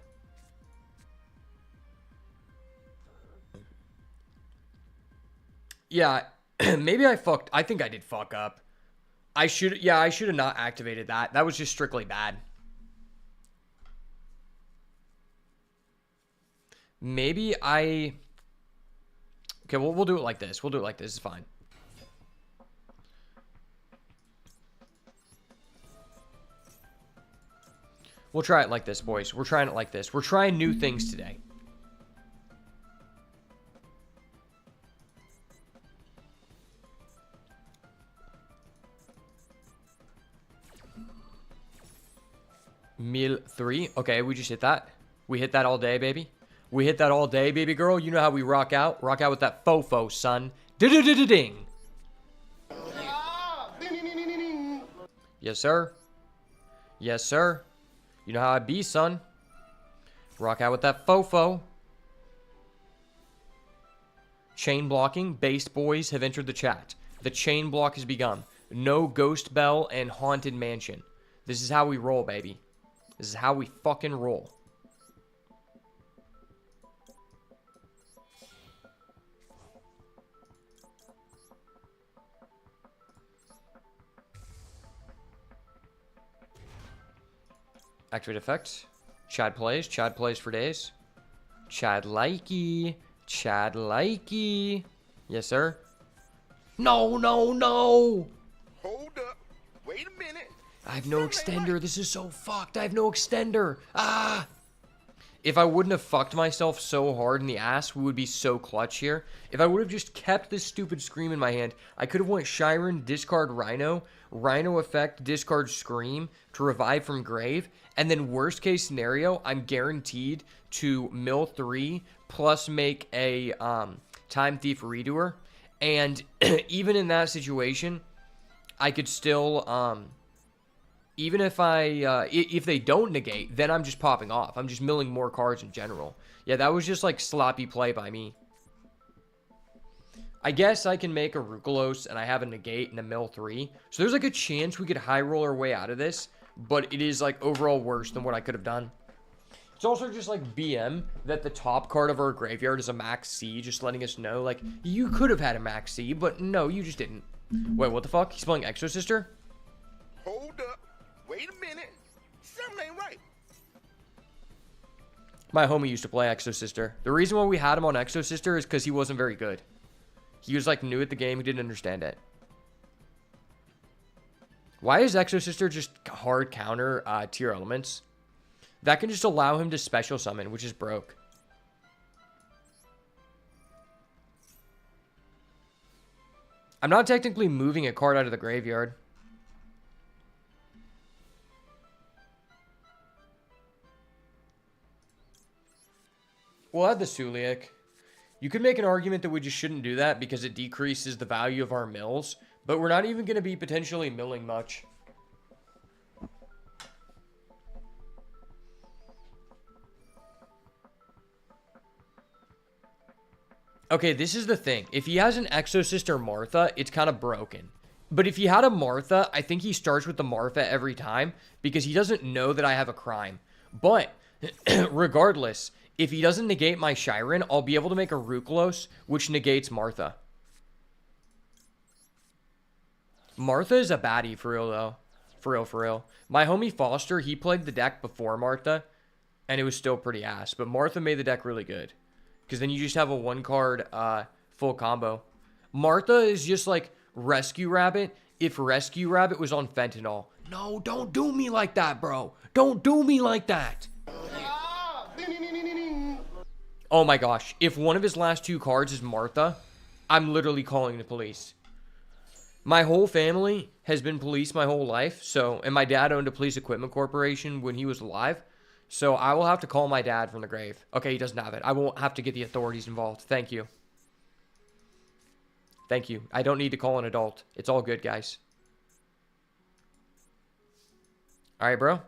Yeah, maybe I think I did fuck up. I should have not activated that. That was just strictly bad. Maybe I... Okay, well, we'll do it like this. We'll do it like this. It's fine. We'll try it like this, boys. We're trying it like this. We're trying new things today. Meal 3. Okay, we just hit that. We hit that all day, baby. We hit that all day, baby girl. You know how we rock out. Rock out with that fofo, son. Ding. Yes, sir. Yes, sir. You know how I be, son. Rock out with that fofo. Chain blocking. Based boys have entered the chat. The chain block has begun. No Ghost Bell and Haunted Mansion. This is how we roll, baby. This is how we fucking roll. Activate effect. Chad plays. Chad plays for days. Chad likey. Chad likey. Yes, sir. No. Hold up. Wait a minute. I have no extender. This is so fucked. I have no extender. Ah. If I wouldn't have fucked myself so hard in the ass, we would be so clutch here. If I would have just kept this stupid Scream in my hand, I could have went Shiren, discard Rhino, Rhino effect, discard Scream to revive from grave, and then worst case scenario, I'm guaranteed to mill 3 plus make a Time Thief Redoer. And even in that situation, I could still... Even if if they don't negate, then I'm just popping off. I'm just milling more cards in general. Yeah, that was just like sloppy play by me. I guess I can make a Rukalos and I have a negate and a mill 3. So there's like a chance we could high roll our way out of this. But it is like overall worse than what I could have done. It's also just like BM that the top card of our graveyard is a max C. Just letting us know like you could have had a max C, but no, you just didn't. Wait, what the fuck? He's playing Exo Sister? Hold up. Wait a minute. Something ain't right. My homie used to play Exo Sister. The reason why we had him on Exo Sister is because he wasn't very good. He was like new at the game. He didn't understand it. Why is Exo Sister just hard counter tier elements? That can just allow him to special summon, which is broke. I'm not technically moving a card out of the graveyard. We'll add the Suliak. You could make an argument that we just shouldn't do that because it decreases the value of our mills, but we're not even going to be potentially milling much. Okay, this is the thing. If he has an Exo Sister Martha, it's kind of broken. But if he had a Martha, I think he starts with the Martha every time because he doesn't know that I have a crime. But regardless... If he doesn't negate my Shiren, I'll be able to make a Rukalos, which negates Martha. Martha is a baddie for real, though. For real, for real. My homie Foster, he played the deck before Martha, and it was still pretty ass. But Martha made the deck really good. Because then you just have a one-card full combo. Martha is just like Rescue Rabbit if Rescue Rabbit was on fentanyl. No, don't do me like that, bro. Don't do me like that. Oh my gosh. If one of his last 2 cards is Martha, I'm literally calling the police. My whole family has been police my whole life. So, and my dad owned a police equipment corporation when he was alive. So I will have to call my dad from the grave. Okay, he doesn't have it. I won't have to get the authorities involved. Thank you. Thank you. I don't need to call an adult. It's all good, guys. All right, bro.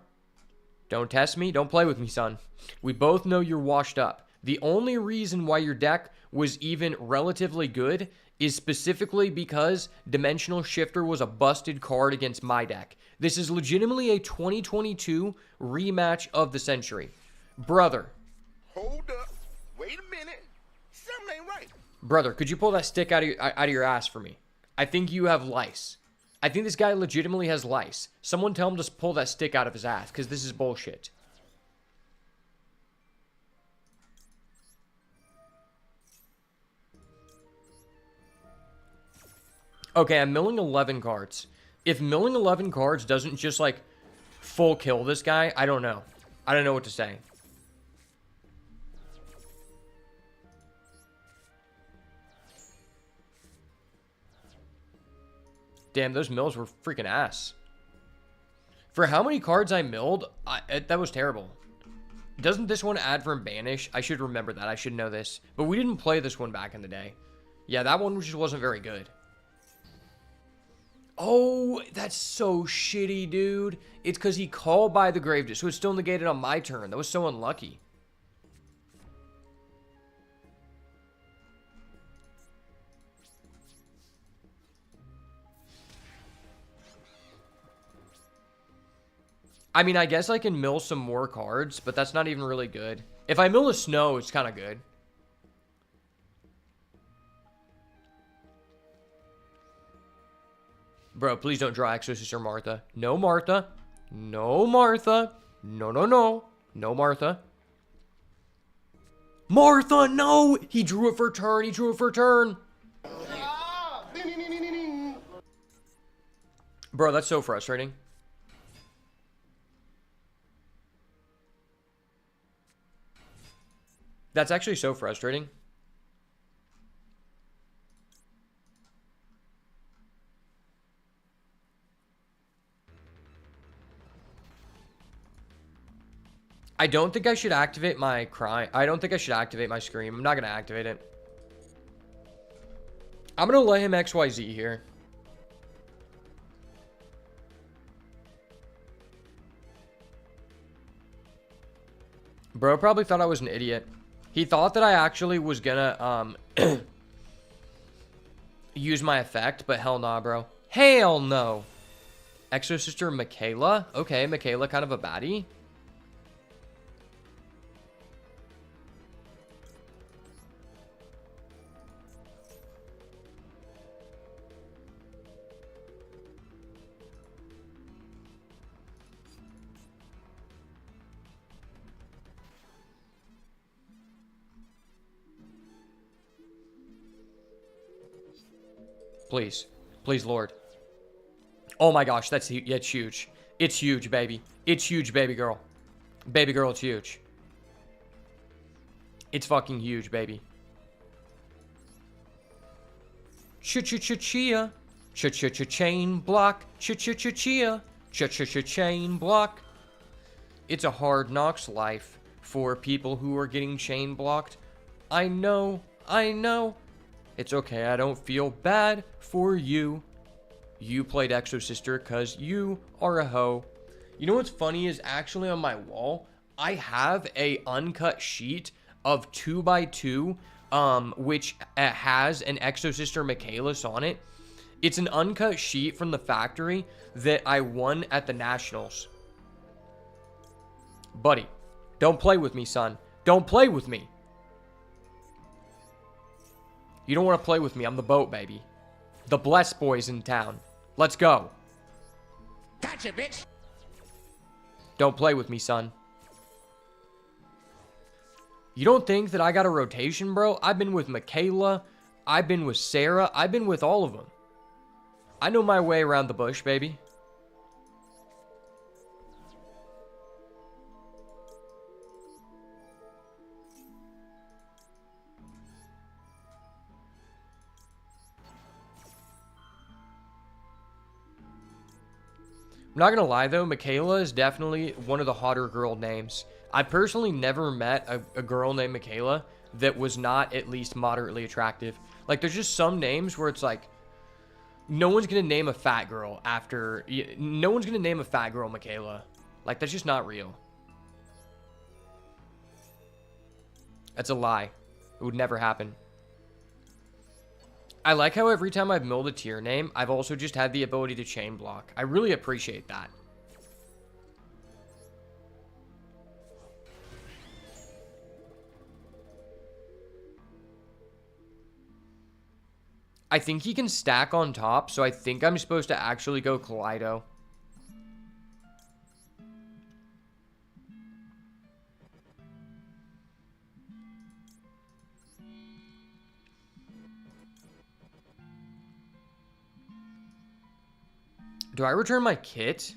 Don't test me. Don't play with me, son. We both know you're washed up. The only reason why your deck was even relatively good is specifically because Dimensional Shifter was a busted card against my deck. This is legitimately a 2022 rematch of the century. Brother. Hold up. Wait a minute. Something ain't right. Brother, could you pull that stick out of your ass for me? I think you have lice. I think this guy legitimately has lice. Someone tell him to pull that stick out of his ass, because this is bullshit. Okay, I'm milling 11 cards. If milling 11 cards doesn't just, like, full kill this guy, I don't know. I don't know what to say. Damn, those mills were freaking ass. For how many cards I milled, that was terrible. Doesn't this one add from Banish? I should remember that. I should know this. But we didn't play this one back in the day. Yeah, that one just wasn't very good. Oh, that's so shitty, dude. It's because he called by the Grave, so it's still negated on my turn. That was so unlucky. I mean, I guess I can mill some more cards, but that's not even really good. If I mill a snow, it's kind of good. Bro, please don't draw Exorcist or Martha. No Martha. No Martha. No, no, no. No Martha. Martha, no! He drew it for turn. He drew it for turn. Bro, that's so frustrating. That's actually so frustrating. I don't think I should activate my cry. I don't think I should activate my scream. I'm not going to activate it. I'm going to let him XYZ here. Bro probably thought I was an idiot. He thought that I actually was gonna, use my effect, but hell nah, bro. Hell no. Exosister Michaela? Okay, Michaela kind of a baddie. Please. Please, Lord. Oh my gosh, that's huge. It's huge, baby. It's huge, baby girl. Baby girl, it's huge. It's fucking huge, baby. Ch-ch-ch-chia. Ch-ch-ch-chain block. Ch-ch-ch-chia. Ch-ch-ch-chain block. It's a hard knocks life for people who are getting chain blocked. I know. I know. It's okay, I don't feel bad for you. You played Exosister because you are a hoe. You know what's funny is actually on my wall, I have a uncut sheet of 2x2, which has an Exosister Michaelis on it. It's an uncut sheet from the factory that I won at the Nationals. Buddy, don't play with me, son. Don't play with me. You don't want to play with me. I'm the boat, baby. The blessed boys in town. Let's go. Gotcha, bitch. Don't play with me, son. You don't think that I got a rotation, bro? I've been with Michaela. I've been with Sarah. I've been with all of them. I know my way around the bush, baby. I'm not gonna lie though, Michaela is definitely one of the hotter girl names. I personally never met a girl named Michaela that was not at least moderately attractive. Like, there's just some names where it's like, no one's gonna name a fat girl after, no one's gonna name a fat girl Michaela. Like, that's just not real. That's a lie. It would never happen. I like how every time I've milled a tier name, I've also just had the ability to chain block. I really appreciate that. I think he can stack on top, so I think I'm supposed to actually go Kaleido. Do I return my kit?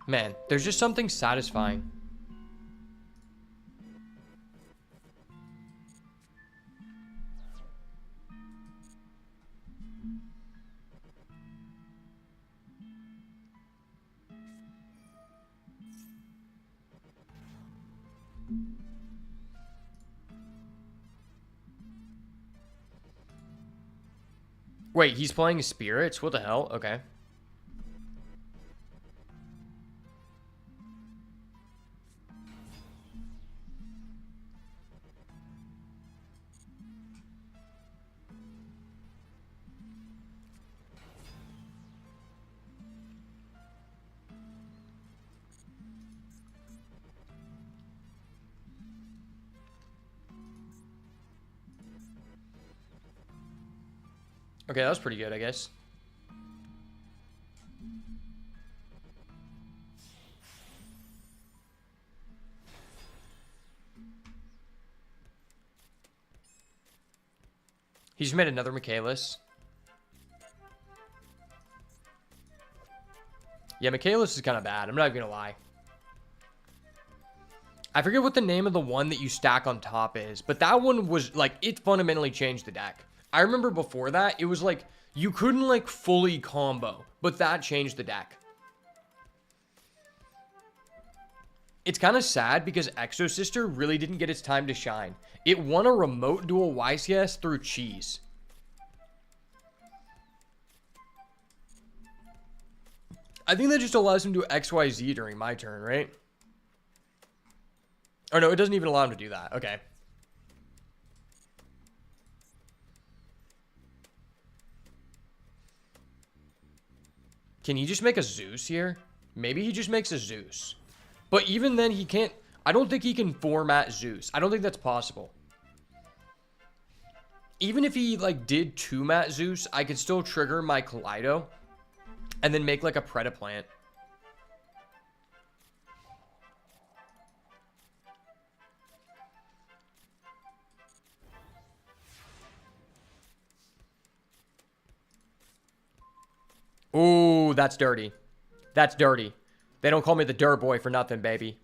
Man, there's just something satisfying. Wait, he's playing spirits? What the hell? Okay. Okay, that was pretty good, I guess. He just made another Michaelis. Yeah, Michaelis is kind of bad. I'm not even gonna lie. I forget what the name of the one that you stack on top is, but that one was, like, it fundamentally changed the deck. I remember before that, it was like, you couldn't, like, fully combo, but that changed the deck. It's kind of sad because Exo Sister really didn't get its time to shine. It won a remote duel YCS through cheese. I think that just allows him to do XYZ during my turn, right? Or no, it doesn't even allow him to do that. Okay. Can he just make a Zeus here? Maybe he just makes a Zeus. But even then, he can't... I don't think he can format Zeus. I don't think that's possible. Even if he, like, did 2-mat Zeus, I could still trigger my Kaleido and then make, like, a Predaplant. Ooh, that's dirty. That's dirty. They don't call me the dirt boy for nothing, baby.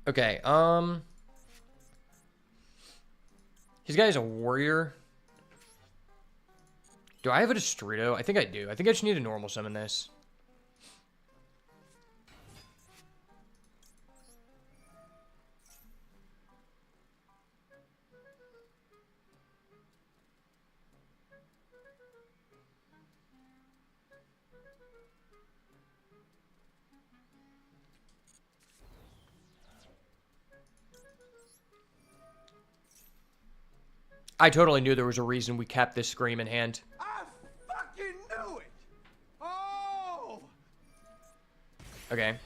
Okay, his guy's a warrior. Do I have a Destrudo? I think I do. I think I just need to normal summon this. I totally knew there was a reason we kept this Scream in hand. I fucking knew it! Oh! Okay.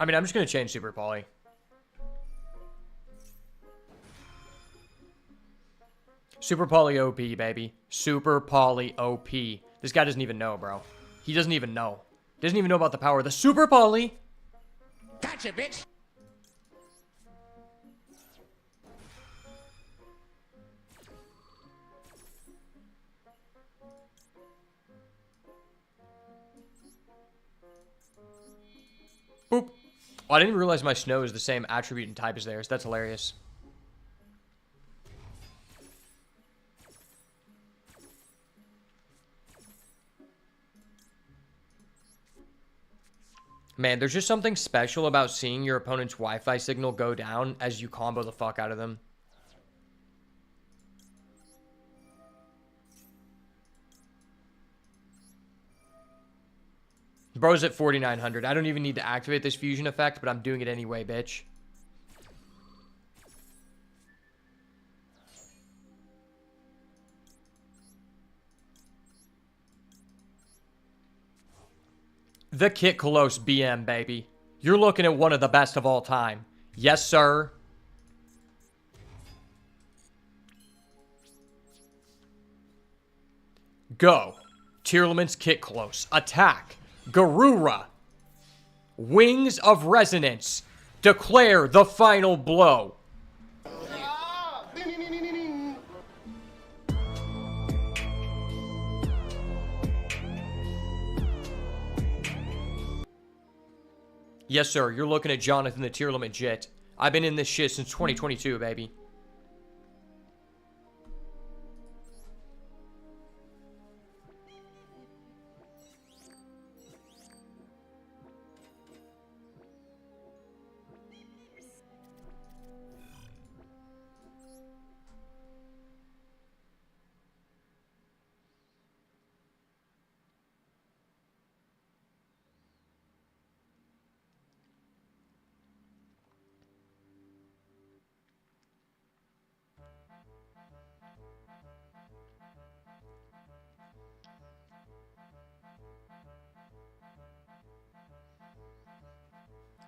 I mean, I'm just going to change Super Poly. Super Poly OP, baby. Super Poly OP. This guy doesn't even know, bro. He doesn't even know. Doesn't even know about the power of the Super Poly. Gotcha, bitch! Boop. Oh, I didn't realize my snow is the same attribute and type as theirs. That's hilarious. Man, there's just something special about seeing your opponent's Wi-Fi signal go down as you combo the fuck out of them. Bro's at 4,900. I don't even need to activate this fusion effect, but I'm doing it anyway, bitch. The Kit Kolos BM, baby. You're looking at one of the best of all time. Yes, sir. Go. Tearlament's Kit Kolos. Attack. Garura. Wings of Resonance. Declare the final blow. Yes, sir. You're looking at Jonathan the Tearlament Jit. I've been in this shit since 2022, baby.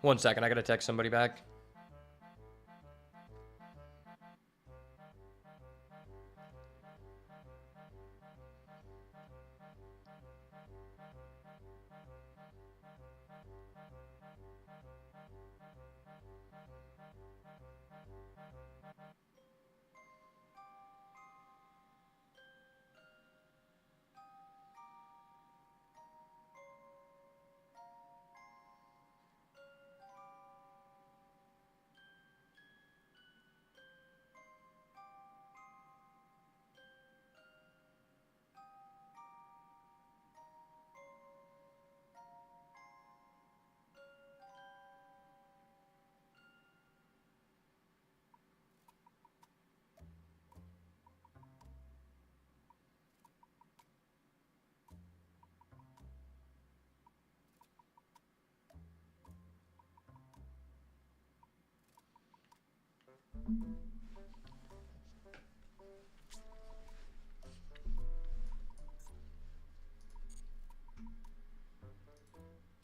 One second, I gotta text somebody back.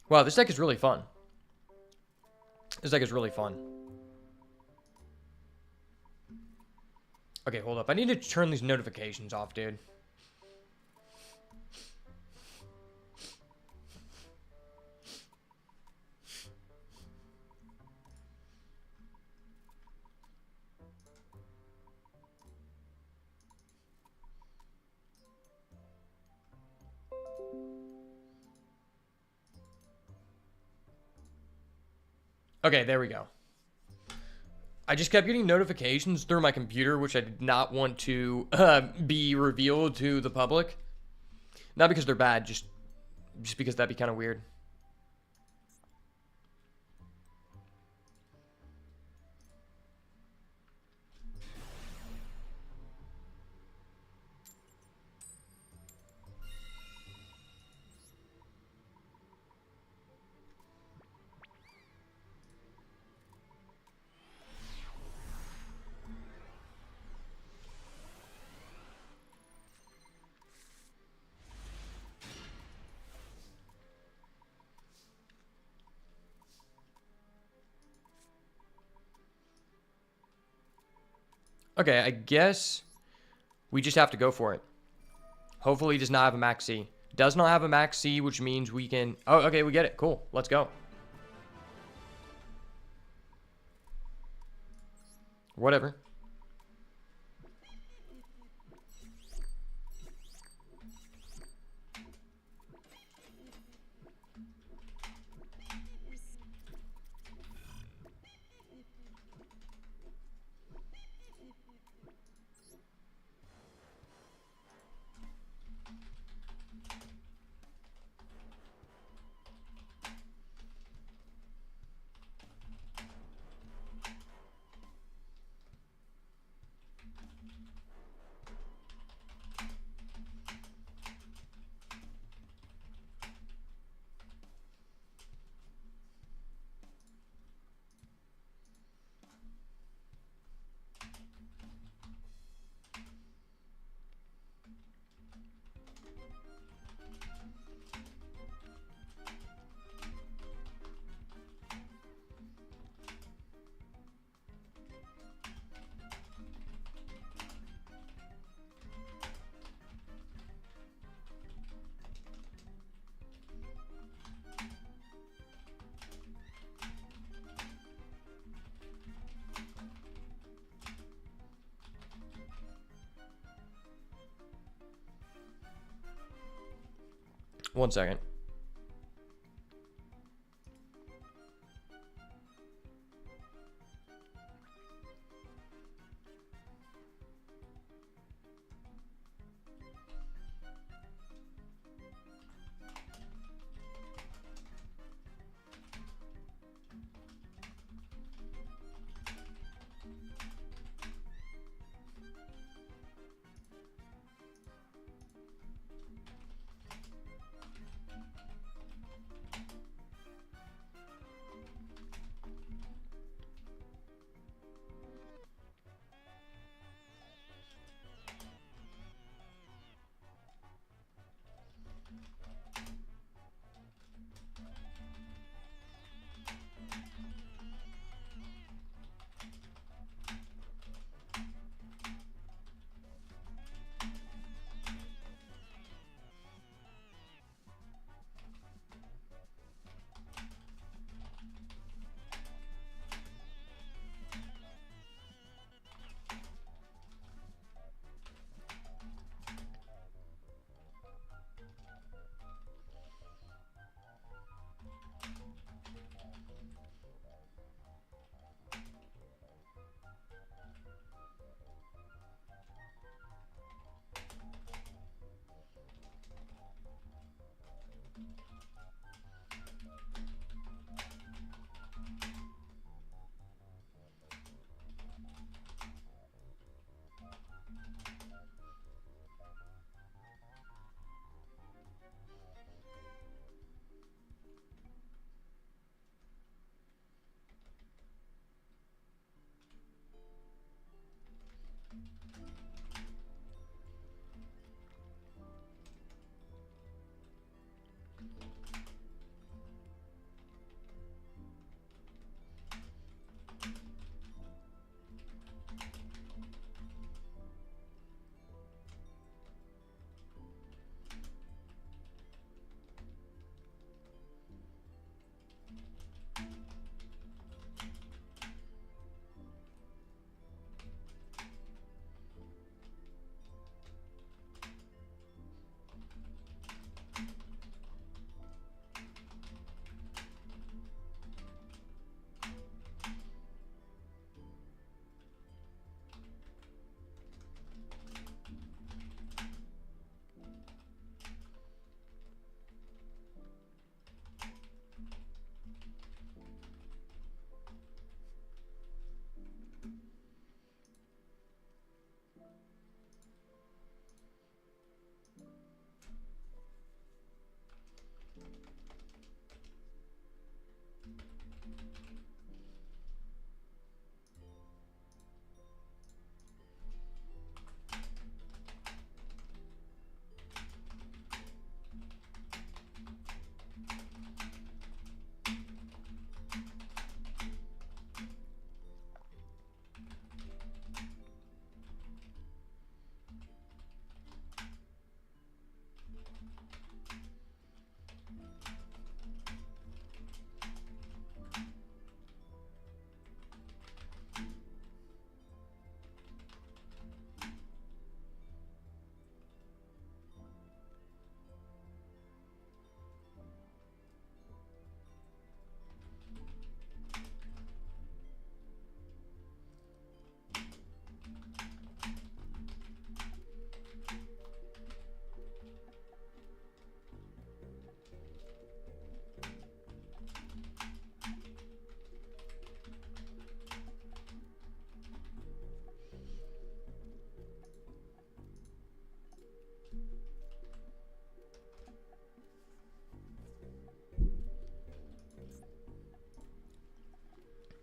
Wow, this deck is really fun. This deck is really fun. Okay, hold up. I need to turn these notifications off, dude. Okay, there we go. I just kept getting notifications through my computer, which I did not want to be revealed to the public. Not because they're bad, just because that'd be kind of weird. Okay, I guess we just have to go for it. Hopefully he does not have a max C. Does not have a max C, which means we can... Oh, okay, we get it. Cool. Let's go. Whatever. One second.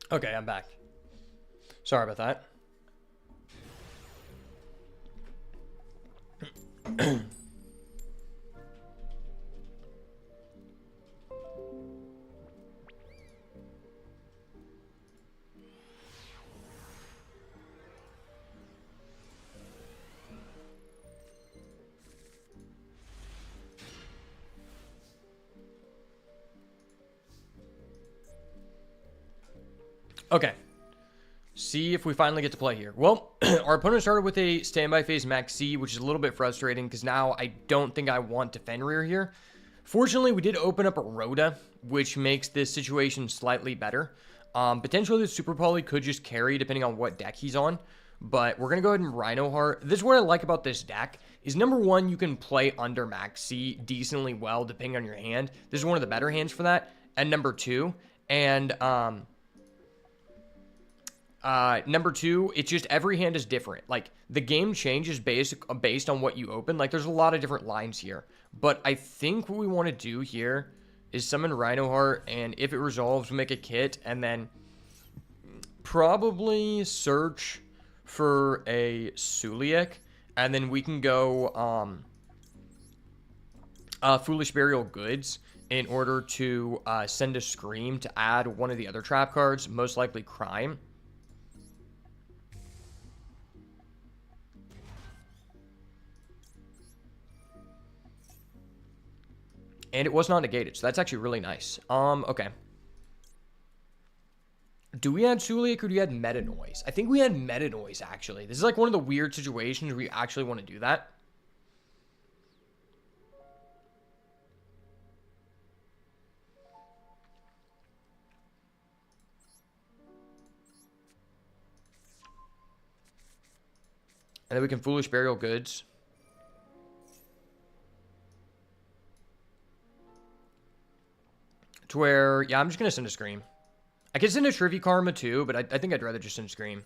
Okay, I'm back. Sorry about that. Okay. See if we finally get to play here. Well, our opponent started with a standby phase Max C, which is a little bit frustrating because now I don't think I want to Fenrir here. Fortunately, we did open up a Rhoda, which makes this situation slightly better. Potentially, the Super Poly could just carry depending on what deck he's on. But we're going to go ahead and Rhino Heart. This is what I like about this deck is number one, you can play under Max C decently well depending on your hand. This is one of the better hands for that. And number two, number two, it's just every hand is different. Like, the game changes based on what you open. Like, there's a lot of different lines here. But I think what we want to do here is summon Rhino Heart, and if it resolves, we'll make a kit, and then probably search for a Suliak, and then we can go Foolish Burial Goods in order to send a Scream to add one of the other trap cards, most likely Crime. And it was not negated, so that's actually really nice. Okay. Do we add Suliak or do we add Meta Noise? I think we had Meta Noise, actually. This is like one of the weird situations where we actually want to do that. And then we can Foolish Burial Goods. To where, yeah, I'm just going to send a Scream. I could send a Trivy Karma too, but I think I'd rather just send Scream.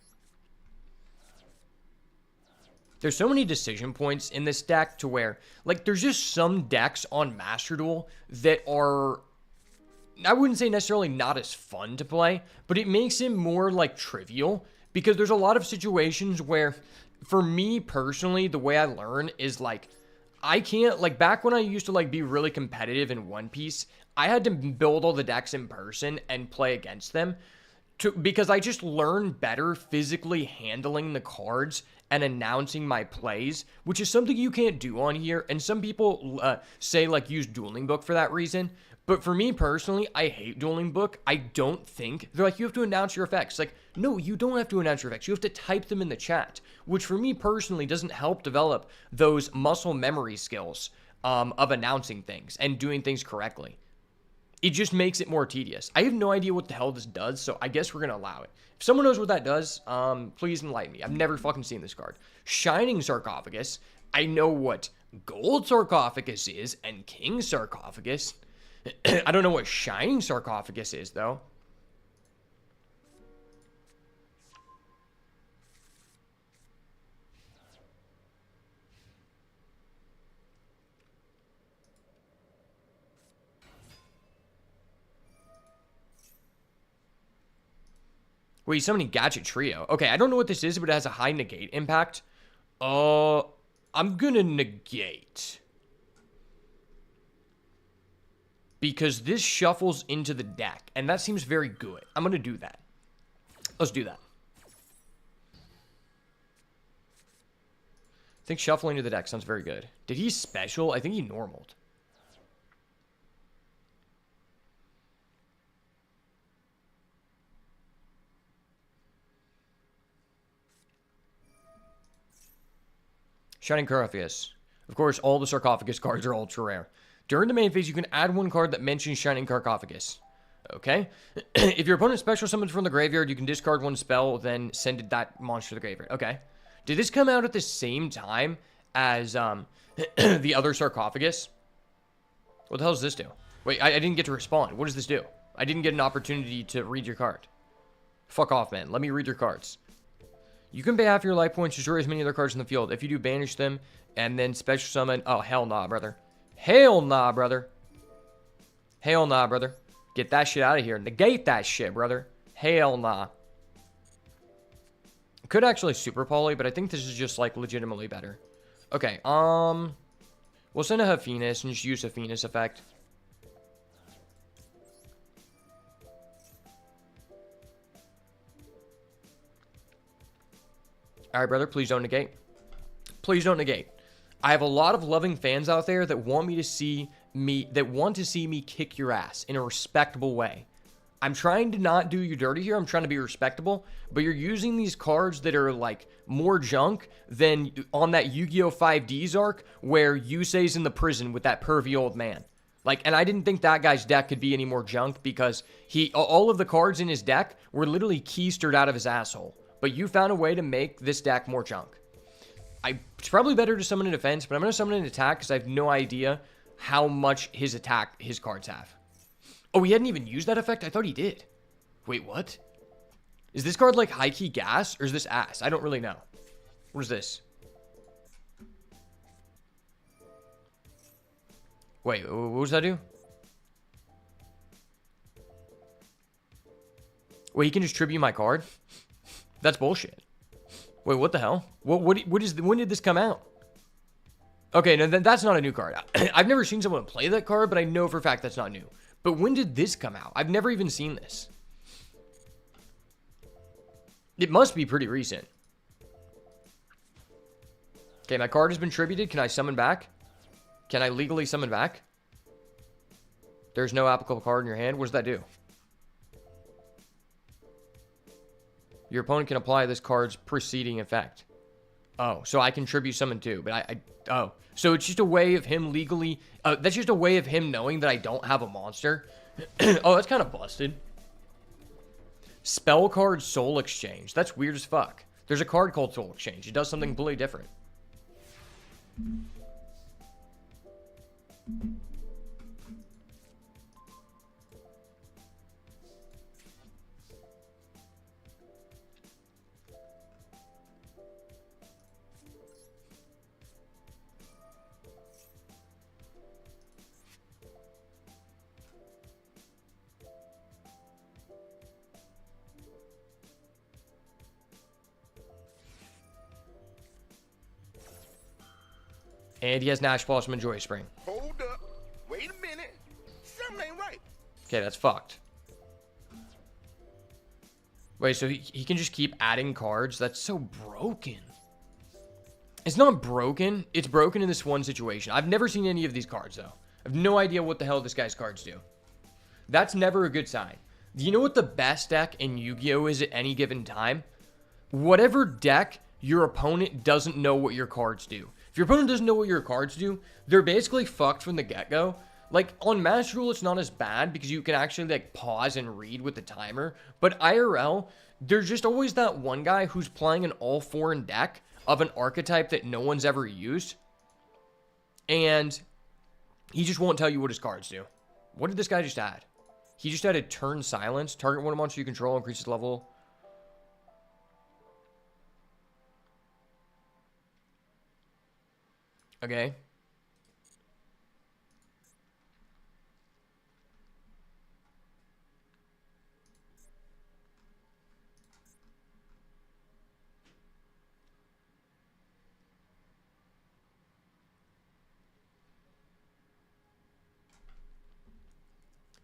There's so many decision points in this deck to where, like, there's just some decks on Master Duel that are, I wouldn't say necessarily not as fun to play, but it makes it more, like, trivial. Because there's a lot of situations where, for me personally, the way I learn is, like, I can't, like, back when I used to, like, be really competitive in One Piece, I had to build all the decks in person and play against them because I just learned better physically handling the cards and announcing my plays, which is something you can't do on here. And some people say, like, use Dueling Book for that reason. But for me personally, I hate Dueling Book. I don't think. They're like, you have to announce your effects. Like, no, you don't have to announce your effects. You have to type them in the chat, which for me personally doesn't help develop those muscle memory skills of announcing things and doing things correctly. It just makes it more tedious. I have no idea what the hell this does, so I guess we're going to allow it. If someone knows what that does, please enlighten me. I've never fucking seen this card. Shining Sarcophagus. I know what Gold Sarcophagus is and King Sarcophagus. I don't know what Shining Sarcophagus is, though. Wait, he's summoning Gadget Trio. Okay, I don't know what this is, but it has a high negate impact. I'm gonna negate. Because this shuffles into the deck, and that seems very good. I'm gonna do that. Let's do that. I think shuffling into the deck sounds very good. Did he special? I think he normaled. Shining Sarcophagus. Of course, all the Sarcophagus cards are ultra rare. During the main phase, you can add one card that mentions Shining Sarcophagus. Okay? If your opponent special summons from the graveyard, you can discard one spell, then send that monster to the graveyard. Okay. Did this come out at the same time as the other Sarcophagus? What the hell does this do? Wait, I didn't get to respond. What does this do? I didn't get an opportunity to read your card. Fuck off, man. Let me read your cards. You can pay half your life points to destroy as many other cards in the field. If you do, banish them, and then special summon... Oh, hell nah, brother. Hell nah, brother. Hell nah, brother. Get that shit out of here. Negate that shit, brother. Hell nah. Could actually super poly, but I think this is just like legitimately better. Okay, we'll send a Hephaestus and just use Hephaestus effect. Alright, brother, please don't negate. Please don't negate. I have a lot of loving fans out there that want to see me kick your ass in a respectable way. I'm trying to not do you dirty here. I'm trying to be respectable, but you're using these cards that are like more junk than on that Yu-Gi-Oh! 5Ds arc where Yusei's in the prison with that pervy old man. Like, and I didn't think that guy's deck could be any more junk because all of the cards in his deck were literally keistered out of his asshole. But you found a way to make this deck more junk. It's probably better to summon in defense, but I'm going to summon an attack because I have no idea how much his cards have. Oh, he hadn't even used that effect? I thought he did. Wait, what? Is this card like high-key gas or is this ass? I don't really know. What is this? Wait, what does that do? Wait, he can just tribute my card? That's bullshit. Wait, what the hell? When did this come out? Okay, no, that's not a new card. I've never seen someone play that card, but I know for a fact that's not new. But when did this come out? I've never even seen this. It must be pretty recent. Okay, my card has been tributed. Can I summon back? Can I legally summon back? There's no applicable card in your hand. What does that do? Your opponent can apply this card's preceding effect. Oh, so I can tribute summon too, but oh. So it's just a way of him legally, that's just a way of him knowing that I don't have a monster. Oh, that's kind of busted. Spell card Soul Exchange. That's weird as fuck. There's a card called Soul Exchange. It does something completely different. And he has Nash Blossom and Joy Spring. Hold up. Wait a minute. Something ain't right. Okay, that's fucked. Wait, so he can just keep adding cards? That's so broken. It's not broken. It's broken in this one situation. I've never seen any of these cards, though. I have no idea what the hell this guy's cards do. That's never a good sign. Do you know what the best deck in Yu-Gi-Oh! Is at any given time? Whatever deck your opponent doesn't know what your cards do. If your opponent doesn't know what your cards do, they're basically fucked from the get-go. Like, on Master Rule, it's not as bad because you can actually, like, pause and read with the timer. But IRL, there's just always that one guy who's playing an all-foreign deck of an archetype that no one's ever used. And he just won't tell you what his cards do. What did this guy just add? He just added Turn Silence. Target one monster you control, increases level. Okay.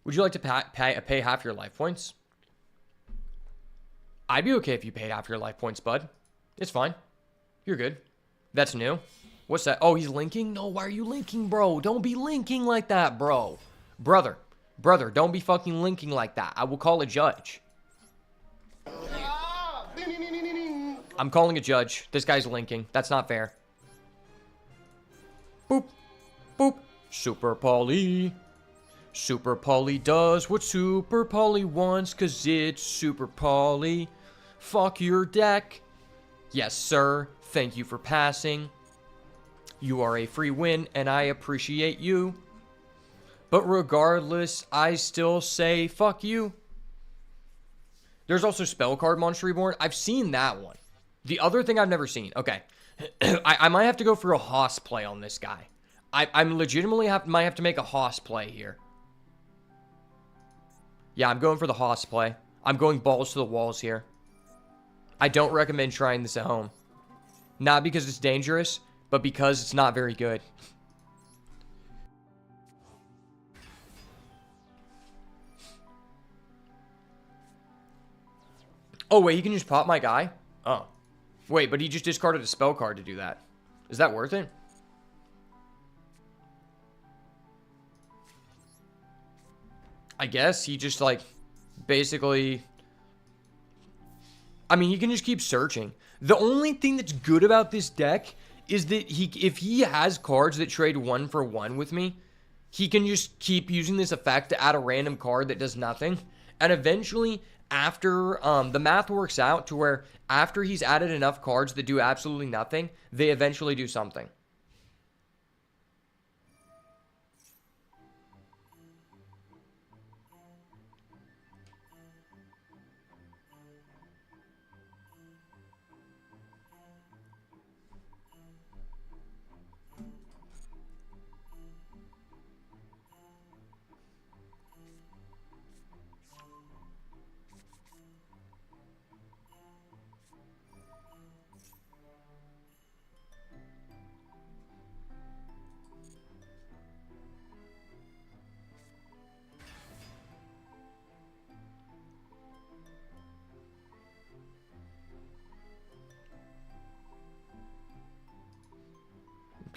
Would you like to pay half your life points? I'd be okay if you paid half your life points, bud. It's fine. You're good. That's new. What's that? Oh, he's linking? No, why are you linking, bro? Don't be linking like that, bro. Brother, don't be fucking linking like that. I will call a judge. I'm calling a judge. This guy's linking. That's not fair. Boop. Boop. Super Poly. Super Poly does what Super Poly wants, cause it's Super Poly. Fuck your deck. Yes, sir. Thank you for passing. You are a free win, and I appreciate you. But regardless, I still say fuck you. There's also Spell Card Monster Reborn. I've seen that one. The other thing I've never seen. Okay. I might have to go for a Hoss play on this guy. I'm legitimately might have to make a Hoss play here. Yeah, I'm going for the Hoss play. I'm going balls to the walls here. I don't recommend trying this at home. Not because it's dangerous, but because it's not very good. Oh, wait, he can just pop my guy? Oh. Wait, but he just discarded a spell card to do that. Is that worth it? I guess he just, like, basically... I mean, he can just keep searching. The only thing that's good about this deck is that if he has cards that trade 1-for-1 with me, he can just keep using this effect to add a random card that does nothing. And eventually, after the math works out to where after he's added enough cards that do absolutely nothing, they eventually do something.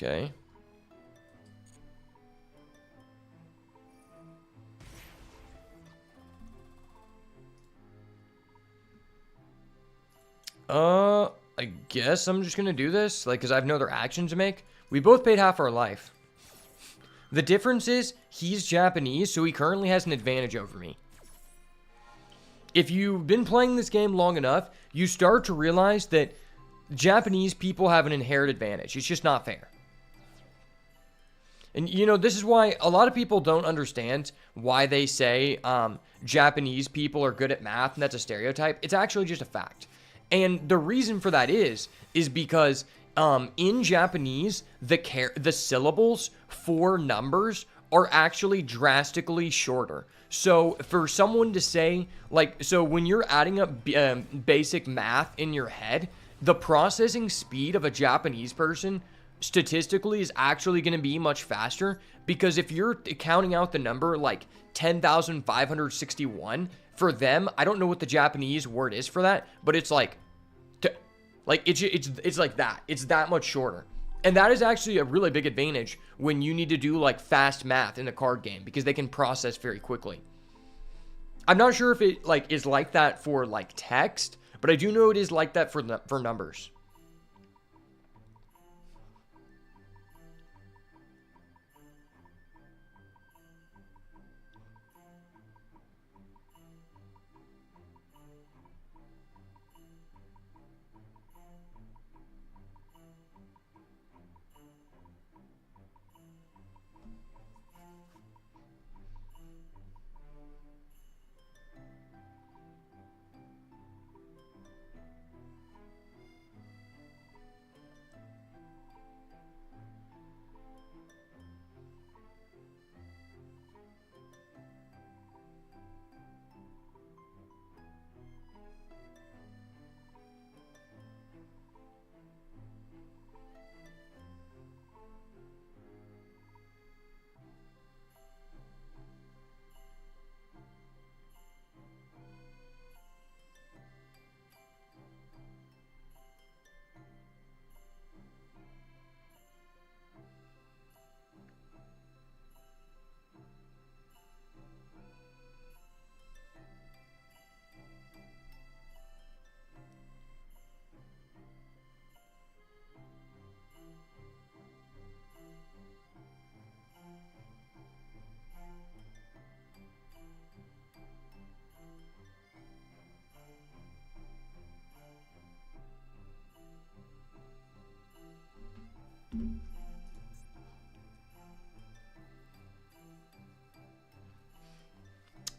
Okay. I guess I'm just gonna do this, like, because I have no other action to make. We both paid half our life. The difference is, he's Japanese, so he currently has an advantage over me. If you've been playing this game long enough, you start to realize that Japanese people have an inherent advantage. It's just not fair. And, you know, this is why a lot of people don't understand why they say Japanese people are good at math, and that's a stereotype. It's actually just a fact. And the reason for that is because in Japanese, the syllables for numbers are actually drastically shorter. So for someone to say, like, so when you're adding up basic math in your head, the processing speed of a Japanese person statistically is actually going to be much faster, because if you're counting out the number like 10,561, for them, I don't know what the Japanese word is for that, but it's like it's like that. It's that much shorter. And that is actually a really big advantage when you need to do like fast math in a card game, because they can process very quickly. I'm not sure if it like is like that for like text, but I do know it is like that for numbers.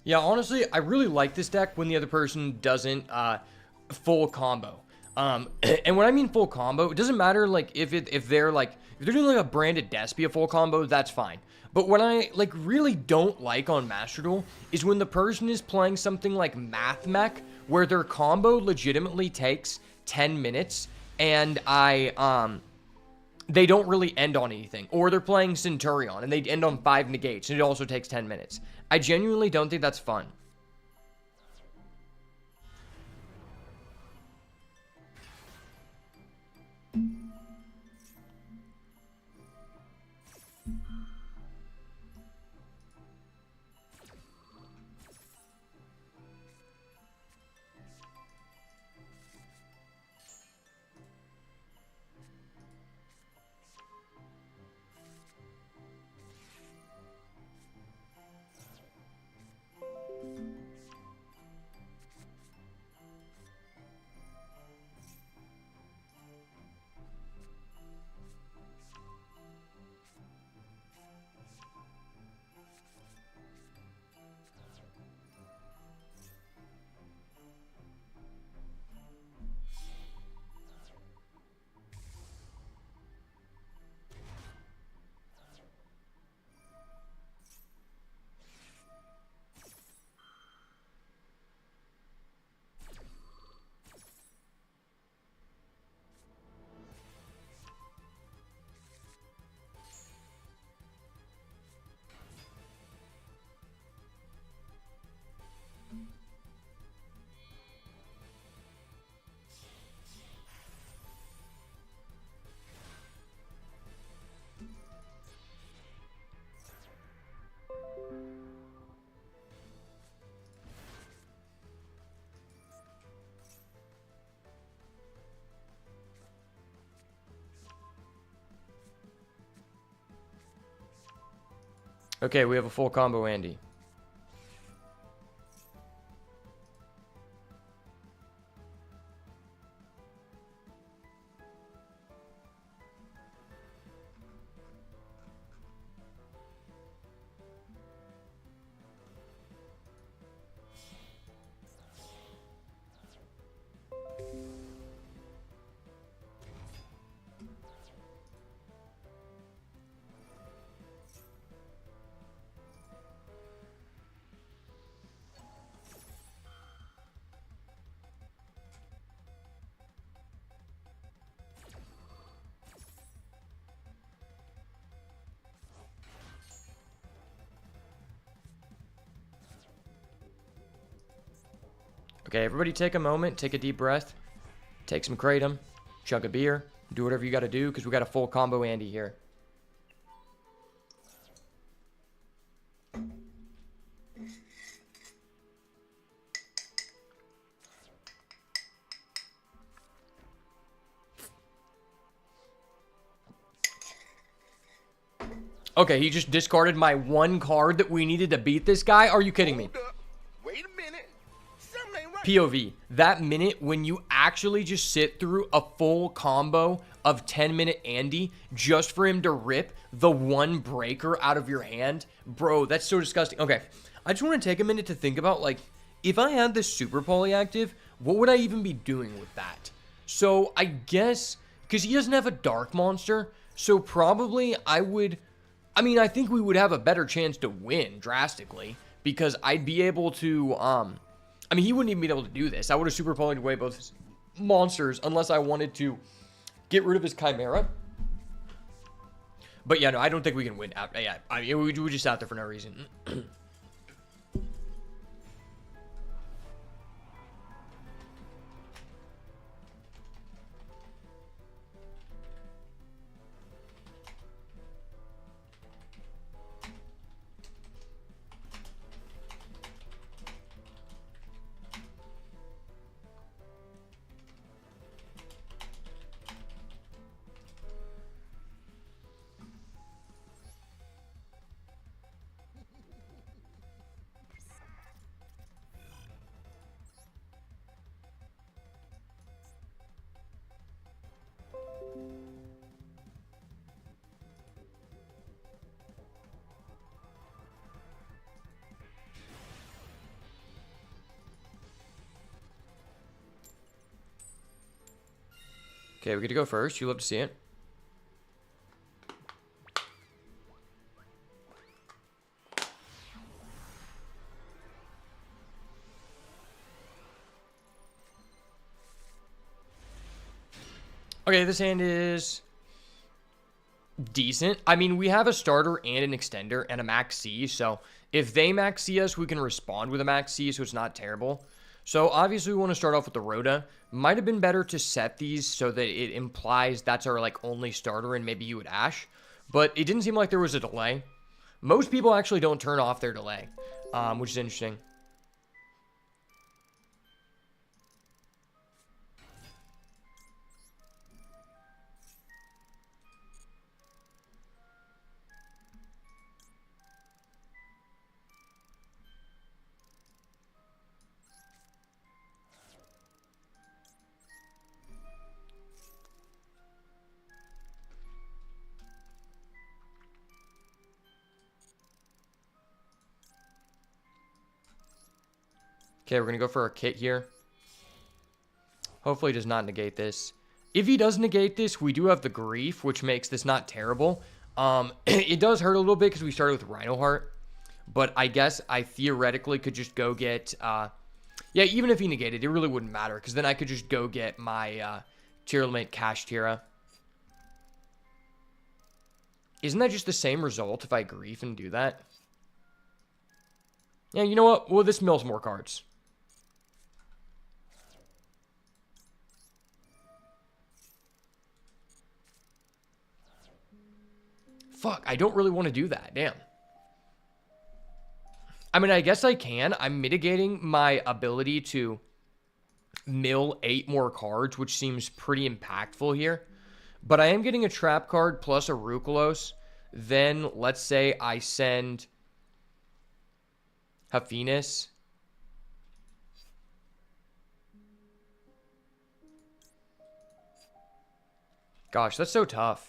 Yeah, honestly, I really like this deck when the other person doesn't full combo. And when I mean full combo, it doesn't matter like if they're doing like a branded Despia full combo, that's fine. But what I like really don't like on Master Duel is when the person is playing something like Math Mech, where their combo legitimately takes 10 minutes and they don't really end on anything. Or they're playing Centurion and they end on 5 negates and it also takes 10 minutes. I genuinely don't think that's fun. Okay, we have a full combo Andy. Okay, everybody take a moment, take a deep breath, take some Kratom, chug a beer, do whatever you got to do because we got a full combo Andy here. Okay, he just discarded my one card that we needed to beat this guy? Are you kidding me? Hold up. Wait a minute. Something ain't right. POV, that minute when you actually just sit through a full combo of 10-minute Andy just for him to rip the one breaker out of your hand, bro, that's so disgusting. Okay, I just want to take a minute to think about, like, if I had this Super Poly active, what would I even be doing with that? So I guess, because he doesn't have a Dark Monster, so probably I think we would have a better chance to win drastically because I'd be able to, he wouldn't even be able to do this. I would have super polyed away both his monsters unless I wanted to get rid of his Chimera. But yeah, no, I don't think we can win. Yeah, we're just out there for no reason. Okay, we get to go first. You love to see it. Okay, this hand is decent. I mean, we have a starter and an extender and a max C, so if they max C us, we can respond with a max C, so it's not terrible. So obviously we want to start off with the Rhoda. Might have been better to set these so that it implies that's our like only starter and maybe you would Ash, but it didn't seem like there was a delay. Most people actually don't turn off their delay, which is interesting. Okay, we're going to go for our kit here. Hopefully he does not negate this. If he does negate this, we do have the Grief, which makes this not terrible. It does hurt a little bit because we started with Rhino Heart. But I guess I theoretically could just go get... yeah, even if he negated, it really wouldn't matter. Because then I could just go get my Tier Limit Cash Tira. Isn't that just the same result if I Grief and do that? Yeah, you know what? Well, this mills more cards. Fuck, I don't really want to do that. Damn. I mean, I guess I can. I'm mitigating my ability to mill 8 more cards, which seems pretty impactful here. But I am getting a trap card plus a Rukulos. Then, let's say I send Hafinis. Gosh, that's so tough.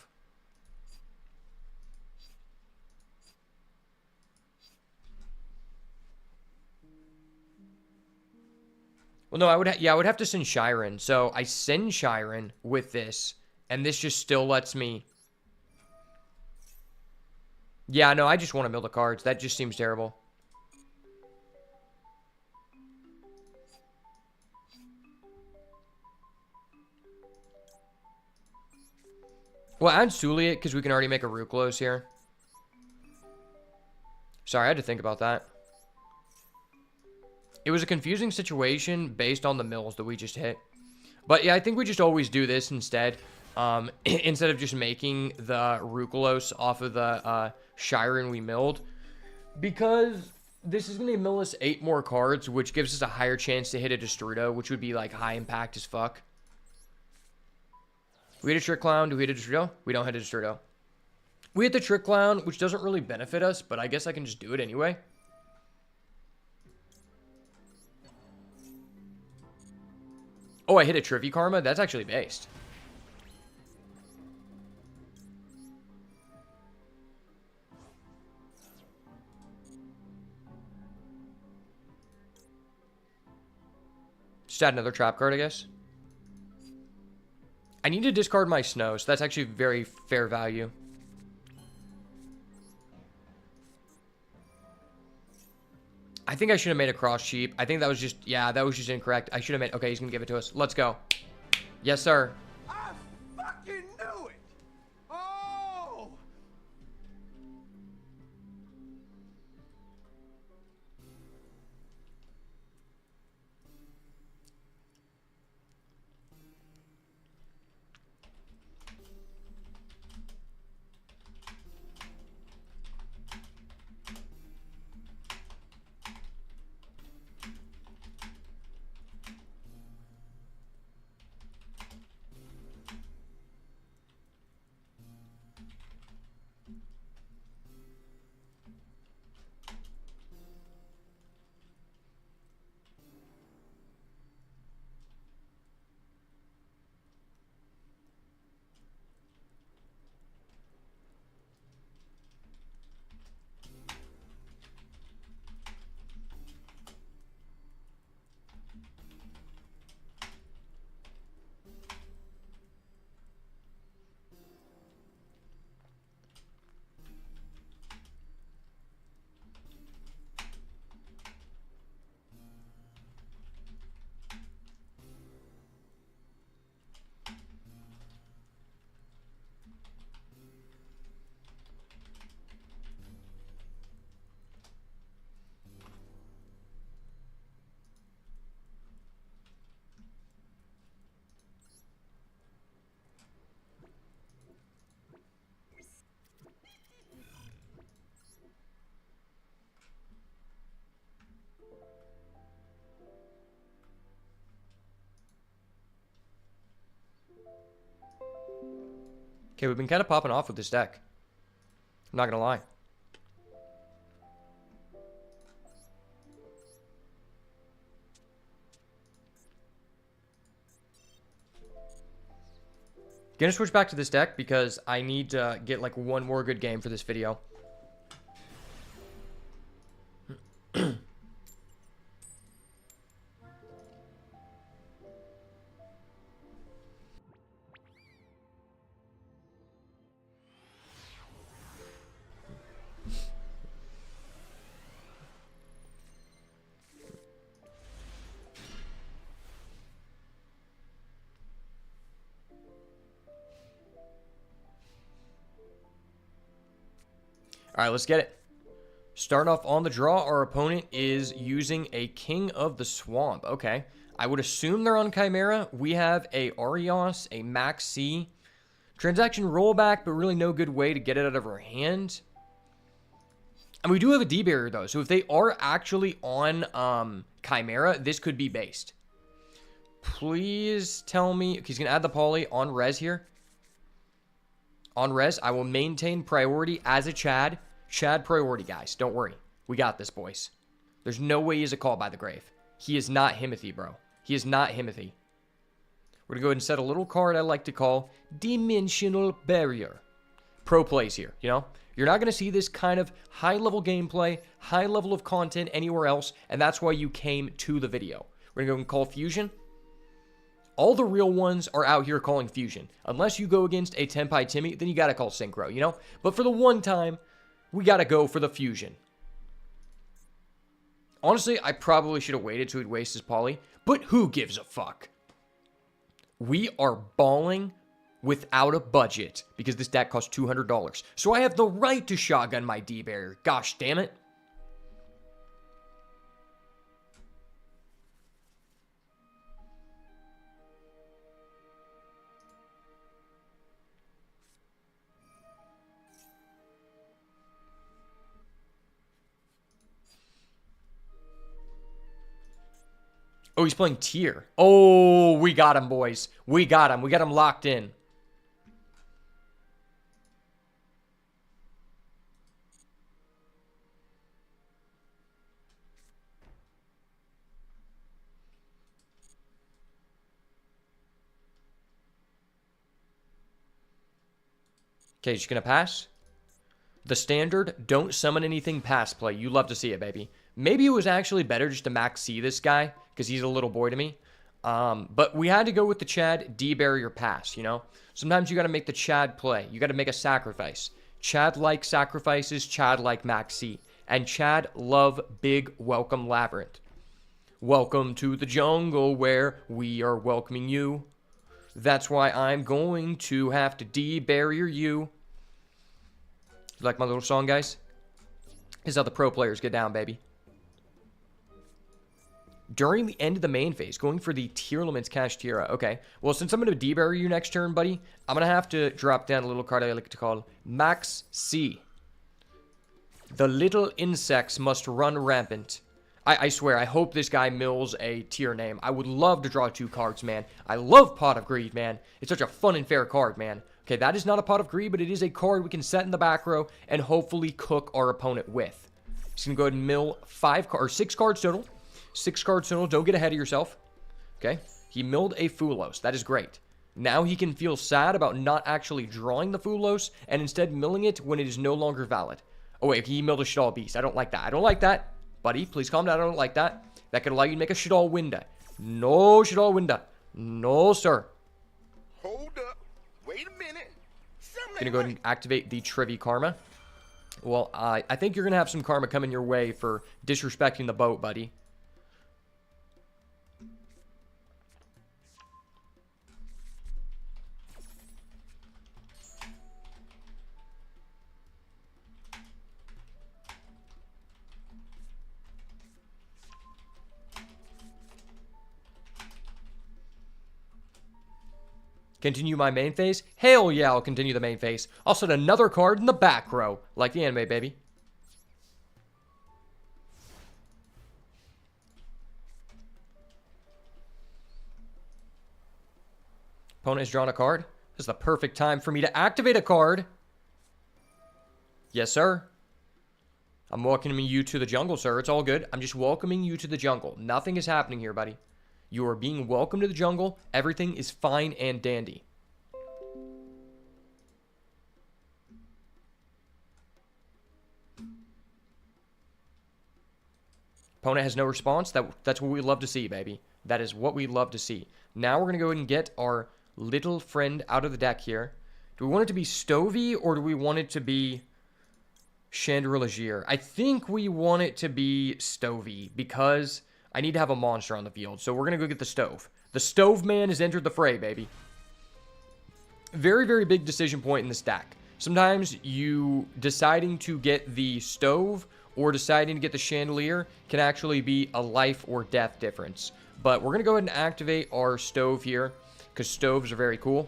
Well, no, I would have to send Shiren. So I send Shiren with this, and this just still lets me. Yeah, no, I just want to mill the cards. That just seems terrible. Well, add Suliet because we can already make a Rukulos here. Sorry, I had to think about that. It was a confusing situation based on the mills that we just hit. But yeah, I think we just always do this instead. Instead of just making the Rukulos off of the Shiren we milled. Because this is going to mill us 8 more cards, which gives us a higher chance to hit a Destrudo, which would be like high impact as fuck. We hit a Trick Clown. Do we hit a Destrudo? We don't hit a Destrudo. We hit the Trick Clown, which doesn't really benefit us, but I guess I can just do it anyway. Oh, I hit a Trivy Karma? That's actually based. Just add another trap card, I guess. I need to discard my Snow, so that's actually very fair value. I think I should have made a cross cheap. I think that was just, yeah, that was just incorrect. I should have made, okay, he's going to give it to us. Let's go. Yes, sir. I fucking knew it! Oh! Okay, we've been kind of popping off with this deck. I'm not going to lie. Gonna switch back to this deck because I need to get like one more good game for this video. All right, let's get it. Starting off on the draw, our opponent is using a King of the Swamp. Okay. I would assume they're on Chimera. We have a Arios, a Max C. Transaction rollback, but really no good way to get it out of our hand. And we do have a D-Barrier, though. So if they are actually on Chimera, this could be based. Please tell me. He's going to add the poly on res here. On res, I will maintain priority as a Chad. Chad priority, guys. Don't worry. We got this, boys. There's no way he's a call by the grave. He is not Himothy, bro. He is not Himothy. We're going to go ahead and set a little card I like to call Dimensional Barrier. Pro plays here, you know? You're not going to see this kind of high-level gameplay, high level of content anywhere else, and that's why you came to the video. We're going to go and call Fusion. All the real ones are out here calling Fusion. Unless you go against a Tenpai Timmy, then you got to call Synchro, you know? But for the one time, we got to go for the Fusion. Honestly, I probably should have waited till he'd waste his poly, but who gives a fuck? We are balling without a budget because this deck costs $200. So I have the right to shotgun my D-Barrier. Gosh damn it. Oh, he's playing tier. Oh, we got him, boys. We got him. We got him locked in. Okay, just going to pass. The standard, don't summon anything past play. You love to see it, baby. Maybe it was actually better just to max C this guy, because he's a little boy to me. But we had to go with the Chad D-Barrier pass, you know? Sometimes you got to make the Chad play. You got to make a sacrifice. Chad like sacrifices, Chad like max C. And Chad love big welcome Labrynth. Welcome to the jungle where we are welcoming you. That's why I'm going to have to D-Barrier you. You like my little song, guys? This is how the pro players get down, baby. During the end of the main phase, going for the Tier Limits Cash Tira. Okay, well, since I'm going to D-Barrier you next turn, buddy, I'm going to have to drop down a little card I like to call Max C. The little insects must run rampant. I swear, I hope this guy mills a tier name. I would love to draw 2 cards, man. I love Pot of Greed, man. It's such a fun and fair card, man. Okay, that is not a Pot of Greed, but it is a card we can set in the back row and hopefully cook our opponent with. Just going to go ahead and mill 6 cards total. 6 cards total. Don't get ahead of yourself. Okay, he milled a Fulos. That is great. Now he can feel sad about not actually drawing the Fulos and instead milling it when it is no longer valid. Oh, wait, he milled a Shadal Beast. I don't like that. I don't like that. Buddy, please calm down. I don't like that. That could allow you to make a Shadal Winda. No Shadal Winda. No, sir. Hold up. Wait a minute. Gonna go ahead and activate the Trivi Karma. Well, I think you're gonna have some karma coming your way for disrespecting the boat, buddy. Continue my main phase? Hell yeah, I'll continue the main phase. I'll set another card in the back row. Like the anime, baby. Opponent has drawn a card. This is the perfect time for me to activate a card. Yes, sir. I'm welcoming you to the jungle, sir. It's all good. I'm just welcoming you to the jungle. Nothing is happening here, buddy. You are being welcomed to the jungle. Everything is fine and dandy. Opponent has no response. That's what we love to see, baby. That is what we love to see. Now we're going to go ahead and get our little friend out of the deck here. Do we want it to be Stovey or do we want it to be Chandelier? I think we want it to be Stovey because I need to have a monster on the field. So we're going to go get the Stove. The Stove man has entered the fray, baby. Very, very big decision point in this deck. Sometimes you deciding to get the Stove or deciding to get the Chandelier can actually be a life or death difference. But we're going to go ahead and activate our Stove here because Stoves are very cool.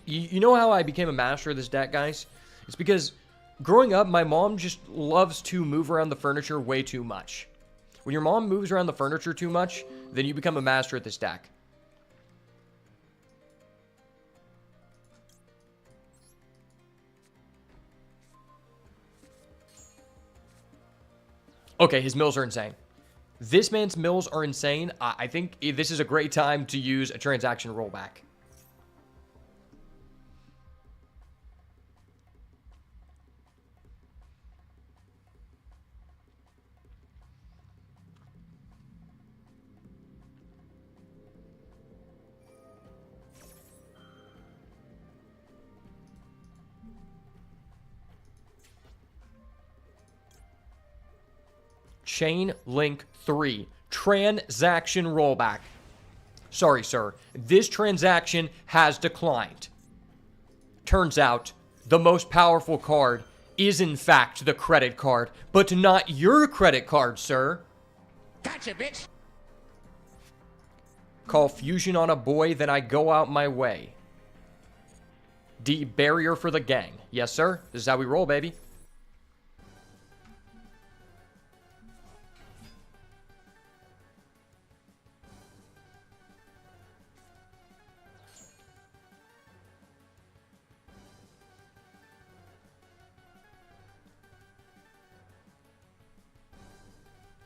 You know how I became a master of this deck, guys? It's because growing up, my mom just loves to move around the furniture way too much. When your mom moves around the furniture too much, then you become a master at this deck. Okay, his mills are insane. This man's mills are insane. I think this is a great time to use a transaction rollback. Chain Link 3. Transaction rollback. Sorry, sir. This transaction has declined. Turns out, the most powerful card is in fact the credit card, but not your credit card, sir. Gotcha, bitch. Call fusion on a boy, then I go out my way. D, barrier for the gang. Yes, sir. This is how we roll, baby.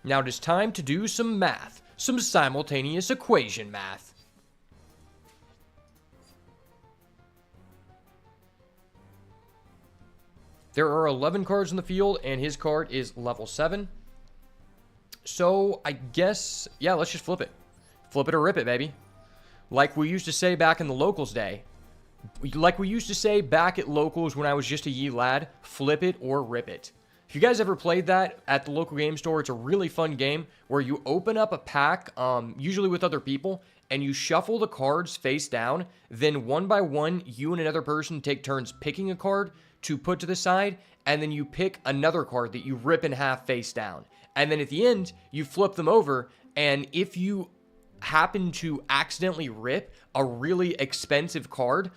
Now it is time to do some math. Some simultaneous equation math. There are 11 cards in the field, and his card is level 7. So, I guess, yeah, let's just flip it. Flip it or rip it, baby. Like we used to say back in the locals day. Like we used to say back at locals when I was just a yee lad, flip it or rip it. If you guys ever played that at the local game store, it's a really fun game where you open up a pack, usually with other people, and you shuffle the cards face down. Then one by one, you and another person take turns picking a card to put to the side, and then you pick another card that you rip in half face down. And then at the end, you flip them over, and if you happen to accidentally rip a really expensive card,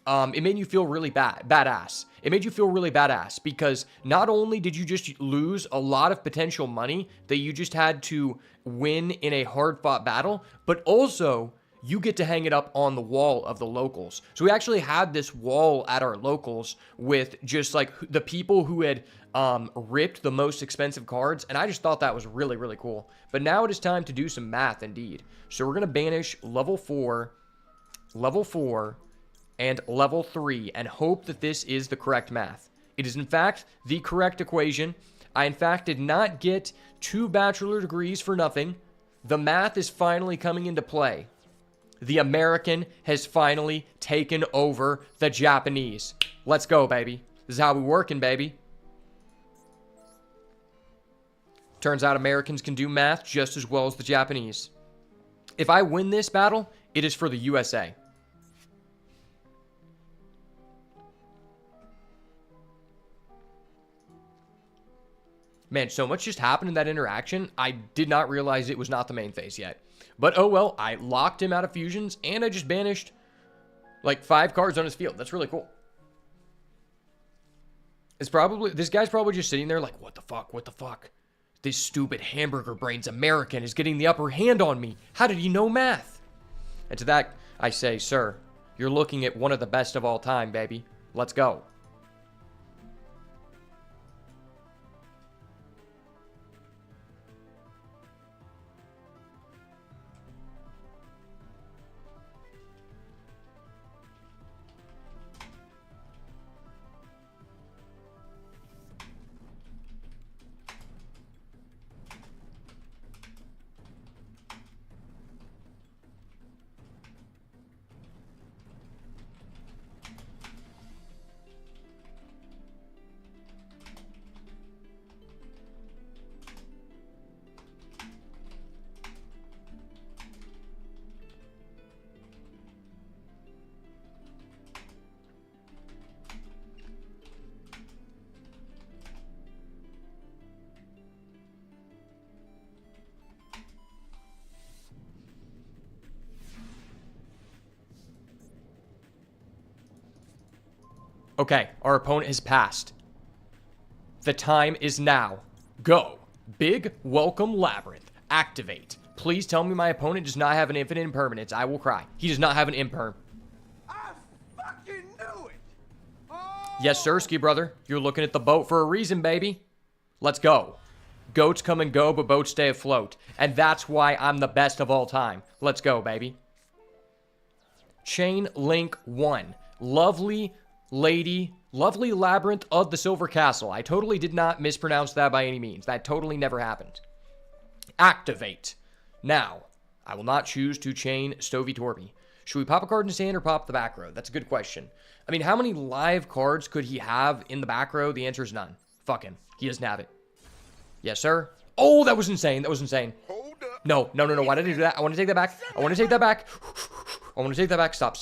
it made you feel really badass. It made you feel really badass because not only did you just lose a lot of potential money that you just had to win in a hard-fought battle, but also you get to hang it up on the wall of the locals. So we actually had this wall at our locals with just like the people who had ripped the most expensive cards, and I just thought that was really, really cool. But now it is time to do some math indeed. So we're going to banish level 4, and level 3, and hope that this is the correct math. It is in fact the correct equation. I in fact did not get 2 bachelor degrees for nothing. The math is finally coming into play. The American has finally taken over the Japanese. Let's go, baby. This is how we working, baby. Turns out Americans can do math just as well as the Japanese. If I win this battle, it is for the USA. Man, so much just happened in that interaction. I did not realize it was not the main phase yet. But oh well, I locked him out of fusions, and I just banished like 5 cards on his field. That's really cool. This guy's probably just sitting there like, what the fuck? This stupid hamburger brains American is getting the upper hand on me. How did he know math? And to that, I say, sir, you're looking at one of the best of all time, baby. Let's go. Okay, our opponent has passed. The time is now. Go. Big welcome Labrynth. Activate. Please tell me my opponent does not have an infinite impermanence. I will cry. He does not have an imperm. I fucking knew it. Oh. Yes, Sirski, brother. You're looking at the boat for a reason, baby. Let's go. Goats come and go, but boats stay afloat. And that's why I'm the best of all time. Let's go, baby. Chain Link 1. Lovely Labrynth of the Silver Castle. I totally did not mispronounce that by any means. That totally never happened. Activate. Now, I will not choose to chain Stovey Torby. Should we pop a card in his hand or pop the back row? That's a good question. I mean, how many live cards could he have in the back row? The answer is none. Fuck him. He doesn't have it. Yes, sir. Oh, that was insane. That was insane. Hold up. No. Why did I do that? I want to take that back. I want to take that back. I want to take that back. Stop.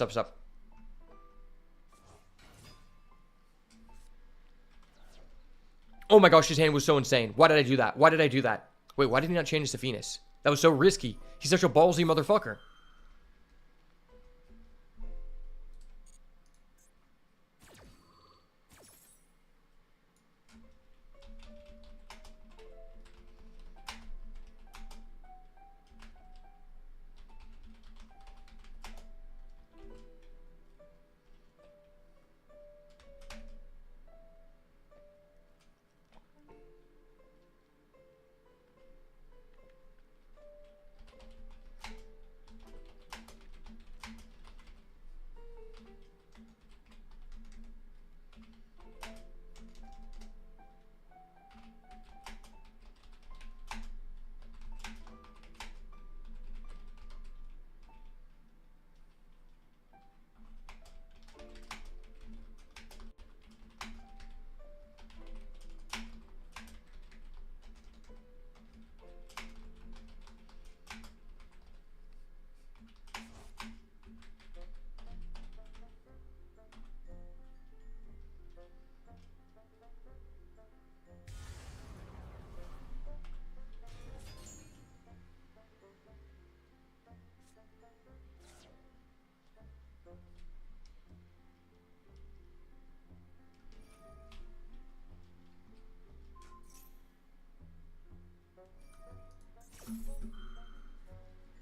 Oh my gosh, his hand was so insane. Why did I do that? Wait, why did he not change his to Venus? That was so risky. He's such a ballsy motherfucker.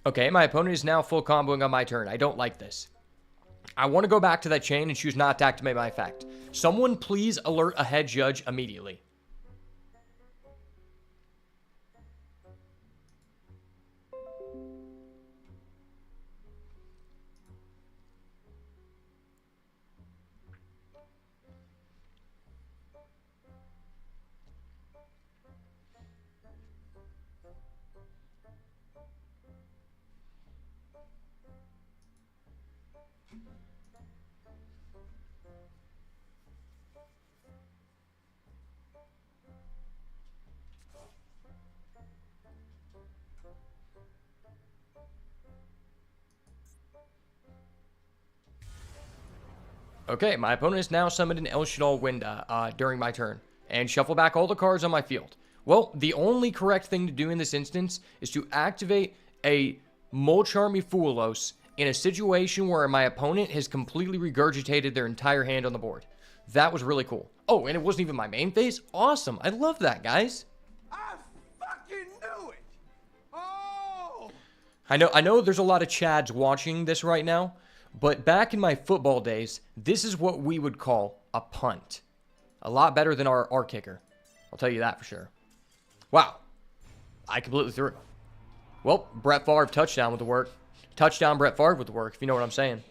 Okay, my opponent is now full comboing on my turn. I don't like this. I want to go back to that chain and choose not to activate my effect. Someone please alert a head judge immediately. Okay, my opponent has now summoned an El Shadal Winda during my turn, and shuffle back all the cards on my field. Well, the only correct thing to do in this instance is to activate a Molcharmy Fuelos in a situation where my opponent has completely regurgitated their entire hand on the board. That was really cool. Oh, and it wasn't even my main phase? Awesome. I love that, guys. I fucking knew it. Oh. I know there's a lot of Chads watching this right now. But back in my football days, this is what we would call a punt. A lot better than our kicker. I'll tell you that for sure. Wow. I completely threw. Well, Brett Favre touchdown with the work. Touchdown Brett Favre with the work, if you know what I'm saying.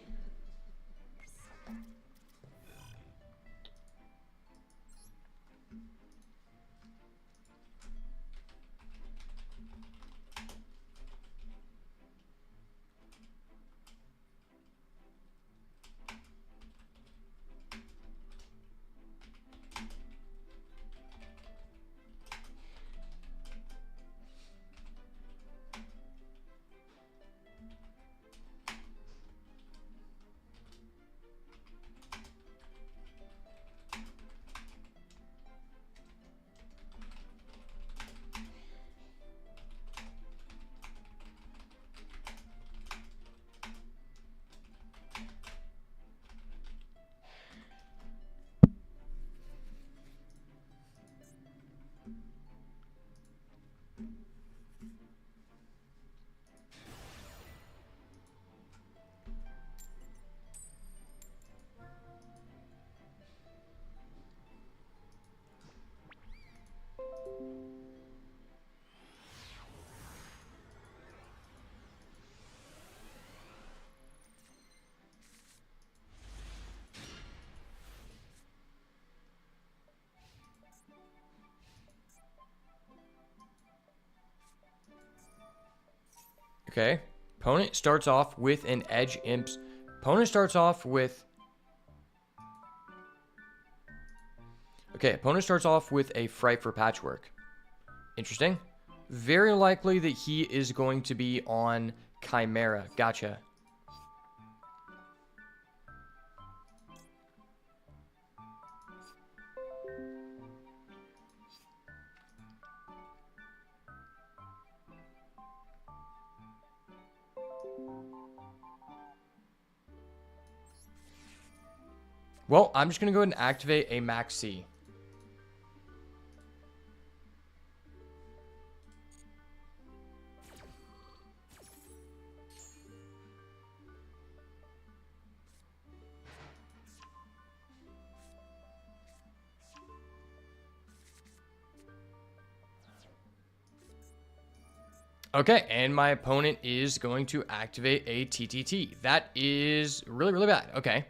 Okay. Opponent starts off with an Edge Imps. Opponent starts off with... Okay, opponent starts off with a Fright for Patchwork. Interesting. Very likely that he is going to be on Chimera. Gotcha. Well, I'm just going to go ahead and activate a Max C. Okay, and my opponent is going to activate a TTT. That is really, really bad. Okay.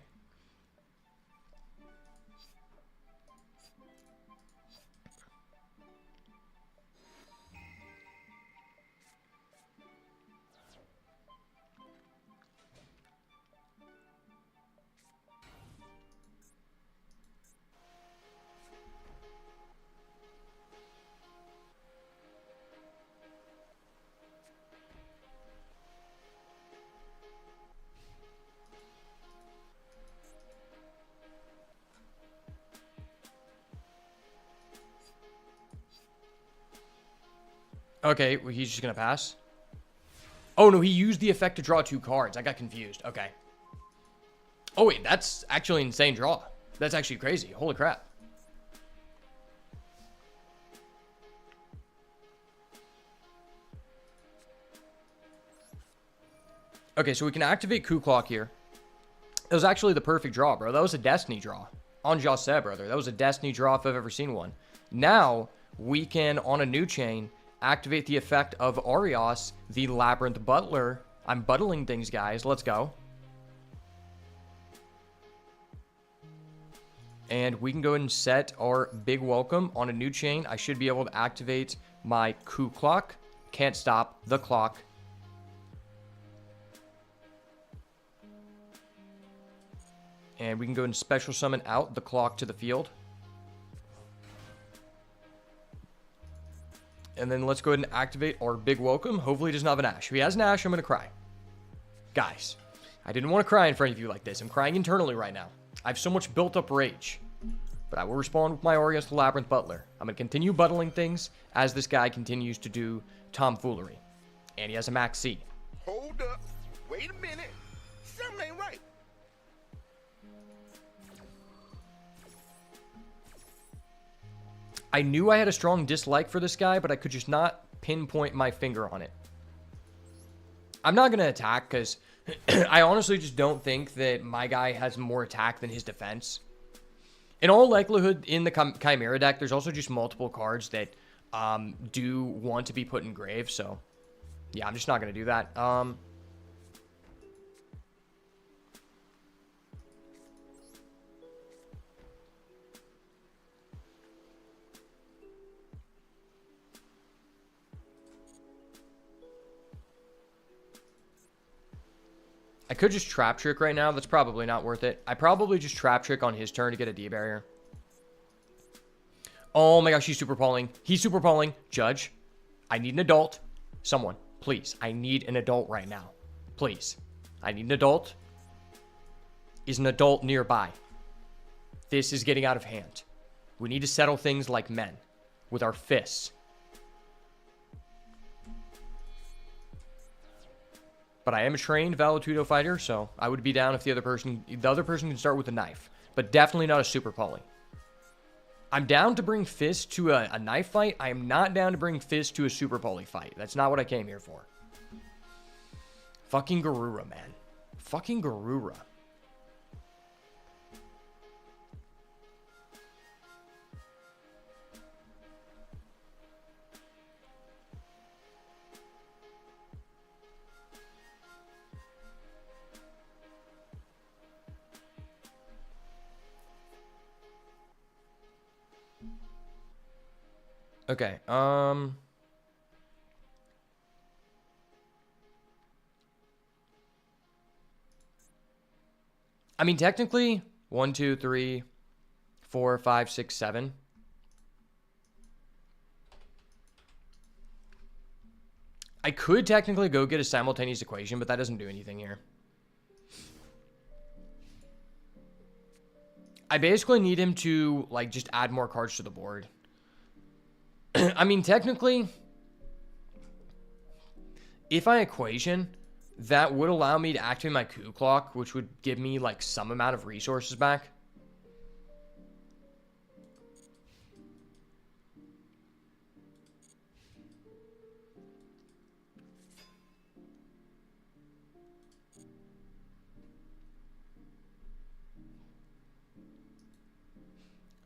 Okay, well, he's just going to pass. Oh, no, he used the effect to draw 2 cards. I got confused. Okay. Oh, wait, that's actually an insane draw. That's actually crazy. Holy crap. Okay, so we can activate Coup Clock here. It was actually the perfect draw, bro. That was a Destiny draw. On Jose, brother. That was a Destiny draw if I've ever seen one. Now, we can, on a new chain, activate the effect of Arios, the Labrynth Butler. I'm buttling things, guys. Let's go. And we can go ahead and set our big welcome on a new chain. I should be able to activate my Coup Clock. Can't stop the clock. And we can go ahead and special summon out the clock to the field. And then let's go ahead and activate our big welcome. Hopefully he does not have an Ash. If he has an Ash, I'm going to cry. Guys, I didn't want to cry in front of you like this. I'm crying internally right now. I have so much built up rage. But I will respond with my Arios to Labrynth Butler. I'm going to continue buttling things as this guy continues to do tomfoolery. And he has a Max C. Hold up. Wait a minute. Something ain't right. I knew I had a strong dislike for this guy, but I could just not pinpoint my finger on it. I'm not going to attack because I honestly just don't think that my guy has more attack than his defense. In all likelihood, in the Chimera deck, there's also just multiple cards that do want to be put in grave. So, yeah, I'm just not going to do that. I could just Trap Trick right now. That's probably not worth it. I probably just Trap Trick on his turn to get a D-Barrier. Oh my gosh, he's Super Pulling. He's Super Pulling. Judge, I need an adult. Someone, please. I need an adult right now. Please. I need an adult. Is an adult nearby? This is getting out of hand. We need to settle things like men. With our fists. But I am a trained Valetudo fighter, so I would be down if the other person can start with a knife. But definitely not a Super Pulling. I'm down to bring Fist to a knife fight. I am not down to bring Fist to a Super Pulling fight. That's not what I came here for. Fucking Garura, man. Fucking Garura. Okay, I mean, technically, 1, 2, 3, 4, 5, 6, 7. I could technically go get a simultaneous equation, but that doesn't do anything here. I basically need him to, like, just add more cards to the board. I mean, technically, if I equation, that would allow me to activate my coup clock, which would give me, like, some amount of resources back.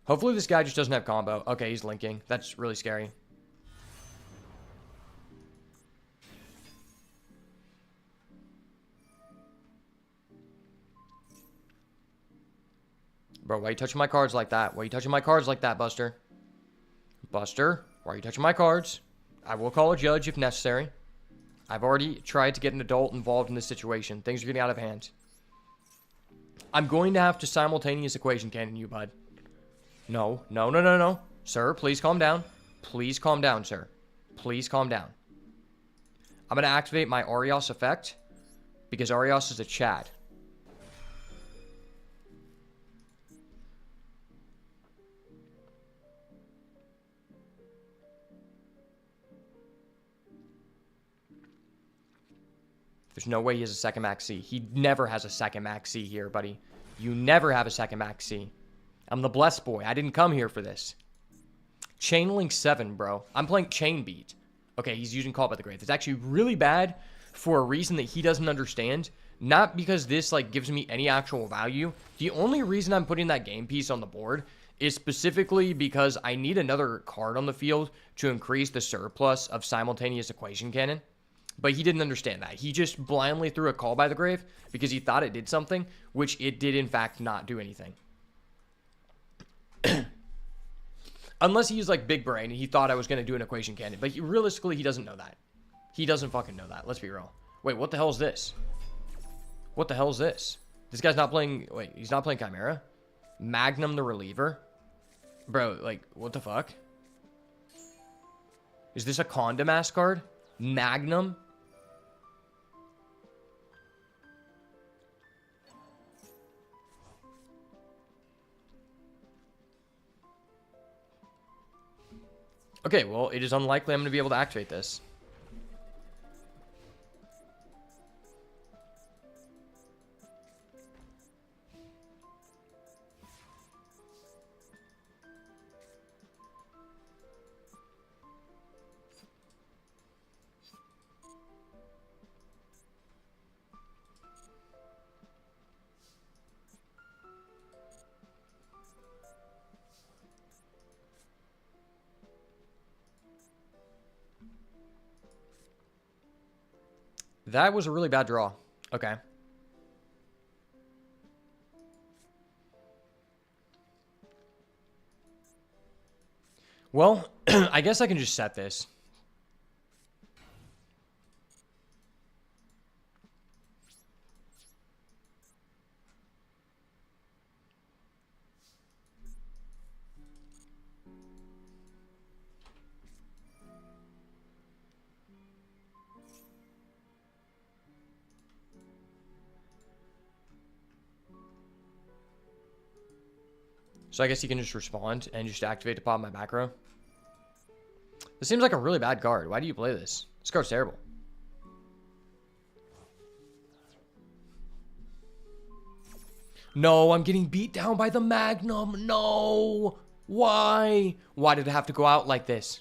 Hopefully this guy just doesn't have combo. Okay, he's linking. That's really scary. Bro, why are you touching my cards like that? Why are you touching my cards like that, Buster? Buster, why are you touching my cards? I will call a judge if necessary. I've already tried to get an adult involved in this situation. Things are getting out of hand. I'm going to have to simultaneous equation cannon you, bud. No, no, no, no, no. Sir, please calm down. Please calm down, sir. Please calm down. I'm going to activate my Arios effect because Arios is a Chad. There's no way he has a second max C. He never has a second max C here, buddy. You never have a second max C. I'm the blessed boy. I didn't come here for this. Chainlink 7, bro. I'm playing Chain Beat. Okay, he's using Call by the Grave. It's actually really bad for a reason that he doesn't understand. Not because this, like, gives me any actual value. The only reason I'm putting that game piece on the board is specifically because I need another card on the field to increase the surplus of simultaneous equation cannon. But he didn't understand that. He just blindly threw a Call by the Grave because he thought it did something, which it did, in fact, not do anything. Unless he used, like, big brain and he thought I was going to do an equation cannon. But realistically, he doesn't know that. He doesn't fucking know that. Let's be real. Wait, what the hell is this? What the hell is this? This guy's not playing... Wait, he's not playing Chimera? Magnum the Reliever? Bro, like, what the fuck? Is this a Condomass card? Magnum? Okay, well, it is unlikely I'm going to be able to activate this. That was a really bad draw. Okay. Well, I guess I can just set this. So I guess he can just respond and just activate to pop my back row. This seems like a really bad card. Why do you play this? This card's terrible. No, I'm getting beat down by the Magnum. No. Why? Why did it have to go out like this?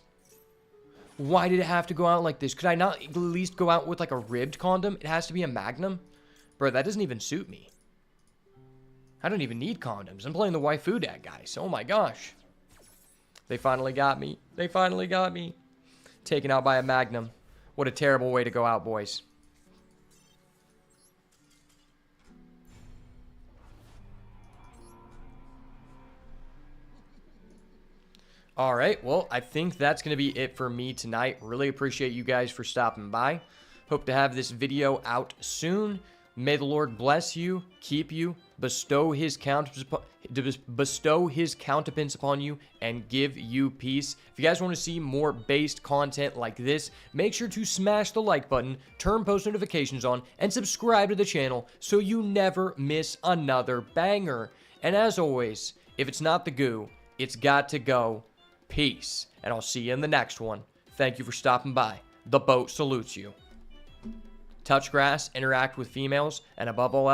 Why did it have to go out like this? Could I not at least go out with like a ribbed condom? It has to be a Magnum? Bro, that doesn't even suit me. I don't even need condoms. I'm playing the waifu deck, guys. Oh my gosh. They finally got me. They finally got me. Taken out by a Magnum. What a terrible way to go out, boys. All right, well, I think that's going to be it for me tonight. Really appreciate you guys for stopping by. Hope to have this video out soon. May the Lord bless you, keep you, bestow his countenance upon you, and give you peace. If you guys want to see more based content like this, make sure to smash the like button, turn post notifications on, and subscribe to the channel so you never miss another banger. And as always, if it's not the goo, it's got to go. Peace, and I'll see you in the next one. Thank you for stopping by. The boat salutes you. Touch grass, interact with females, and above all else,